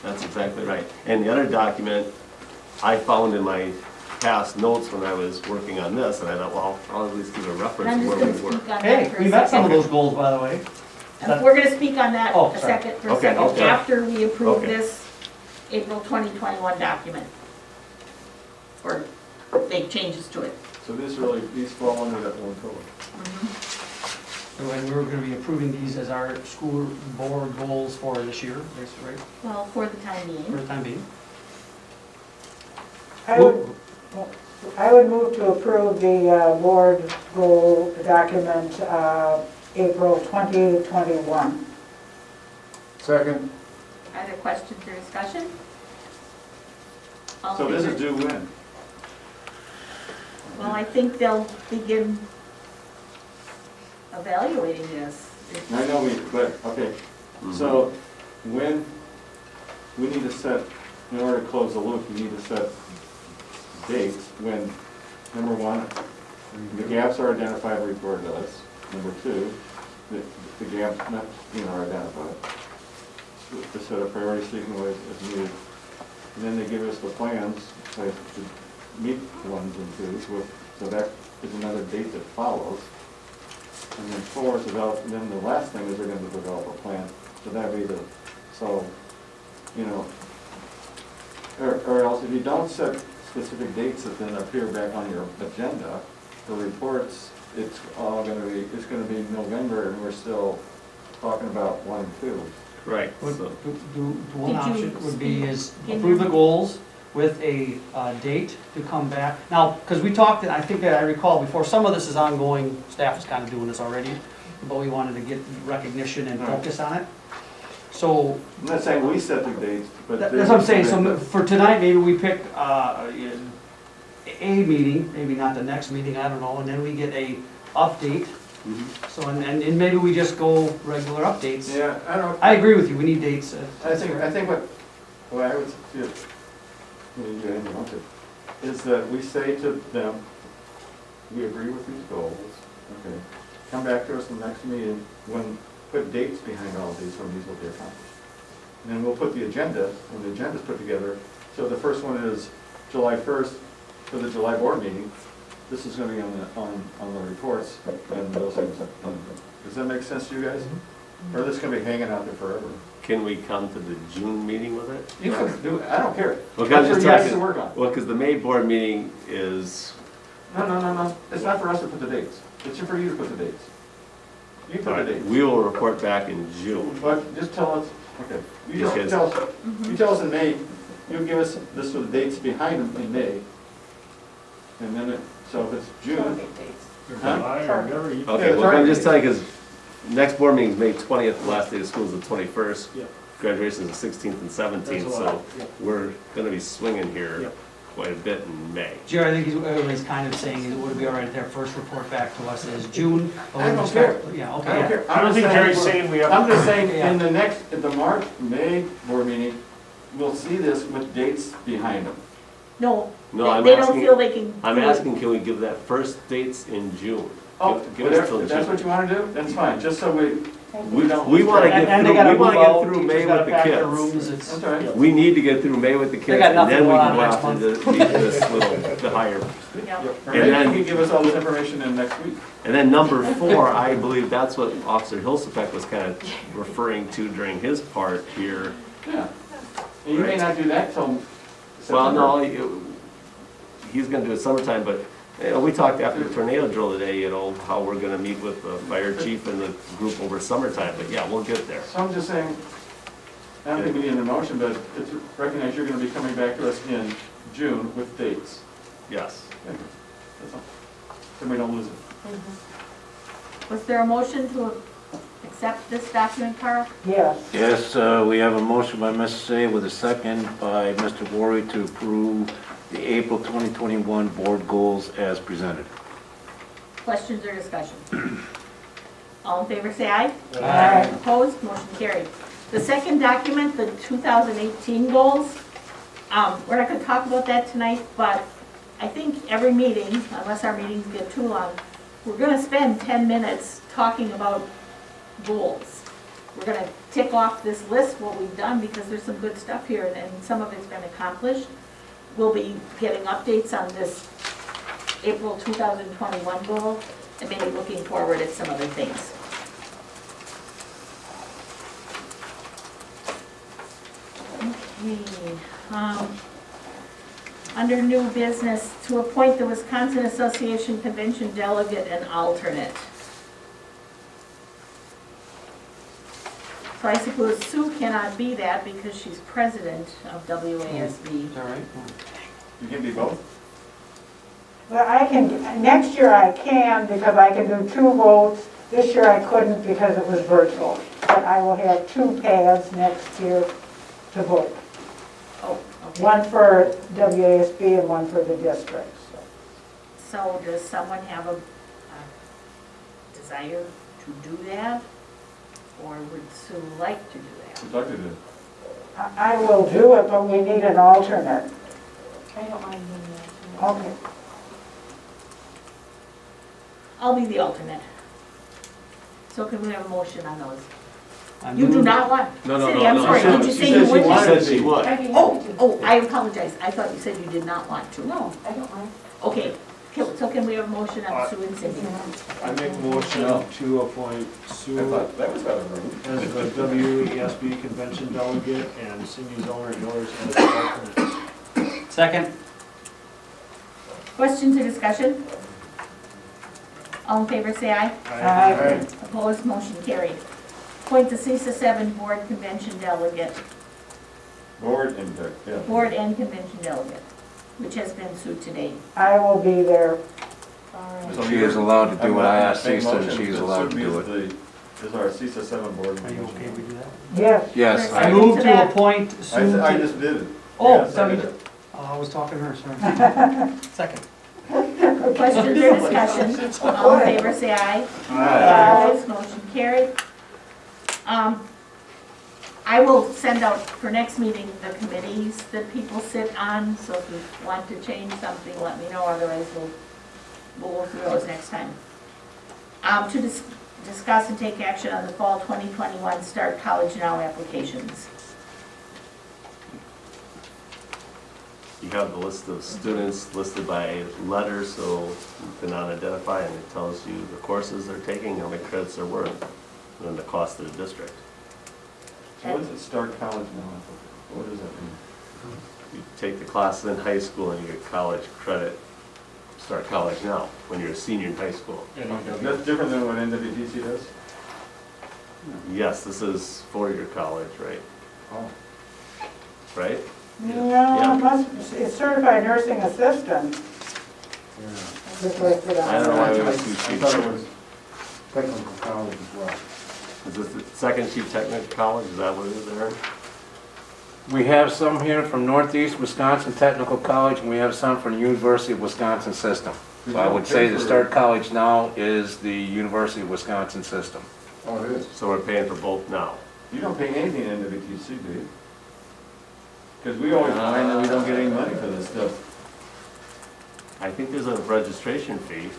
That's exactly right. And the other document I found in my past notes when I was working on this, and I thought, well, I'll at least give a And reference I'm to just where gonna we were. speak on that Hey, for we a met some of second. those goals, by the way. And we're gonna speak on that Oh, a sorry. second, for a Okay, second, okay. after we approve Okay. this April 2021 document. Or make changes to it. So these fall under that one code. And we're gonna be approving these as our school board goals for this year, right, Well, for the time for being. the time being. I would move to approve the board goal document, April 2021. Second, Other questions or discussion? All So in this favor? is due when? Well, I think they'll begin evaluating this. I know but, okay, so when, we need to set, in order to close the loop, we need to set dates when, number one, the gaps are identified, reported to us. Number two, the gaps not, are identified. To set a priority sequence as needed. And then they give us the plans, like, to meet ones and twos, so that is another date that follows. And then 4 is develop, then the last thing is they're gonna develop a plan, so that'd be or else if you don't set specific dates that then appear back on your agenda for reports, it's gonna be November and we're still talking about 1 and 2. Right, One so, option would be is Can approve you- the goals with a date to come back. Now, because we talked, and I think that I recall before, some of this is ongoing, staff is kind of doing this already, but we wanted to get recognition and focus on it. So, I'm not saying we set the dates, but. that's what I'm saying, so for tonight, maybe we pick a meeting, maybe not the next meeting, I don't know, and then we get a update. So, and maybe we just go regular updates. Yeah, I agree with you, we need dates. I think what I would suggest, is that we say to them, we agree with these goals, okay, come back to us in the next meeting, put dates behind all of these, when these will be accomplished. And then we'll put the agenda, when the agenda's put together, so the first one is July 1st for the July board meeting. This is gonna be on the reports and those things. Does that make sense to you guys? Or is this gonna be hanging out there forever? can we come to the June meeting with it? You can do it, I don't care. Well, That's guys, for just you guys talking- to work on. Well, because the May board meeting is, No, it's not for us to put the dates, it's for you to put the dates. You put the dates. we will report back in June. But just tell us, okay, you just Because- tell us, you tell us in May, you give us this with the dates behind them in May. And then so if it's June, huh? July or whatever, you- Okay, that's well, I'm right. just telling you, because next board meeting is May 20th, the last day of school is the 21st. Yeah. Graduation is the 16th and 17th, That's a lot, so yeah. we're gonna be swinging here Yep. quite a bit in May. Jerry, I think what he's kind of saying is, would it be all right if their first report back to us is June? I don't care. Yeah, I okay, don't yeah. care. I don't I'm think just Jerry's saying we have. I'm just saying, Yeah. in the March, May board meeting, we'll see this with dates behind them. No, No, I'm they don't asking- feel they can. I'm do it. asking, can we give that first dates in June? Oh, Give us whatever, till if that's June. what you wanna do, that's fine, just so we don't. We wanna get And they through, gotta we move wanna out, get through May teachers gotta with the pack their kids. rooms, it's. That's all right. We need to get through May with the kids, got and nothing then we going can on go next after month. this little, the higher. Yeah. Or And maybe then- you can give us all this information in next week. And then number 4, I believe that's what Officer Hilsefek was kind of referring to during his part here. Yeah. And you may Right. not do that till Well, September. no, he's gonna do it summertime, but, we talked after the tornado drill today, how we're gonna meet with the fire chief and the group over summertime, but yeah, we'll get there. So I'm just saying, I don't think we need an motion, but it's recognize you're gonna be coming back to us in June with dates. Yes. That's all. Then we don't lose it. Was there a motion to accept this document, Carl? Yes. Yes, we have a motion by Mrs. Say with a second by Mr. Worry to approve the April 2021 board goals as presented. Questions or discussion? All in favor, say aye. Aye. Opposed, motion carried. The second document, the 2018 goals, we're not gonna talk about that tonight, but I think every meeting, unless our meetings get too long, we're gonna spend 10 minutes talking about goals. We're gonna tick off this list, what we've done, because there's some good stuff here, and some of it's been accomplished. We'll be getting updates on this April 2021 goal, and maybe looking forward at some other things. Okay, under new business, to appoint the Wisconsin Association Convention delegate and alternate. So I suppose Sue cannot be that because she's president of WASB. Is that right? You can be both? Well, I can, next year I can because I can do 2 votes. This year I couldn't because it was virtual. But I will have 2 pads next year to vote. Oh, okay. One for WASB and one for the district. So does someone have a desire to do that? Or would Sue like to do that? Would like to do. I will do it, but we need an alternate. I don't mind doing that. Okay. I'll be the alternate. So can we have a motion on those? I You do move- not want? No, no, Cindy, no, I'm no. sorry, did you She say said you she wouldn't? wanted She said she would. I'd be happy Oh, to do oh, I apologize. I thought you said you did not want to. it. No, I don't mind. Okay, so can we have a motion on Sue and Cindy? I make a motion to appoint I Sue thought that was out of room. as the WESB convention delegate and Cindy Zeller yours as the alternate. Second? Questions or discussion? All in favor, say aye. Aye. Opposed, motion carried. Appoint the CISA 7 Board Convention Delegate, Board and, yeah. Board and Convention Delegate, which has been Sue today. I will be there. All right. So She is allowed to do what I asked make Cisa, and motion she's that allowed to Sue do be it. Is our CISA 7 board. Are you okay if we do that? Yes. Yes, There's I Second move to to that. appoint Sue I to... just did it. Oh, Yeah, so you second. did. Oh, I was talking to her, sorry. Second. Questions or discussion? All in favor, say aye. Aye. Opposed, motion carried. I will send out for next meeting the committees that people sit on, so if you want to change something, let me know, otherwise we'll go through those next time. To discuss and take action on the fall 2021 Start College Now applications. You have the list of students listed by letter, so you can identify, and it tells you the courses they're taking, how many credits they're worth, and then the cost to the district. So what does it start college now? What does that mean? You take the classes in high school and you get college credit, start college now, when you're a senior in high school. That's different than what NWTC does? Yes, this is four-year college, right? Oh. Right? No, it's certified nursing assistant. Just listed on I don't know why we there. have two I sheets. thought it was technical college as well. Is this the second sheet technical college, is that what it is, Aaron? we have some here from Northeast Wisconsin Technical College, and we have some from the University of Wisconsin System. So I would say the Start College Now is the University of Wisconsin System. Oh, it is. So we're paying for both now. You don't pay anything in NWTC, do you? Because we always find that we don't get any money for this stuff. I think there's a registration fee.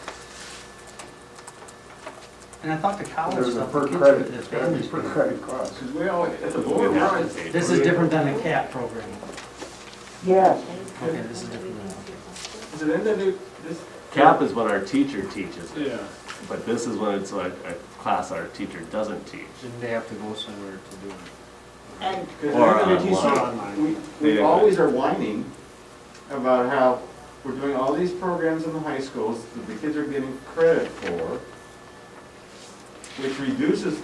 And I thought the college There's a stuff, per the kids credit, are- it's gotta be per credit cost. Because we always, at the We board, have to right? pay This for is it. different than a CAT program. Yes. Okay, this is different than Is it NW, this? CAP is when our teacher teaches it, Yeah. but this is when it's like a class our teacher doesn't teach. Didn't they have to go somewhere to do it? And Because Or NWTC, we always are whining about how we're doing all these programs in the high schools that the kids are getting credit for, which reduces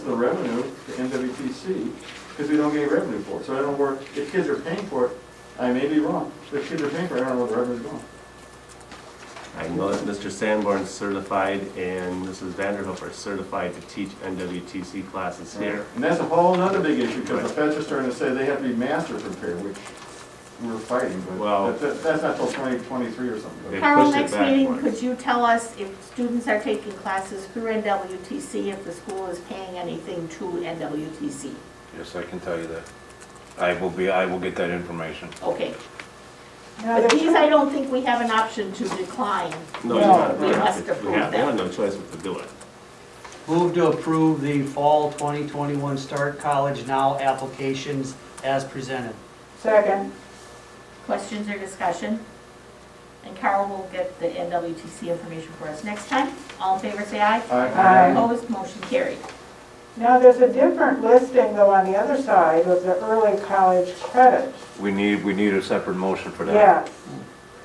the revenue to NWTC, because we don't get revenue for it. So I don't work, if kids are paying for it, I may be wrong. The kids are paying for it, I don't know where the revenue's going. I know that Mr. Sanborn's certified and Mrs. Vanderhook are certified to teach NWTC classes here. And that's a whole other big issue, because the feds are starting to say they have to be master prepared, which we're fighting, Well- but that's not till 2023 or something. They Carl, pushed it next back meeting, once. could you tell us if students are taking classes through NWTC, if the school is paying anything to NWTC? Yes, I can tell you that. I will get that information. Okay. Now, But there's- these, I don't think we have an option to decline. No, you No, have, we must approve we have them. no choice but to do it. Move to approve the fall 2021 Start College Now applications as presented. Second, Questions or discussion? And Carl will get the NWTC information for us next time. All in favor, say aye. Aye. Opposed, motion carried. now there's a different listing though on the other side with the early college credit. We need a separate motion for that.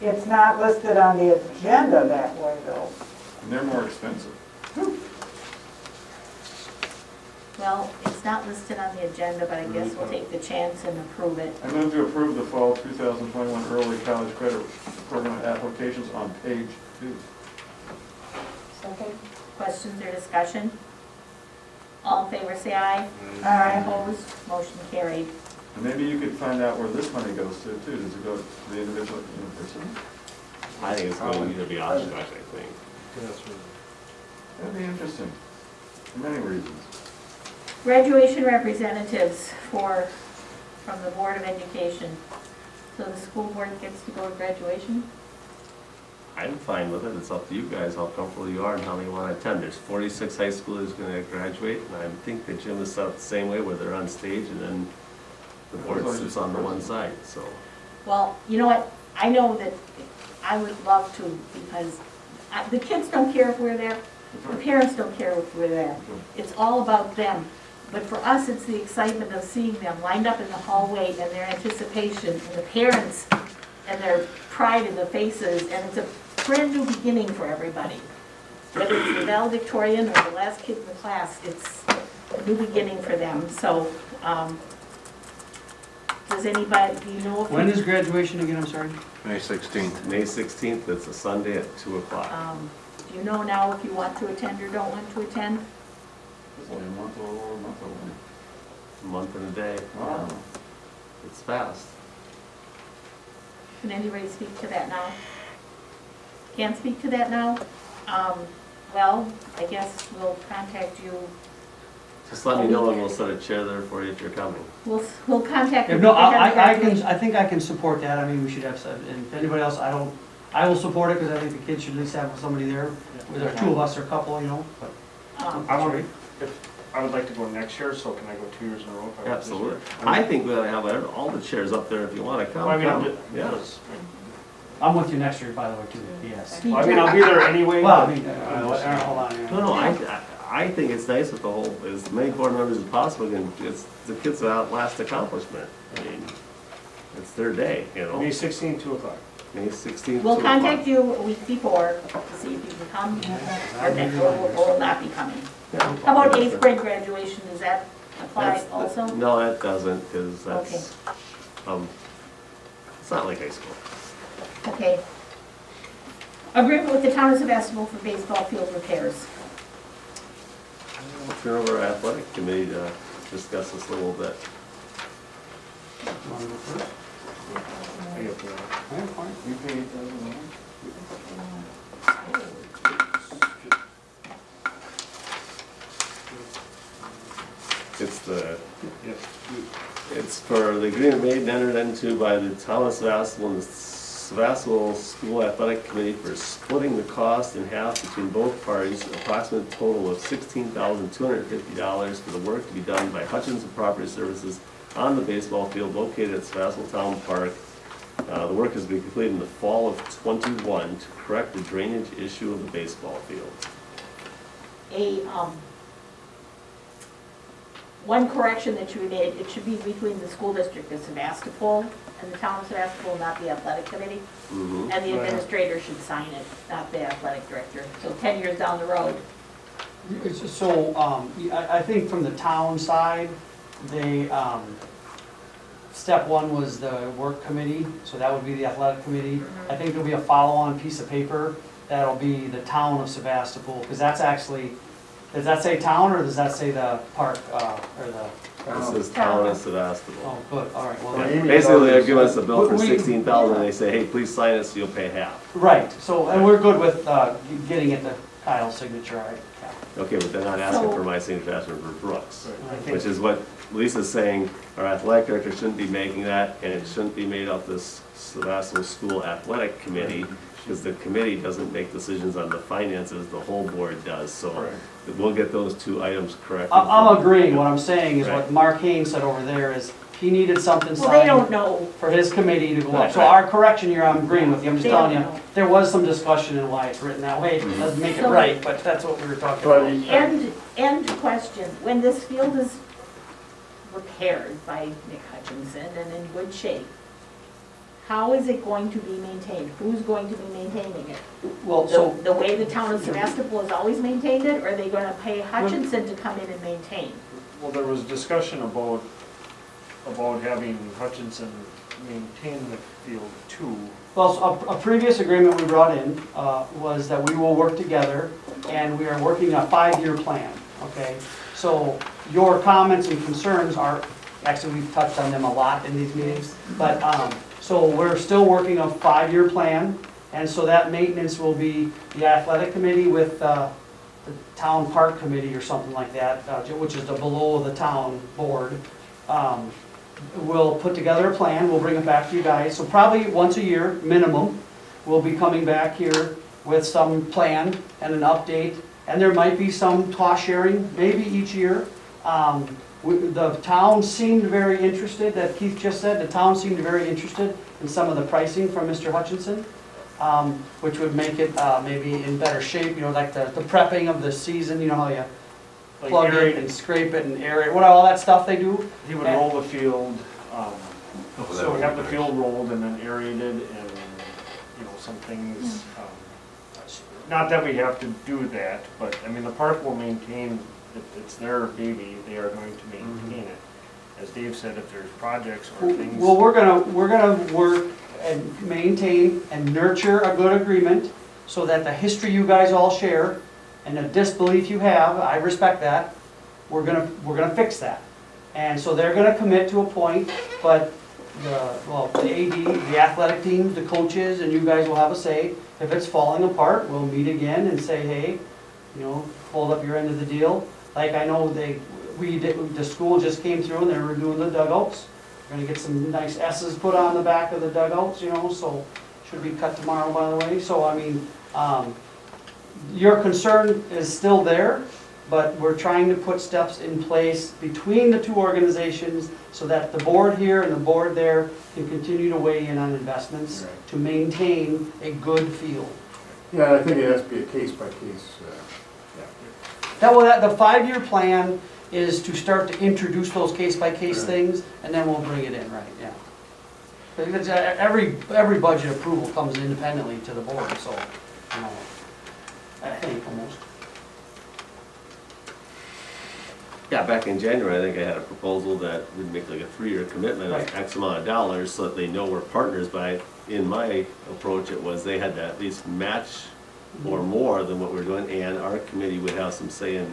Yes, it's not listed on the agenda that way though. And they're more expensive. Well, it's not listed on the agenda, but I guess we'll take the chance and approve it. I move to approve the fall 2021 early college credit program applications on page 2. Second. Questions or discussion? All in favor, say aye. Aye. Opposed, motion carried. And maybe you could find out where this money goes to too. Does it go to the individual university? I think it's going to be Oshkosh, I think. That'd be interesting, for many reasons. Graduation representatives from the Board of Education. So the school board gets to go to graduation? I'm fine with it, it's up to you guys how comfortable you are and how many want to attend. There's 46 high schoolers going to graduate, and I think the gym is set up the same way where they're on stage and then the board sits on the one side, so. Well, you know what, I know that I would love to, because the kids don't care if we're there, the parents don't care if we're there. It's all about them. But for us, it's the excitement of seeing them lined up in the hallway and their anticipation, and the parents and their pride in the faces, and it's a brand new beginning for everybody. Whether it's the valedictorian or the last kid in the class, it's a new beginning for them, so, does anybody, do you know if? When is graduation again, I'm sorry? May 16th. May 16th, it's a Sunday at 2 o'clock. Do you know now if you want to attend or don't want to attend? It's only a month or a month away. A month and a day, Wow. it's fast. Can anybody speak to that now? Can't speak to that now? Well, I guess we'll contact you. Just let me know and we'll set a chair there for you if you're coming. We'll contact you. If no, if we have I can, graduation. I think I can support that. I mean, we should have, and if anybody else, I will support it because I think the kids should at least have somebody there. Whether two of us or a couple, you know, but. I would like to go next year, so can I go 2 years in a row? if I went this year? Absolutely. I think we ought to have all the chairs up there if you want to come. Well, I mean, come. I'm Yes. I'm with you next year, by the way, too, yes. Well, I mean, I'll be there anyway. Well, I but- mean, hold on, yeah. No, I think it's nice with the whole, as many board members as possible, and it's the kids' last accomplishment. I mean, it's their day, you know. May 16th, 2 o'clock. May 16th. We'll 2 o'clock. contact you a week before to see if you can come, or that will not be coming. How about 8th grade graduation, does that apply That's- also? No, that doesn't, because that's, it's not like high school. Okay. Agreement with the town of Sevastopol for baseball field repairs. I'll turn over our athletic committee to discuss this a little bit. Want to go first? I get the- Yeah, fine. You pay $8,000? It's the, Yes. it's for the agreement made and entered into by the town of Sevastopol and the Sevastopol School Athletic Committee for splitting the cost in half between both parties, approximate total of $16,250 for the work to be done by Hutchins and Property Services on the baseball field located at Sevastopol Town Park. The work has been completed in the fall of '21 to correct the drainage issue of the baseball field. One correction that should be made, it should be between the school district of Sevastopol and the town of Sevastopol, not the athletic committee. Mhm. And the administrator should sign it, not the athletic director. So 10 years down the road. So, I think from the town side, they, step one was the work committee, so that would be the athletic committee. I think there'll be a follow-on piece of paper, that'll be the town of Sevastopol, because that's actually, does that say town, or does that say the park, or the? It says town of Sevastopol. Oh, good, all right, well, Well, then- Amy Basically, they're always giving us a bill for We- 16,000, and they say, hey, please sign it so you'll pay half. right, so, and we're good with, getting it to Kyle's signature, right? Yeah. Okay, but they're not asking So- for my signature, they're asking for Brooks. I think- Which is what Lisa's saying, our athletic director shouldn't be making that, and it shouldn't be made up this Sevastopol School Athletic Committee, because the committee doesn't make decisions on the finances, the whole board does, so Correct. we'll get those two items corrected. I'm agreeing, what I'm saying is what Right. Mark Haynes said over there is, he needed something Well, they don't signed know. for his committee to go up. Right, So right. our correction here, I'm agreeing with you, I'm just They telling you, don't know. there was some discussion in why it's written that way, it doesn't make it So- right, but that's what we were talking But about. And question, when this field is repaired by Nick Hutchinson and in good shape, how is it going to be maintained? Who's going to be maintaining it? Well, so, The way the town of Sevastopol has always maintained it, or are they gonna pay Hutchinson to come in and maintain? Well, there was discussion about having Hutchinson maintain the field too. well, so a previous agreement we brought in was that we will work together, and we are working a 5-year plan, okay? So your comments and concerns are, actually, we've touched on them a lot in these meetings, but, so we're still working a 5-year plan, and so that maintenance will be the athletic committee with the town park committee or something like that, which is the below the town board. We'll put together a plan, we'll bring it back to you guys, so probably once a year, minimum, we'll be coming back here with some plan and an update, and there might be some cost sharing, maybe each year. The town seemed very interested, that Keith just said, the town seemed very interested in some of the pricing from Mr. Hutchinson, which would make it maybe in better shape, you know, like the prepping of the season, you know how you Like plug it aerate- and scrape it and aerate, what, all that stuff they do? He would roll the field, that so would have be the field rolled and then aerated and, you know, some things. Not that we have to do that, but, I mean, the park will maintain, it's their baby, they are going to maintain it. As Dave said, if there's projects or things. Well, we're gonna work and maintain and nurture a good agreement so that the history you guys all share and the disbelief you have, I respect that, we're gonna fix that. And so they're gonna commit to a point, but the AD, the athletic teams, the coaches, and you guys will have a say. If it's falling apart, we'll meet again and say, hey, you know, hold up your end of the deal. Like I know the school just came through and they were doing the dugouts. We're gonna get some nice S's put on the back of the dugouts, you know, so should be cut tomorrow, by the way. So, I mean, your concern is still there, but we're trying to put steps in place between the two organizations so that the board here and the board there can continue to weigh in on investments to maintain a good field. Yeah, I think it has to be a case by case. The 5-year plan is to start to introduce those case-by-case Right. things, and then we'll bring it in, right, yeah. Because every budget approval comes independently to the board, so, you know, I think almost. Yeah, back in January, I think I had a proposal that we'd make like a 3-year commitment of Right. X amount of dollars so that they know we're partners, but in my approach, it was they had to at least match or more than what we're doing, and our committee would have some say in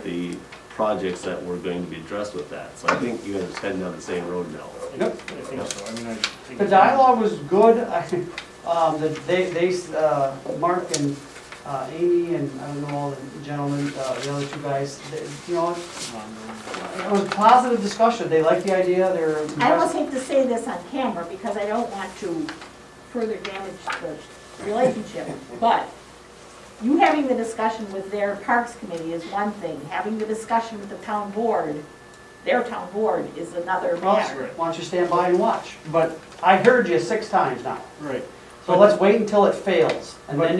the projects that were going to be addressed with that. So I think you guys are heading down the same road now. Yep. I think so, I mean, I think. The dialogue was good. Mark and Amy and I don't know all the gentlemen, the other two guys, you know, it was a positive discussion. They liked the idea. They're. I almost hate to say this on camera because I don't want to further damage the relationship, but you having the discussion with their parks committee is one thing. Having the discussion with the town board, their town board, is another Well, matter. why don't you stand by and watch? But I heard you 6 times now. Right. So let's wait until it fails, and then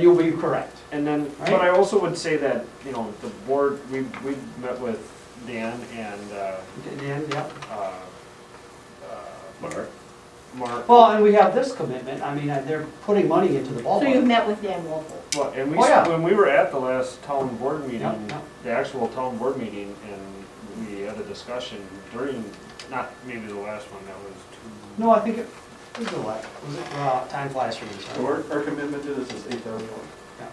you'll be correct. And then, Right? but I also would say that, you know, the board, we met with Dan and, Dan, yep. Mark? Mark. Well, and we have this commitment. I mean, they're putting money into the So you've ballpark. met with Dan Wolfle. Well, and Oh, yeah. when we were at the last town board meeting, Yep, yep. the actual town board meeting, and we had a discussion during Not maybe the last one, that was two. No, I think it was a lot. Was it, time flies for me, So sorry. our commitment to this is $8,000. Yeah.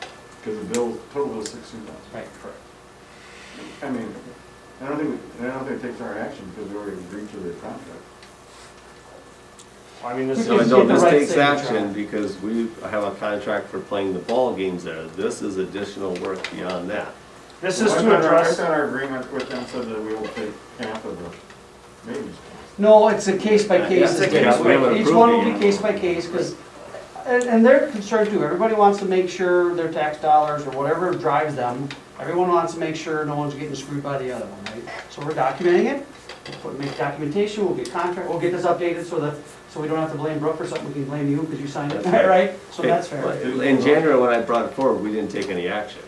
Because the bill, total bill is $16,000. Right, correct. I mean, I don't think it takes our action because we already agreed to the contract. I mean, this We No, just is, no, get the this right takes signature action on it. because we have a contract for playing the ball games there. This is additional work beyond that. this is Well, to I address, thought our agreement with them said that we will take half of the maintenance cost. No, it's a case by case. It's a case by Each one will be case by case, because, and they're concerned too. Everybody wants to make sure their tax dollars or whatever drives them, everyone wants to make sure no one's getting screwed by the other one, right? So we're documenting it, make documentation, we'll get contract, we'll get this updated so we don't have to blame Brooke for something, we can blame you because you signed it, right? So that's fair. In January, when I brought it forward, we didn't take any action.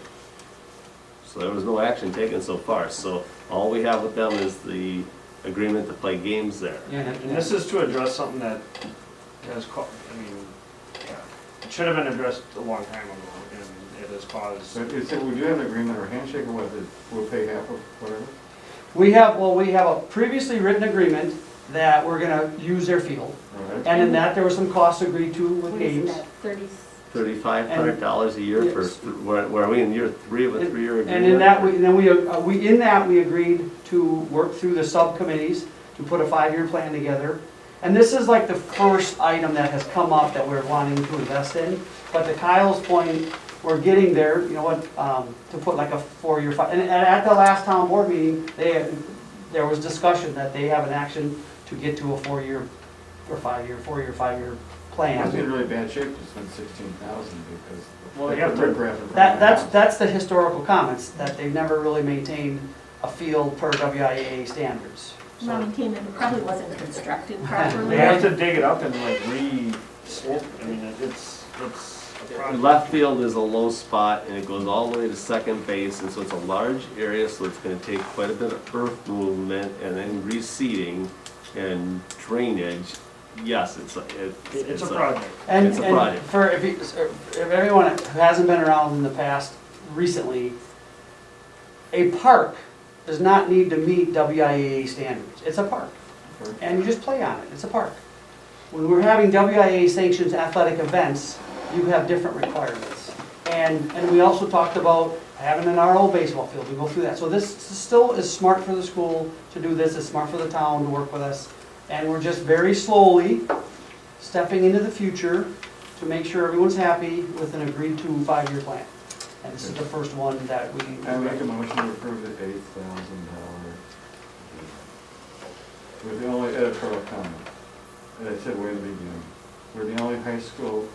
So there was no action taken so far. So all we have with them is the agreement to play games there. Yeah, and this is to address something that has it should have been addressed a long time ago, and it has caused. So is it, we do have an agreement or handshake or what, that we'll pay half of whatever? we have a previously written agreement that we're gonna use their field. All right. And in that, there were some costs agreed to with What is games. that, 30? $3,500 a year for, Yes. where are we in year 3 of a 3-year agreement? And in that, we agreed to work through the subcommittees to put a 5-year plan together. And this is like the first item that has come up that we're wanting to invest in. But to Kyle's point, we're getting there, you know what, to put like a 4-year, and at the last town board meeting, there was discussion that they have an action to get to a 4-year or 5-year, 4-year, 5-year It must be in plan. really bad shape to spend 16,000 because. Well, you have to- riprap in front of the house. That's the historical comments, that they've never really maintained a field per WIA standards. So- Well, maintained that it probably wasn't constructed properly. They have to dig it up and like re-slope, I mean, it's a project. Left field is a low spot and it goes all the way to second base, and so it's a large area, so it's gonna take quite a bit of earth movement and then reseeding and drainage. Yes, It's a project. And, It's a and project. for, if everyone who hasn't been around in the past recently, a park does not need to meet WIA standards. It's a park. And you just play on it, it's a park. When we're having WIA sanctioned athletic events, you have different requirements. And we also talked about having an RO baseball field, we go through that. So this still is smart for the school to do this, it's smart for the town to work with us. And we're just very slowly stepping into the future to make sure everyone's happy with an agreed to 5-year plan. And this is the first one that we. I make a motion to approve the $8,000. With the only editorial comment, that I said way in the beginning, we're the only high school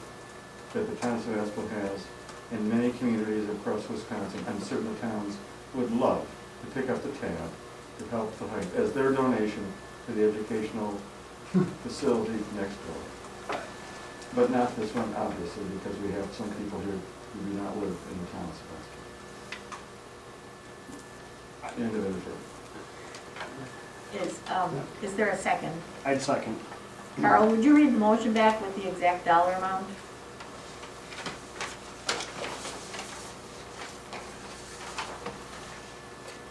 that the town of Sevastopol has, and many communities across Wisconsin and certain towns would love to pick up the tab to help the high, as their donation to the educational facility next door. But not this one, obviously, because we have some people here who do not live in the town of Sevastopol. End of editorial. Is there a second? I'd second. Carl, would you read the motion back with the exact dollar amount?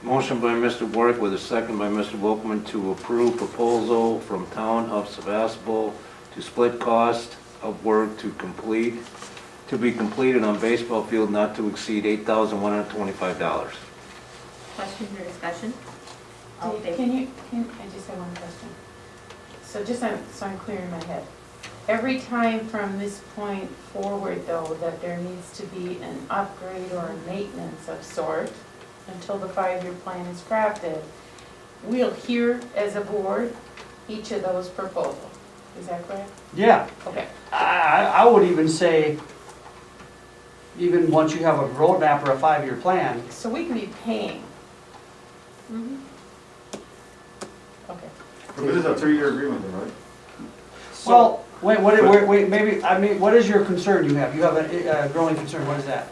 Motion by Mr. Warwick with a second by Mr. Wilkman to approve proposal from Town of Sevastopol to split cost of work to be completed on baseball field not to exceed $8,125. Questions or discussion? I just have one question. So so I'm clear in my head. Every time from this point forward though, that there needs to be an upgrade or a maintenance of sort, until the 5-year plan is crafted, we'll hear as a board each of those proposals. Is that correct? Yeah, Okay. I would even say, even once you have a roadmap or a 5-year plan, So we can be paying. Mhm. Okay. But this is a 3-year agreement, though, right? well, wait, maybe, what is your concern you have? You have a growing concern, what is that?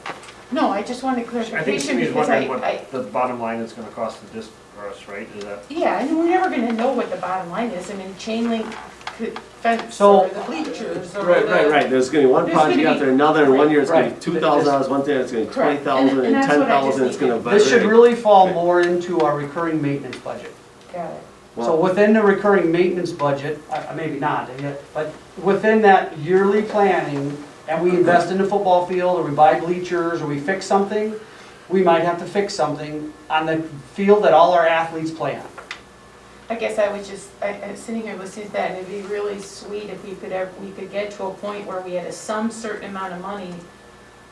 No, I just wanted I think clarification she's because wondering what the bottom line is gonna cost for us, right? Is that? yeah, and we're never gonna know what the bottom line is. I mean, chain link fence So- or the bleachers or Right. There's gonna be one There's gonna project be- after another, and 1 year it's gonna be Right. $2,000, one day it's gonna be Correct. 20,000, And and that's what I just 10,000, it's gonna. needed. This should vary. really fall more into our recurring maintenance budget. Got it. So within the recurring maintenance budget, maybe not, but within that yearly planning, and we invest in the football field, or we buy bleachers, or we fix something, we might have to fix something on the field that all our athletes play on. I guess I was just, I'm sitting here listening to that, and it'd be really sweet if we could get to a point where we had some certain amount of money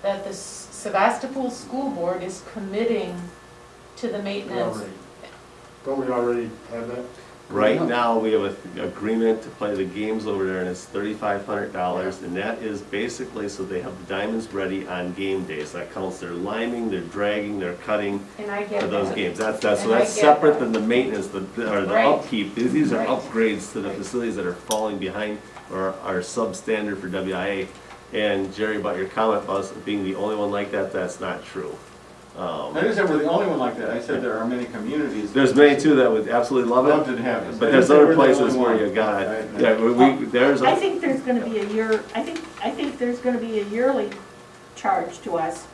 that the Sevastopol School Board is committing to the maintenance. Don't we already have that? Right now, we have an agreement to play the games over there, and it's $3,500, and that is basically so they have the diamonds ready on game days. That counts their liming, their dragging, their cutting And I for get those that. games. That's And so I that's get separate that. than the maintenance, or the Right. upkeep. These are Right. upgrades to the facilities that are falling behind or are substandard for WIA. And Jerry, about your comment about us being the only one like that, that's not true. I didn't say we're the only one like that, I said there are many communities. There's many too that would absolutely love Love it, to have it. but I there's didn't say other we're the places only where one. you got it. Right. Yeah, there's I a, think there's gonna be I think there's gonna be a yearly charge to us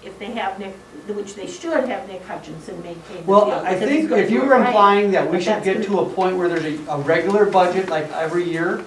if they have Nick, which they should have Nick Hutchinson maintain the field. Well, I because he's think gonna if do you it were right. implying that we But should that's get to gonna a point where there's a regular budget, like every year,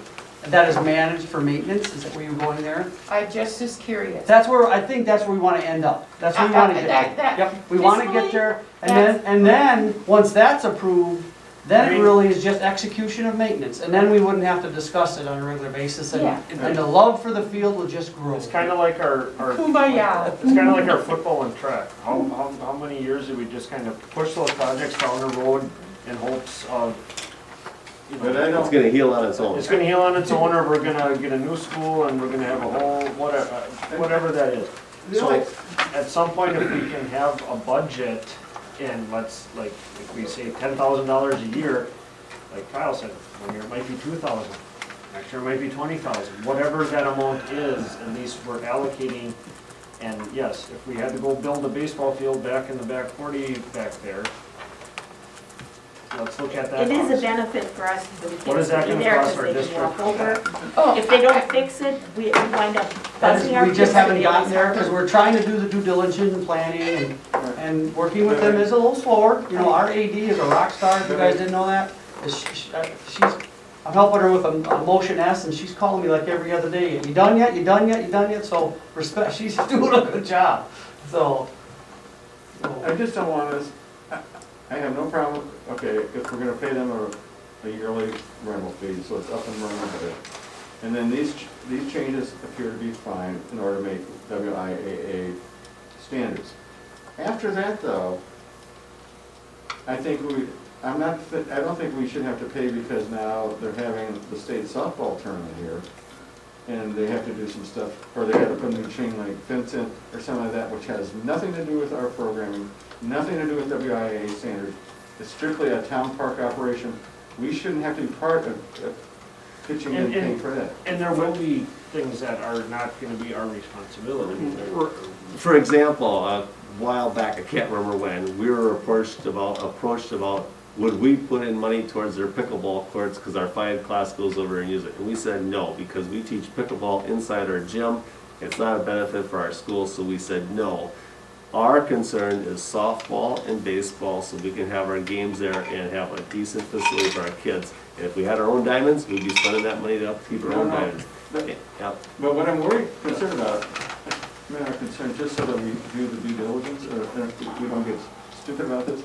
that is managed for maintenance, is that where you're going there? I'm just as curious. I think that's where we wanna end up. That's where we wanna get. Yep, we wanna get there, and then, once that's approved, then it really is just execution of maintenance, and then we wouldn't have to discuss it on a regular basis, Yeah. and the love for the field will just grow. It's kind of like our Kumbaya. It's kind of like our football and track. How many years did we just kind of push those projects down the road in hopes of, you But know, I it's don't, gonna heal on its own. it's gonna heal on its own, or we're gonna get a new school and we're gonna have a whole, whatever that is. So at some point, if we can have a budget and let's, like, if we say $10,000 a year, like Kyle said, one year it might be 2,000, next year it might be 20,000, whatever that amount is, at least we're allocating. And yes, if we had to go build a baseball field back in the back 40 back there, let's look at that It is a cost. benefit for us for the What kids is to that be gonna there cost because our they can walk district? over. Oh, If they don't fix it, we wind up buzzing our We kids. just haven't to gotten be there, able to- because we're trying to do the due diligence and planning, and working with them is a little slower. You know, our AD is a rock star, if you guys didn't know that. I'm helping her with a motion S, and she's calling me like every other day, you done yet, you done yet, you done yet? So, respect, she's doing a good job, so. I just don't want us, I have no problem, okay, if we're gonna pay them a yearly rental fee, so it's up and running good. And then these changes appear to be fine in order to make WIAA standards. After that, though, I don't think we should have to pay because now they're having the state softball tournament here, and they have to do some stuff, or they have to put a new chain link fence in, or something like that, which has nothing to do with our programming, nothing to do with WIAA standards. It's strictly a town park operation. We shouldn't have to be part of pitching in and paying for that. And there will be things that are not gonna be our responsibility. For example, a while back, I can't remember when, we were approached about would we put in money towards their pickleball courts because our 5 class goes over and use it? And we said no, because we teach pickleball inside our gym. It's not a benefit for our school, so we said no. Our concern is softball and baseball, so we can have our games there and have a decent facility for our kids. And if we had our own diamonds, we'd be spending that money to keep our own No, no. diamonds. But- Yep. But what I'm concerned about, our concern, just so that we do the due diligence, or we don't get stupid about this,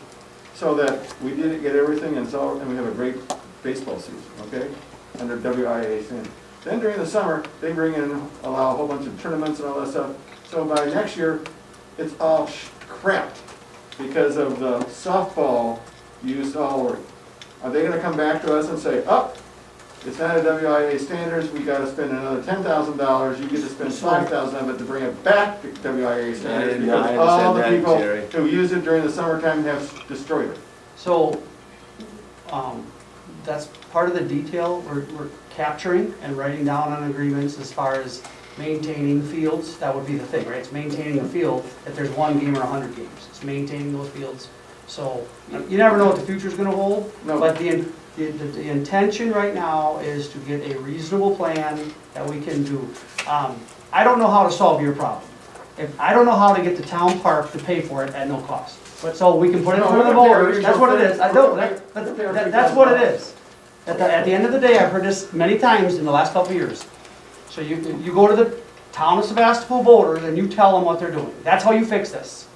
so that we didn't get everything and we have a great baseball season, okay? Under WIAA standard. Then during the summer, they bring in, allow a whole bunch of tournaments and all that stuff. So by next year, it's all crap because of the softball used all over. Are they gonna come back to us and say, oh, it's not a WIA standards, we gotta spend another $10,000, you get to spend $5,000 of it to bring it back to WIA standards No, I because all the understand that, people Jerry. who use it during the summertime have destroyed it. So, that's part of the detail we're capturing and writing down on agreements as far as maintaining fields. That would be the thing, right? It's maintaining a field if there's 1 game or 100 games. It's maintaining those fields. So, you never know what the future's gonna hold, No. but the intention right now is to get a reasonable plan that we can do. I don't know how to solve your problem. I don't know how to get the town park to pay for it at no cost. But so we can put it in front of the voters, that's what it is, I know, that's what it is. At the end of the day, I've heard this many times in the last couple of years. So you go to the town of Sevastopol voters and you tell them what they're doing. That's how you fix this.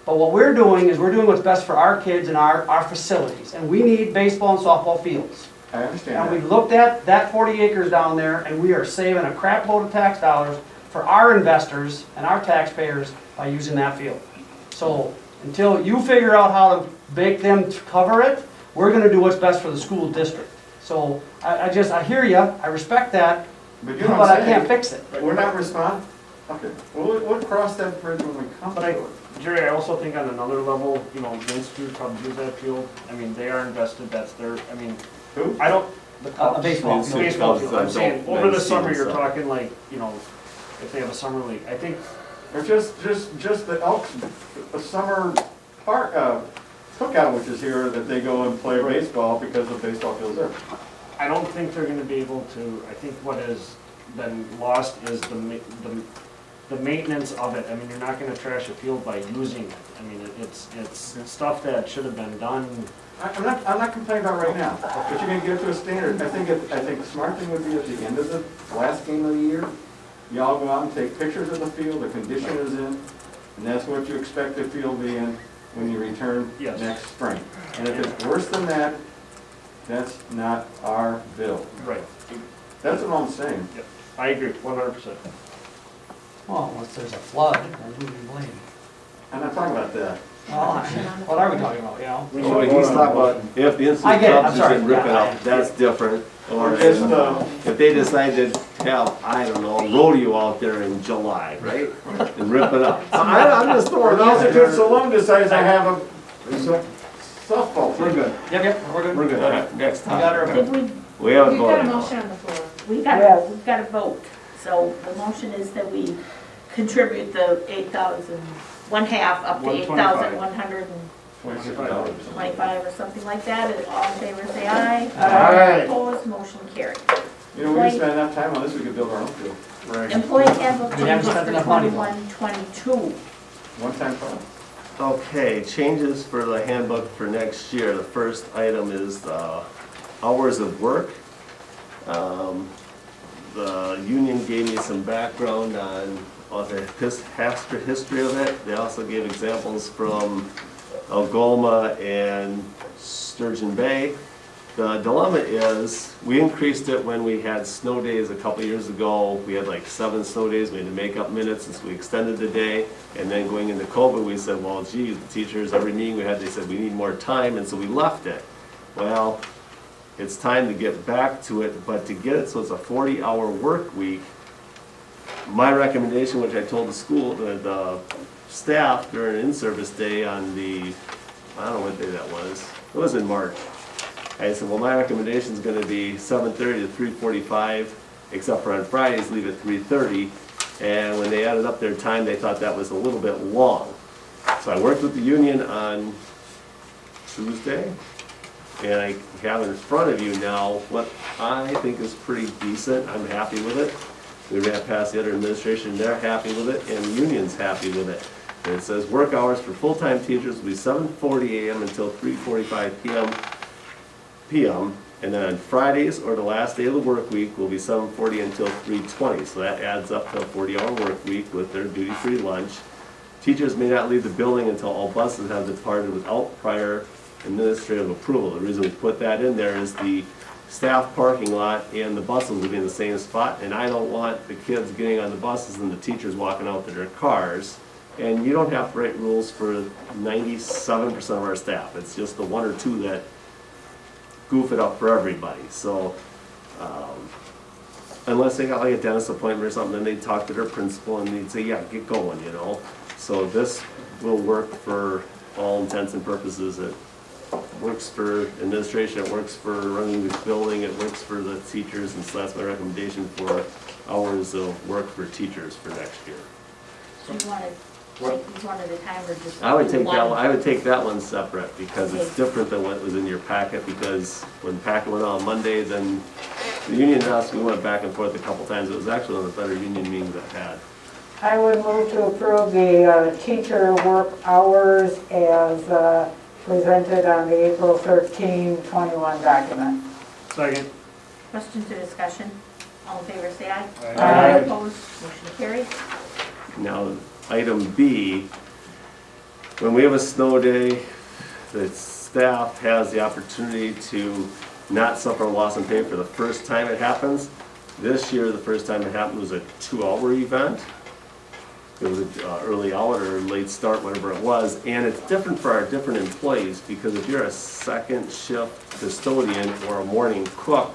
But what we're doing is we're doing what's best for our kids and our facilities. And we need baseball and softball fields. I understand And that. we've looked at that 40 acres down there and we are saving a crap load of tax dollars for our investors and our taxpayers by using that field. So until you figure out how to make them cover it, we're gonna do what's best for the school district. So I hear you, I respect that, But you know but what I I'm can't saying? fix it. We're not responding? Okay, we'll cross that bridge when we come to But it. Jerry, I also think on another level, you know, Main Street Club use that field, I mean, they are invested, that's their, I mean, Who? I don't, the A Cubs. baseball field. Baseball field, I'm saying, Adult over the men's summer, team, you're so. talking like, you know, if they have a summer league, I think, Or just the Elks, a summer park, cookout, which is here, that they go and play baseball because the baseball field's there. I don't think they're gonna be able to, I think what has been lost is the maintenance of it. I mean, you're not gonna trash a field by using it. I mean, it's stuff that should have been done. I'm not complaining about right now, but you're gonna get to a standard. I think the smart thing would be at the end of the last game of the year, y'all go out and take pictures of the field, the condition is in, and that's what you expect the field to be in when you return Yes. next spring. And if it's worse than that, that's not our bill. Right. That's what I'm saying. I agree, 100%. Well, unless there's a flood, then who do you blame? I'm not talking about that. Well, what are we talking about, you know? Oh, he's talking about, if the I instant get it, I'm Cubs sorry. isn't ripping Yeah, up, that's different. Or Just, if they decide to have, I don't know, rodeo out there in July, right? And rip it up. I'm just Or throwing it the out there. Altitude Saloon decides I have a softball We're team. good, Yep, we're good. we're good. Next You got her. time. Did we, We haven't You've got a voted. motion on the floor. we've Yes. got to vote. So the motion is that we contribute the 8,000, one half up to 8,125 or something like that. All in favor, say aye. Aye. Opposed, motion carried. You know, we spend enough time on this, we could build our own field. Employee handbook We haven't changes spent for enough money, though. 21-22. One-time fund. Okay, changes for the handbook for next year. The first item is hours of work. The union gave me some background on the history of it. They also gave examples from Algoma and Sturgeon Bay. The dilemma is, we increased it when we had snow days a couple years ago. We had like 7 snow days, we had to make up minutes, and so we extended the day. And then going into COVID, we said, well, geez, the teachers, every meeting we had, they said, we need more time, and so we left it. Well, it's time to get back to it, but to get it so it's a 40-hour work week, my recommendation, which I told the school, the staff during in-service day on the, I don't know what day that was, it was in March. I said, well, my recommendation is gonna be 7:30 to 3:45, except for on Fridays, leave at 3:30. And when they added up their time, they thought that was a little bit long. So I worked with the union on Tuesday, and I have in front of you now what I think is pretty decent. I'm happy with it. We ran past the other administration, they're happy with it, and the union's happy with it. And it says work hours for full-time teachers will be 7:40 a.m. until 3:45 p.m. And then on Fridays or the last day of the work week will be 7:40 until 3:20. So that adds up to a 40-hour work week with their duty-free lunch. Teachers may not leave the building until all buses have departed without prior administrative approval. The reason we put that in there is the staff parking lot and the buses will be in the same spot, and I don't want the kids getting on the buses and the teachers walking out to their cars. And you don't have to write rules for 97% of our staff. It's just the 1 or 2 that goof it up for everybody. So unless they got like a dentist appointment or something, then they'd talk to their principal and they'd say, yeah, get going, you know. So this will work for all intents and purposes. It works for administration, it works for running the building, it works for the teachers, and so that's my recommendation for hours of work for teachers for next year. So you want to take these one at a time or just? I would take one? that one, I would take that one separate because it's different than what was in your packet, because when the packet went out on Monday, then the union and us, we went back and forth a couple times. It was actually one of the better union meetings I've had. I would move to approve the teacher work hours as presented on the April 13, 21 document. Second. Questions or discussion? All in favor, say aye. Aye. Opposed, motion carries. Now, item B, when we have a snow day, the staff has the opportunity to not suffer loss in pay for the first time it happens. This year, the first time it happened was a 2-hour event. It was an early out or late start, whatever it was, and it's different for our different employees, because if you're a second shift custodian or a morning cook,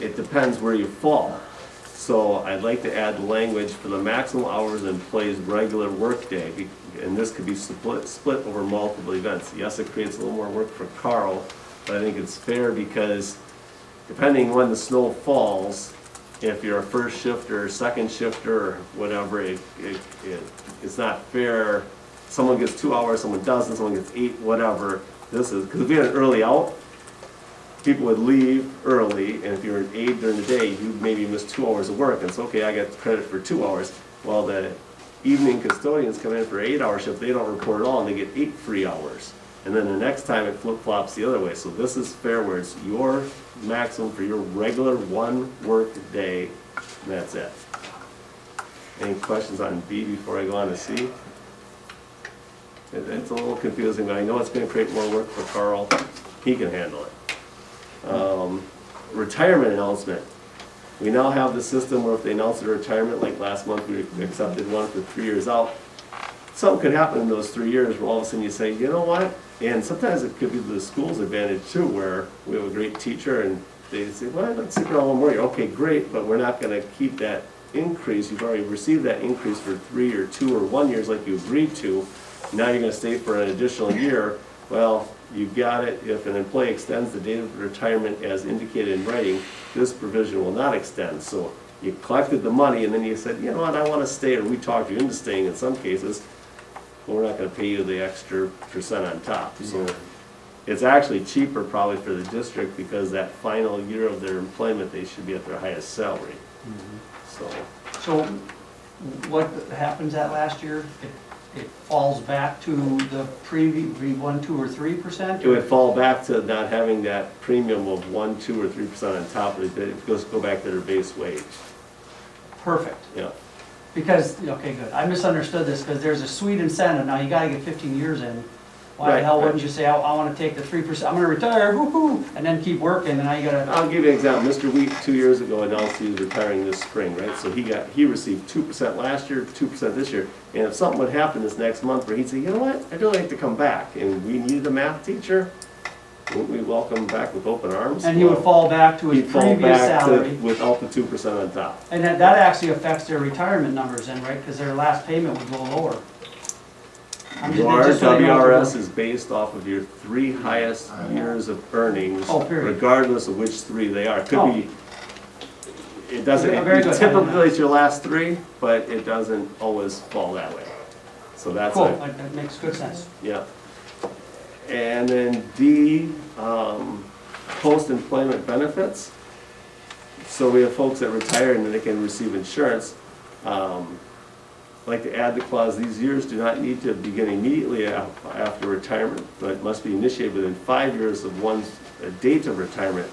it depends where you fall. So I'd like to add language for the maximum hours an employee's regular workday, and this could be split over multiple events. Yes, it creates a little more work for Carl, but I think it's fair because depending when the snow falls, if you're a first shifter or second shifter or whatever, it's not fair. Someone gets 2 hours, someone doesn't, someone gets 8, whatever. This is, because if we had an early out, people would leave early, and if you're an aide during the day, you maybe miss 2 hours of work, and it's okay, I get credit for 2 hours. Well, the evening custodians come in for an 8-hour shift, they don't report at all, and they get 8 free hours. And then the next time it flip-flops the other way. So this is fair where it's your maximum for your regular one work day, and that's it. Any questions on B before I go on to C? It's a little confusing, but I know it's gonna create more work for Carl. He can handle it. Retirement announcement. We now have the system where if they announce their retirement, like last month we accepted one for 3 years out. Something could happen in those 3 years where all of a sudden you say, you know what? And sometimes it could be the school's advantage too, where we have a great teacher and they say, well, let's stick around one more year. Okay, great, but we're not gonna keep that increase. You've already received that increase for 3 or 2 or 1 years like you agreed to. Now you're gonna stay for an additional year. Well, you've got it. If an employee extends the date of retirement as indicated in writing, this provision will not extend. So you collected the money and then you said, you know what, I wanna stay, or we talked you into staying in some cases. We're not gonna pay you the extra percent on top. So it's actually cheaper probably for the district because that final year of their employment, they should be at their highest salary. So what happens that last year? It falls back to the previous 1, 2, or 3%? It would fall back to not having that premium of 1, 2, or 3% on top of it. It goes go back to their base wage. Perfect. Yeah. Because, okay, good. I misunderstood this, because there's a sweet incentive. Now, you gotta get 15 years in. Why the Right, hell right. wouldn't you say, I wanna take the 3%, I'm gonna retire, woo-hoo, and then keep working, and now you gotta, I'll give you an example. Mr. Wheat 2 years ago announced he was retiring this spring, right? So he received 2% last year, 2% this year. And if something would happen this next month where he'd say, you know what, I'd really like to come back, and we needed a math teacher, wouldn't we welcome him back with open arms? and he would fall back to his He'd fall previous back to salary. without the 2% on top. And that actually affects their retirement numbers then, right? Because their last payment would go lower. I'm just- Your just so you know what WRS to do. is based off of your 3 highest years of earnings, Oh, period. regardless of which 3 they are. It could Oh. be, it doesn't, Very good. typically it's your last 3, but it doesn't always fall that way. So that's Cool, it. that makes good sense. Yeah. And then D, post-employment benefits. So we have folks that retire and then they can receive insurance. Like to add the clause, these years do not need to begin immediately after retirement, but must be initiated within 5 years of one's date of retirement.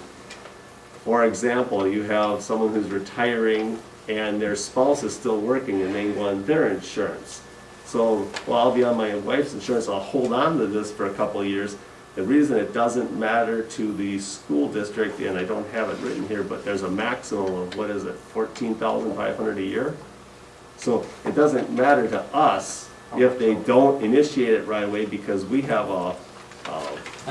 For example, you have someone who's retiring and their spouse is still working and they want their insurance. So, well, I'll be on my wife's insurance, I'll hold on to this for a couple of years. The reason it doesn't matter to the school district, and I don't have it written here, but there's a maximum of, what is it, $14,500 a year? So it doesn't matter to us if they don't initiate it right away because we have A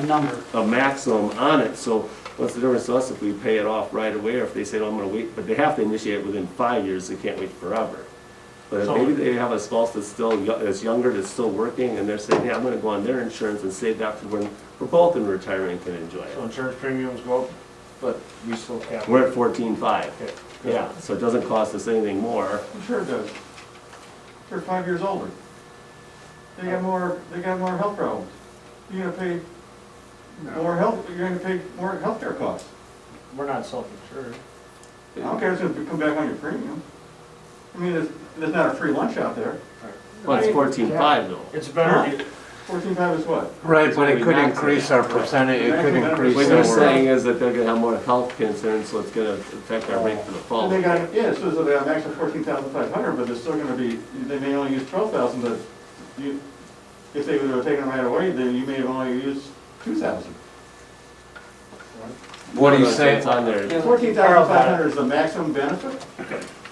number. a maximum on it. So what's the difference to us if we pay it off right away or if they say, oh, I'm gonna wait, but they have to initiate it within 5 years, they can't wait forever. But if So- maybe they have a spouse that's still, that's younger, that's still working, and they're saying, yeah, I'm gonna go on their insurance and save that for when we're both in retirement and can enjoy So it. insurance premiums go up, but we still cap. We're at 14.5, Okay. yeah, so it doesn't cost us anything more. I'm sure it does. They're 5 years older. They got more health problems. You're gonna pay more health, you're gonna pay more healthcare costs. We're not self-insured. I don't care if it's gonna come back on your premium. I mean, there's not a free lunch out there. Well, it's 14.5 though. It's better, 14.5 is what? Right, but it could increase our percentage, it could increase What you're our. saying is that they're gonna have more health concerns, so it's gonna affect our rate for the fall. And they got, yeah, so they have an extra 14,500, but they're still gonna be, they may only use 12,000, but you, if they would have taken them right away, then you may have only used 2,000. What do you No, say? It's on their, 14,500 is the maximum benefit?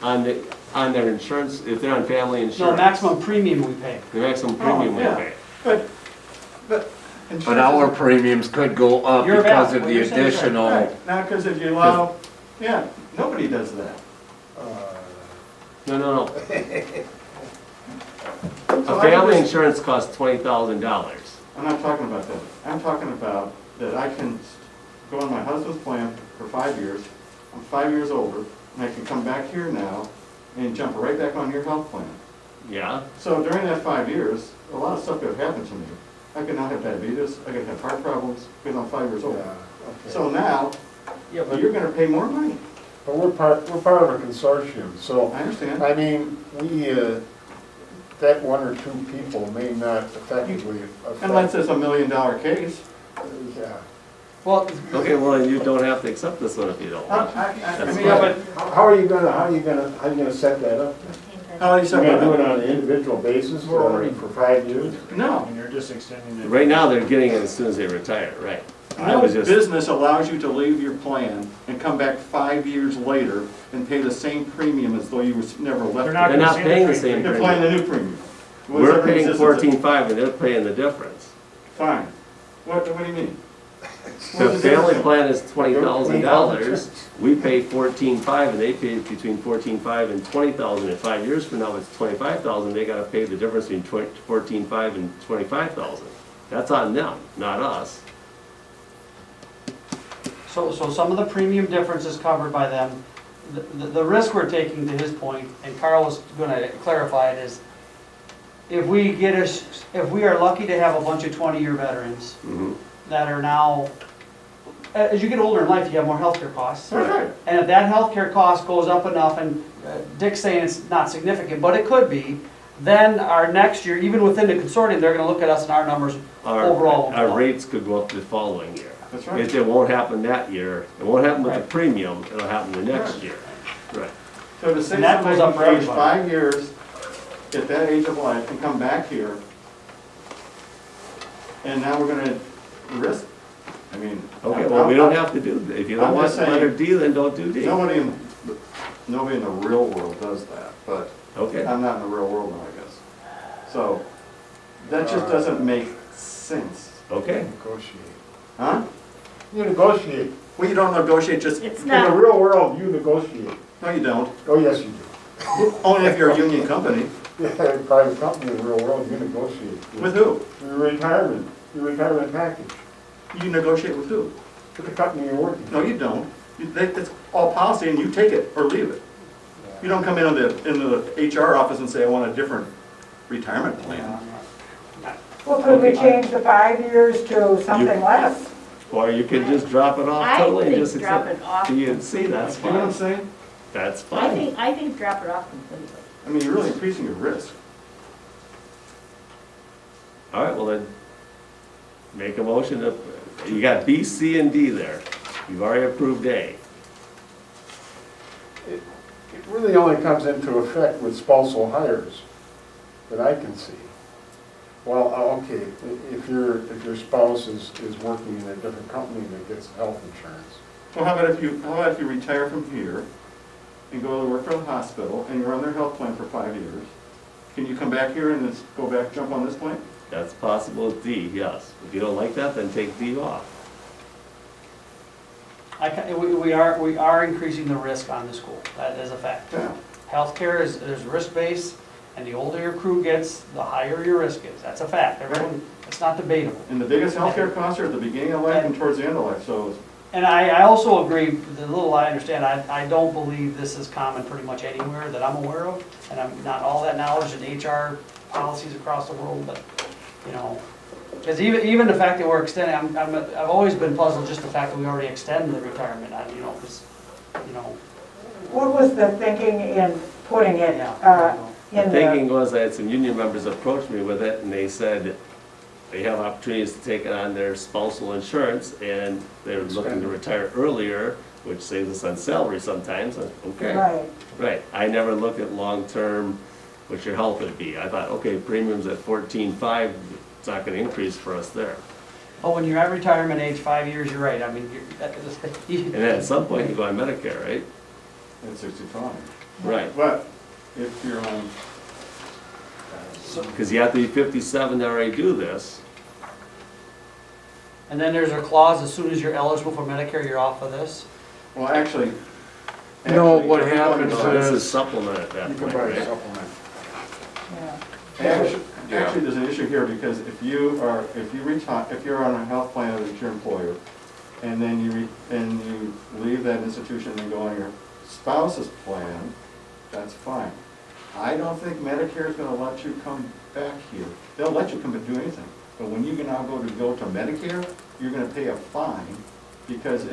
on their insurance, if they're on family No, insurance. maximum premium we pay. The maximum premium we yeah. pay. But. But our premiums could go up You're because valid. of What the you're saying is right. additional. Right, now, because if you allow, yeah, nobody does that. No. So A I family just- insurance costs $20,000. I'm not talking about that. I'm talking about that I can go on my husband's plan for 5 years. I'm 5 years older, and I can come back here now and jump right back on your health plan. Yeah? So during that 5 years, a lot of stuff could have happened to me. I could not have diabetes, I could have heart problems, because I'm 5 years old. So now, Yeah, but you're gonna pay more money. But we're part of a consortium, so, I understand. I mean, that one or two people may not effectively affect. Unless it's $1 million case. Yeah. well, Okay, well, you don't have to accept this one if you don't want. I That's mean, yeah, but How are you gonna set that up then? how do you You're say gonna do that? it on an individual basis We're already- for 5 years? No. and you're just extending it. Right now, they're getting it as soon as they retire, right? I No was just, business allows you to leave your plan and come back 5 years later and pay the same premium as though you was never left. They're not they're gonna not see paying the the same You're paying premium. the new premium. We're Whatever paying exists. 14.5 and they're paying the difference. Fine. What do you mean? The What's family difference? plan is $20,000, we pay 14.5 and they pay between 14.5 and 20,000. In 5 years from now, it's 25,000, they gotta pay the difference between 14.5 and 25,000. That's on them, not us. so some of the premium difference is covered by them. The risk we're taking, to his point, and Carl was gonna clarify it, is if we are lucky to have a bunch of 20-year veterans Mhm. that are now, as you get older in life, you have more healthcare costs. Right. And if that healthcare cost goes up enough, and Dick's saying it's not significant, but it could be, then our next year, even within the consortium, they're gonna look at us and our numbers overall will go Our up. rates could go up the following year. That's right. It won't happen that year, it won't happen with the Right. premium, it'll happen the next Right. year. Right. So to say And that somebody goes up for who's aged everybody. 5 years, at that age of life, and come back here, and now we're gonna risk, I mean. Okay, well, we don't have to do, if you don't I'm want just letter saying- D, then don't do D. Nobody in the real world does that, but Okay. I'm not in the real world now, I guess. So, that just doesn't make sense. Okay. Negotiate. Huh? You negotiate. Well, you don't negotiate just, It's In the not, real world, you negotiate. no, you don't. Oh, yes, you do. Only if you're a union company. Yeah, a private company in the real world, you negotiate. With who? Your retirement package, You negotiate with who? with the company you're working for. No, you don't. It's all policy and you take it or leave it. You don't come in the HR office and say, I want a different retirement plan. Well, could we change the 5 years to something less? Or you could just drop it off I totally and think just drop accept it off. D and C, that's You know what I'm fine. saying? That's fine. I think drop it off completely. I mean, you're really increasing your risk. All right, well then, make a motion to, you got B, C, and D there. You've already approved A. It really only comes into effect with spousal hires that I can see. Well, okay, if your spouse is working in a different company that gets health insurance. Well, how about if you retire from here and go to work for the hospital and you're on their health plan for 5 years? Can you come back here and just go back, jump on this plan? That's possible with D, yes. If you don't like that, then take D off. We are increasing the risk on the school, that is a fact. Yeah. Healthcare is risk-based, and the older your crew gets, the higher your risk is, that's a fact, everyone, it's not debatable. And the biggest healthcare costs are at the beginning of life and towards the end of life, so And I also agree, the little I understand, I don't believe this is common pretty much anywhere that I'm aware of, and I'm not all that knowledge in HR policies across the world, but, you know, because even the fact that we're extending, I've always been puzzled just the fact that we already extend the retirement, you know, because, you know. What was the thinking in putting it, Yeah. The in thinking the, was I had some union members approach me with it, and they said they have opportunities to take it on their spousal insurance, and they're looking to retire earlier, which saves us on salary sometimes. Okay. right. Right, I never looked at long-term, what your health would be. I thought, okay, premiums at 14.5, it's not gonna increase for us there. But when you're at retirement age, 5 years, you're right, I mean, And then at some point, you go on Medicare, right? At 65. Right, But if you're on, because you have to be 57 to already do this. And then there's a clause, as soon as you're eligible for Medicare, you're off of this. well, actually. No, what if you're going happens to- So this is supplement at that You can point, buy a right? supplement. Yeah. Actually, there's an issue here, because if you retire, if you're on a health plan with your employer, and then you leave that institution and go on your spouse's plan, that's fine. I don't think Medicare is gonna let you come back here. They'll let you come and do anything, but when you can now go to Medicare, you're gonna pay a fine, because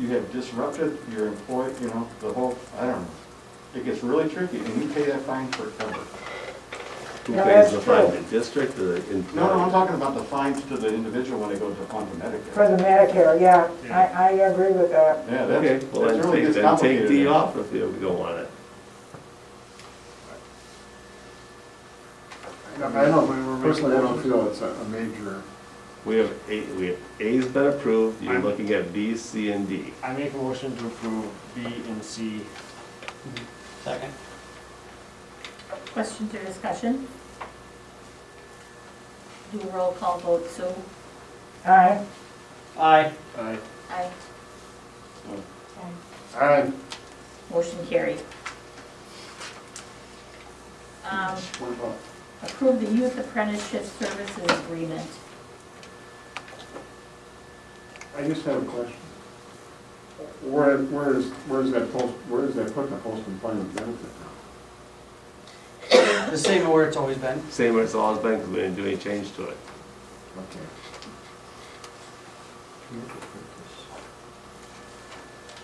you have disrupted your employee, the whole, I don't know. It gets really tricky, and you pay that fine forever. Who Yeah, pays that's the fine, true. the district or the employee? No, I'm talking about the fines to the individual when they go onto Medicare. For the Medicare, yeah, I agree with that. Yeah, Okay, that's, well, that then really take, gets then take complicated. D off if you don't want it. I don't, personally, I don't feel it's a major, We have A's been approved, you're looking at B, C, and D. I make a motion to approve B and C. Second. Questions or discussion? Do a roll call vote, Sue? Aye. Aye. Aye. Aye. I, Motion carried. what about, Approve the youth apprenticeship services agreement. I just have a question. Where is that put in the post-employment benefit now? The same where it's always been. Same as it's always been, because we didn't do any change to it. Okay.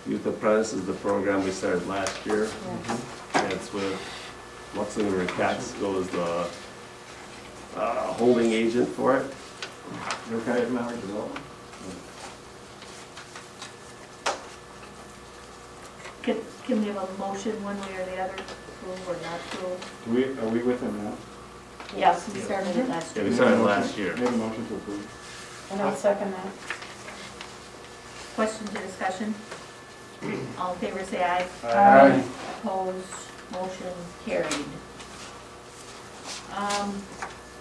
Youth Apprentice is the program we started last year. And it's with Luxembourg Catskill is the holding agent for it. Okay, economic development? Can we have a motion one way or the other, approve or not approve? Are we with him now? Yes, we started it last Yeah, year. we started last year. Make a motion to approve. And I'll second that. Questions or discussion? All in favor, say aye. Aye. Opposed, motion carried.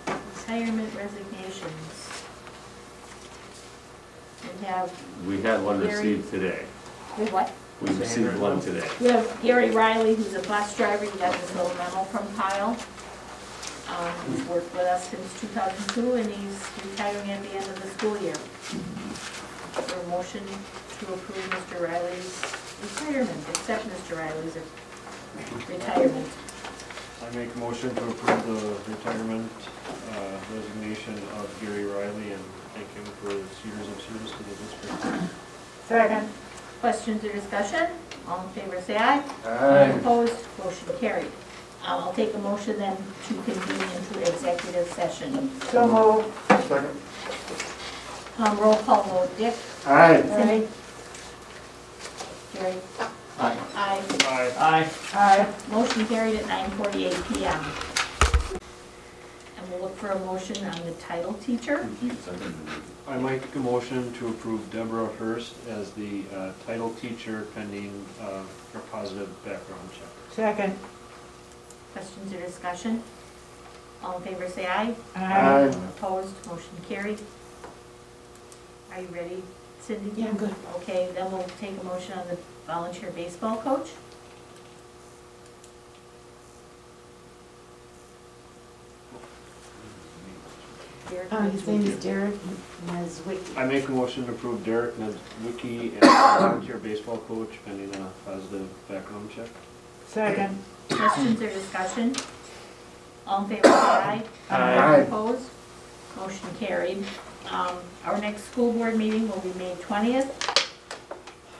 Retirement resignations. We had one Gary- received today. We what? We received one today. We have Gary Riley, who's a bus driver, he got this little memo from Kyle. He's worked with us since 2002, and he's retiring at the end of the school year. For a motion to approve Mr. Riley's retirement, accept Mr. Riley's retirement. I make a motion to approve the retirement resignation of Gary Riley and thank him for his years of service to the district. Second. Questions or discussion? All in favor, say aye. Aye. Opposed, motion carried. I'll take a motion then to convene into executive session. So moved. Second? Roll call vote, Dick? Aye. Cindy? Gary? Aye. Aye. Aye. Aye. Aye. Motion carried at 9:48 PM. And we'll look for a motion on the title teacher. I make a motion to approve Deborah Hurst as the title teacher pending her positive background check. Second. Questions or discussion? All in favor, say aye. Aye. Opposed, motion carried. Are you ready, Cindy? Yeah, I'm good. Okay, then we'll take a motion on the volunteer baseball coach. Derek His name is Neswicki. Derek Neswicki. I make a motion to approve Derek Neswicki as volunteer baseball coach pending a positive background check. Second. Questions or discussion? All in favor, say aye. Aye. Opposed? Motion carried. Our next school board meeting will be May 20th.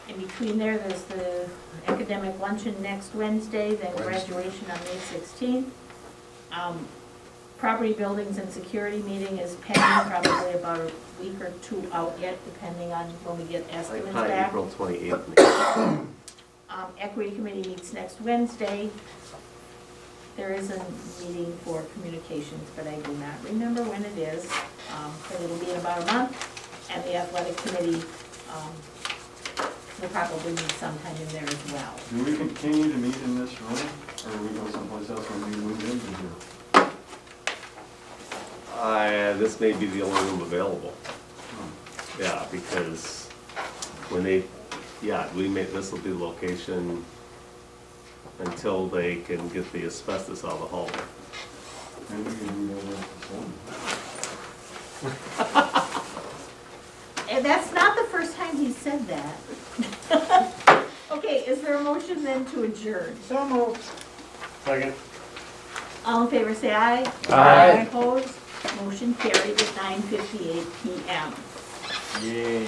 In between there's the academic luncheon next Wednesday, then graduation on May 16th. Property, buildings, and security meeting is pending, probably about a week or two out yet, depending on when we get Like estimates probably back. April 28th. Equity committee meets next Wednesday. There is a meeting for communications, but I do not remember when it is. But it'll be in about a month. And the athletic committee will probably meet sometime in there as well. Do we continue to meet in this room, or do we go someplace else when we move into here? This may be the only room available. Yeah, because when they, this will be the location until they can get the asbestos out of the hallway. Maybe we can move over to this one. And that's not the first time he said that. Okay, is there a motion then to adjourn? So moved. Second. All in favor, say aye. Aye. Opposed? Motion carried at 9:58 PM. Yay.